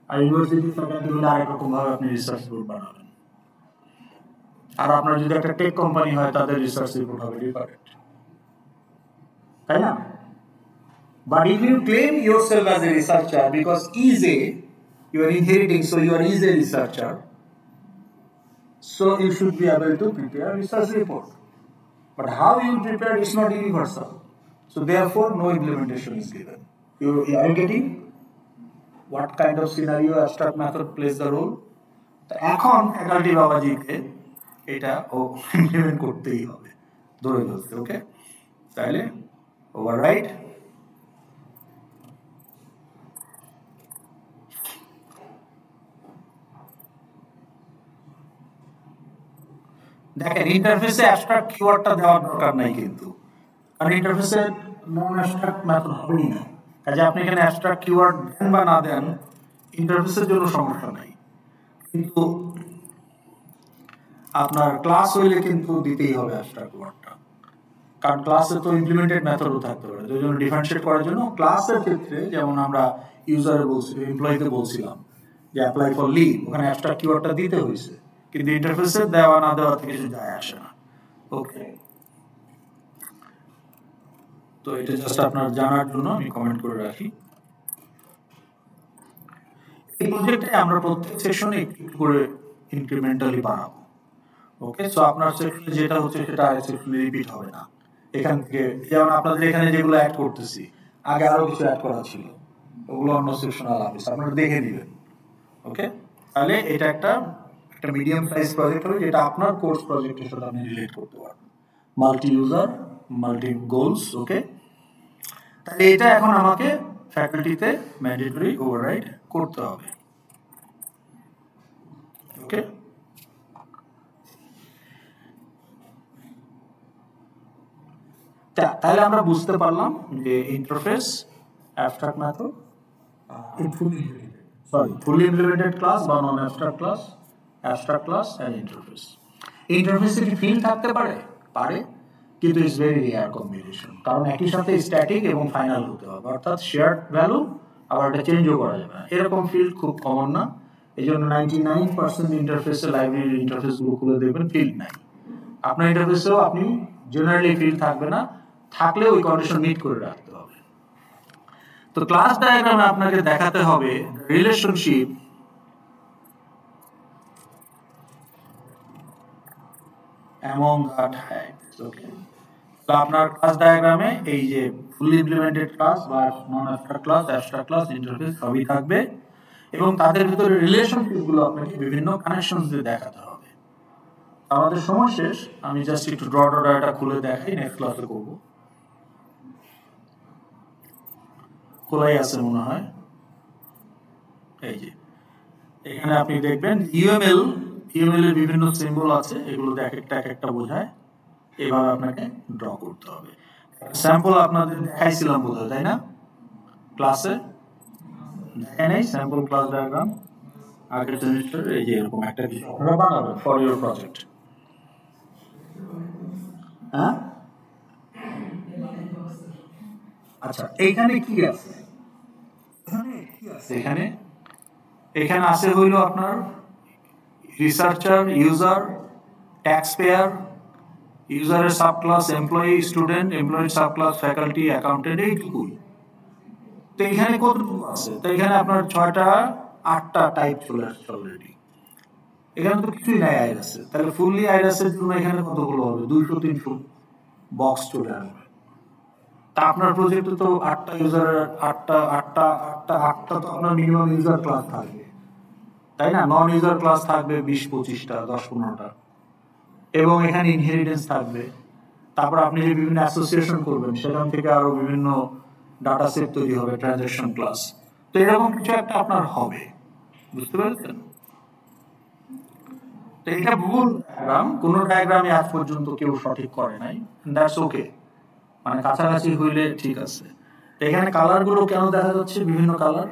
আর university faculty হলে আরেকরকম ভাবে আপনি research report বানাবেন, আর আপনার যদি একটা টেক কোম্পানি হয় তাদের রিসার্চ রিপোর্ট হবে ডিফারেন্ট, তাই না? But if you claim yourself as a researcher, because you are inheriting, so you are a researcher, so you should be able to prepare research report. But how you prepare is not universal. So therefore, no implementation is given. You are getting what kind of scenario abstract method plays the role? এখন faculty বাবাজিকে এটা ও implement করতেই হবে, ধরে ফেলতে। ওকে, তাহলে override দেখেন, ইন্টারফেসে abstract কিওয়ার্ডটা দেওয়ার দরকার নাই কিন্তু, কারণ ইন্টারফেসে নন অ্যাবস্ট্রাক্ট মেথড হবেই না। কাজে আপনি এখানে অ্যাবস্ট্রাক্ট কিওয়ার্ড দেন বা না দেন ইন্টারফেসের জন্য সমস্যা নাই, কিন্তু আপনার ক্লাস হইলে কিন্তু দিতেই হবে অ্যাবস্ট্রাক্ট ওয়ার্ডটা, কারণ ক্লাসে তো ইমপ্লিমেন্টেড মেথডও থাকতে পারে। ওই জন্য ডিফারেন্সিয়েট করার জন্য ক্লাসের ক্ষেত্রে যেমন আমরা ইউজারে বলছি, এমপ্লয়িতে বলছিলাম যে অ্যাপ্লাই ফর লিভ, ওখানে অ্যাবস্ট্রাক্ট কিওয়ার্ডটা দিতে হয়েছে, কিন্তু ইন্টারফেসে দেওয়া না দেওয়াতে কিছু যায় আসে না। ওকে, তো এটা জাস্ট আপনার জানার জন্য আমি কমেন্ট করে রাখি। এই প্রজেক্টে আমরা প্রত্যেক সেশনে একটু করে ইনক্রিমেন্টালি বাড়াবো। ওকে, সো আপনার সেকশনে যেটা হচ্ছে সেটা আরেক সেকশনে রিপিট হবে না। এখান থেকে যেমন আপনাদের এখানে যেগুলো অ্যাড করতেছি, আগে আরো কিছু অ্যাড করা ছিল, ওগুলো অন্য সেকশনে আলাদা আপনারা দেখে নেবেন। ওকে, তাহলে এটা একটা মিডিয়াম সাইজ প্রজেক্ট হবে, যেটা আপনার কোর্স প্রজেক্টের সাথে আপনি রিলেট করতে পারবেন। Multi user, multi goals. Okay, তাহলে এটা এখন আমাকে ফ্যাকাল্টিতে ম্যান্ডেটরি ওভাররাইড করতে হবে। ওকে, তাহলে আমরা বুঝতে পারলাম যে interface, abstract method, fully implemented class বা non abstract class, abstract class and interface. ইন্টারফেসে কি ফিল্ড থাকতে পারে? পারে, কিন্তু ইটস ভেরি রেয়ার কম্বিনেশন, কারণ একই সাথে স্ট্যাটিক এবং ফাইনাল হতে হবে, অর্থাৎ শেয়ার্ড ভ্যালু আবার এটা চেঞ্জও করা যাবে না, এরকম ফিল্ড খুব কমন না। এই জন্য 99% ইন্টারফেসে লাইব্রেরির ইন্টারফেসগুলো খুলে দেখবেন ফিল্ড নাই। আপনার ইন্টারফেসেও আপনি জেনারেলি ফিল্ড থাকবে না, থাকলে ওই কন্ডিশন মিট করে রাখতে হবে। তো ক্লাস ডায়াগ্রামে আপনাকে দেখাতে হবে রিলেশনশিপ among the types. ওকে, তো আপনার ক্লাস ডায়াগ্রামে এই যে ফুলি ইমপ্লিমেন্টেড ক্লাস বা non abstract class, abstract class, interface সবই থাকবে, এবং তাদের ভিতরে রিলেশনশিপগুলো আপনাকে বিভিন্ন কানেকশন দিয়ে দেখাতে হবে। আমাদের সময় শেষ, আমি জাস্ট একটু ড্র ডাটা খুলে দেখাই, নেক্সট ক্লাসে করব। খোলাই আছে মনে হয়, এই যে এখানে আপনি দেখবেন ইউএমএল এর বিভিন্ন সিম্বল আছে, এগুলো এক একটা বোঝায়, এভাবে আপনাকে ড্র করতে হবে। স্যাম্পল আপনাদের দেখাইছিলাম বোধহয়, তাই না ক্লাসে? দেখাই নাই স্যাম্পল ক্লাস ডায়াগ্রাম আগের সেমিস্টারে? এই যে এরকম একটা কিছু আপনারা বানাবেন ফর ইউর প্রজেক্ট। হ্যাঁ, আচ্ছা, এইখানে কি আছে? এখানে এখানে আছে হইল আপনার রিসার্চার, ইউজার, ট্যাক্স পেয়ার, ইউজারের সাবক্লাস এমপ্লয়ি, স্টুডেন্ট, এমপ্লয়ির সাবক্লাস ফ্যাকাল্টি, অ্যাকাউন্টেন্ট, এইটুকুই। তো এখানে কতটুকু আছে? তো এখানে আপনার 6টা 8টা টাইপ চলে আসছে অলরেডি। এখানে তো কিছুই নাই আইরাসে, তাহলে ফুললি আইরাসের জন্য এখানে কতগুলো হবে? 200-300 বক্স চলে আসবে। তা আপনার প্রজেক্টে তো 8টা ইউজারের 8টা তো আপনার মিনিমাম ইউজার ক্লাস থাকবে, তাই না? নন ইউজার ক্লাস থাকবে 20-25টা, 10-15টা, এবং এখানে ইনহেরিটেন্স থাকবে। তারপর আপনি যে বিভিন্ন অ্যাসোসিয়েশন করবেন, সেখান থেকে আরো বিভিন্ন ডাটা সেট তৈরি হবে, ট্রানজাকশন ক্লাস। তো এরকম কিছু একটা আপনার হবে, বুঝতে পেরেছেন? তো এটা ভুল ডায়াগ্রাম, কোনো ডায়াগ্রামে আজ পর্যন্ত কেউ সঠিক করে নাই, দ্যাটস ওকে, মানে কাছাকাছি হইলে ঠিক আছে। এখানে কালার গুলো কেন দেখা যাচ্ছে বিভিন্ন কালার?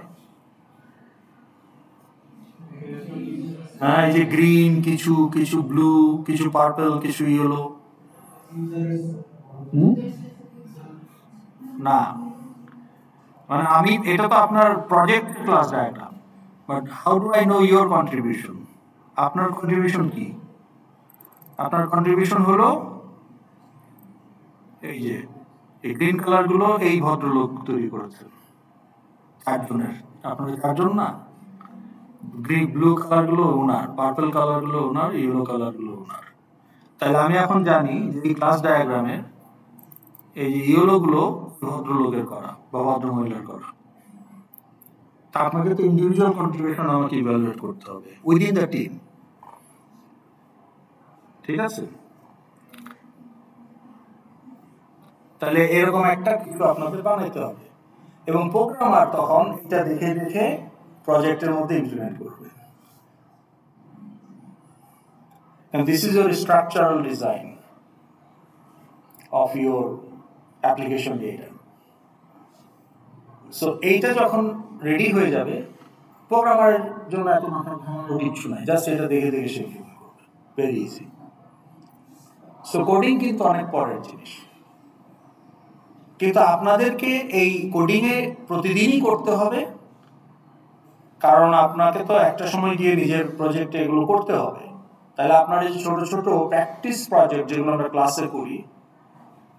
হ্যাঁ, এই যে গ্রিন, কিছু কিছু ব্লু, কিছু পার্পল, কিছু ইয়েলো। না, মানে আমি, এটা তো আপনার project class diagram, but how do I know your contribution? আপনার কন্ট্রিবিউশন কি? আপনার কন্ট্রিবিউশন হলো এই যে এই গ্রিন কালার গুলো এই ভদ্রলোক তৈরি করেছে, 4 জনের, আপনাদের 4 জন না? গ্রিন ব্লু কালার গুলো ওনার, পার্পল কালার গুলো ওনার, ইয়েলো কালার গুলো ওনার। তাহলে আমি এখন জানি যে এই ক্লাস ডায়াগ্রামে এই যে ইয়েলো গুলো ভদ্রলোকের করা বা ভদ্রমহিলার করা। তা আপনাকে তো ইন্ডিভিজুয়াল কন্ট্রিবিউশন আমাকে ইভ্যালুয়েট করতে হবে উইদিন দ্য টিম, ঠিক আছে? তাহলে এরকম একটা কিছু আপনাদের বানাইতে হবে, এবং প্রোগ্রামার তখন এটা দেখে দেখে প্রজেক্টের মধ্যে ইমপ্লিমেন্ট করবে। And this is your structural design of your application data. So এইটা যখন রেডি হয়ে যাবে, প্রোগ্রামারের জন্য এত মাথা ঘামানোর কিছু নাই, জাস্ট এটা দেখে দেখে শিখে করবে, ভেরি ইজি। সো কোডিং কিন্তু অনেক পরের জিনিস, কিন্তু আপনাদেরকে এই কোডিংয়ে প্রতিদিনই করতে হবে, কারণ আপনাকে তো একটা সময় গিয়ে নিজের প্রজেক্টে এগুলো করতে হবে। তাহলে আপনার এই ছোট ছোট প্র্যাকটিস প্রজেক্ট যেগুলো আমরা ক্লাসে করি,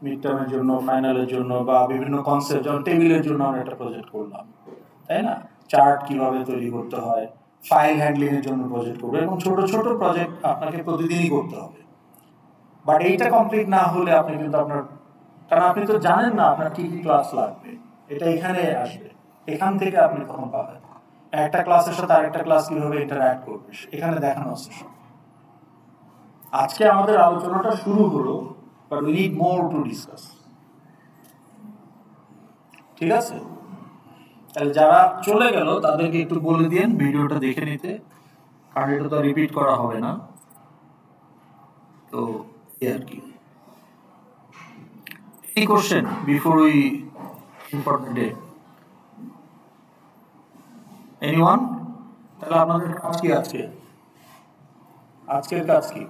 মিড টার্মের জন্য, ফাইনালের জন্য, বা বিভিন্ন কনসেপ্ট, যেমন টেবিলের জন্য আমরা একটা প্রজেক্ট করলাম, তাই না? চার্ট কিভাবে তৈরি করতে হয়, ফাইল হ্যান্ডলিং এর জন্য প্রজেক্ট করবো, এবং ছোট ছোট প্রজেক্ট আপনাকে প্রতিদিনই করতে হবে। বাট এইটা কমপ্লিট না হলে আপনি কিন্তু আপনার, কারণ আপনি তো জানেন না আপনার কি কি ক্লাস লাগবে, এটা এখানে আসবে, এখান থেকে আপনি তখন পাবেন একটা ক্লাসের সাথে আরেকটা ক্লাস কিভাবে ইন্টারঅ্যাক্ট করবে, এখানে দেখানো আছে সব। আজকে আমাদের আলোচনাটা শুরু হলো, but we need more to discuss. ঠিক আছে? তাহলে যারা চলে গেল তাদেরকে একটু বলে দিন ভিডিওটা দেখে নিতে, কারণ এটা তো রিপিট করা হবে না। তো আর কি, any question before we end for the day? Anyone? তাহলে আপনাদের কাজ কি আজকে? আজকের কাজ কি?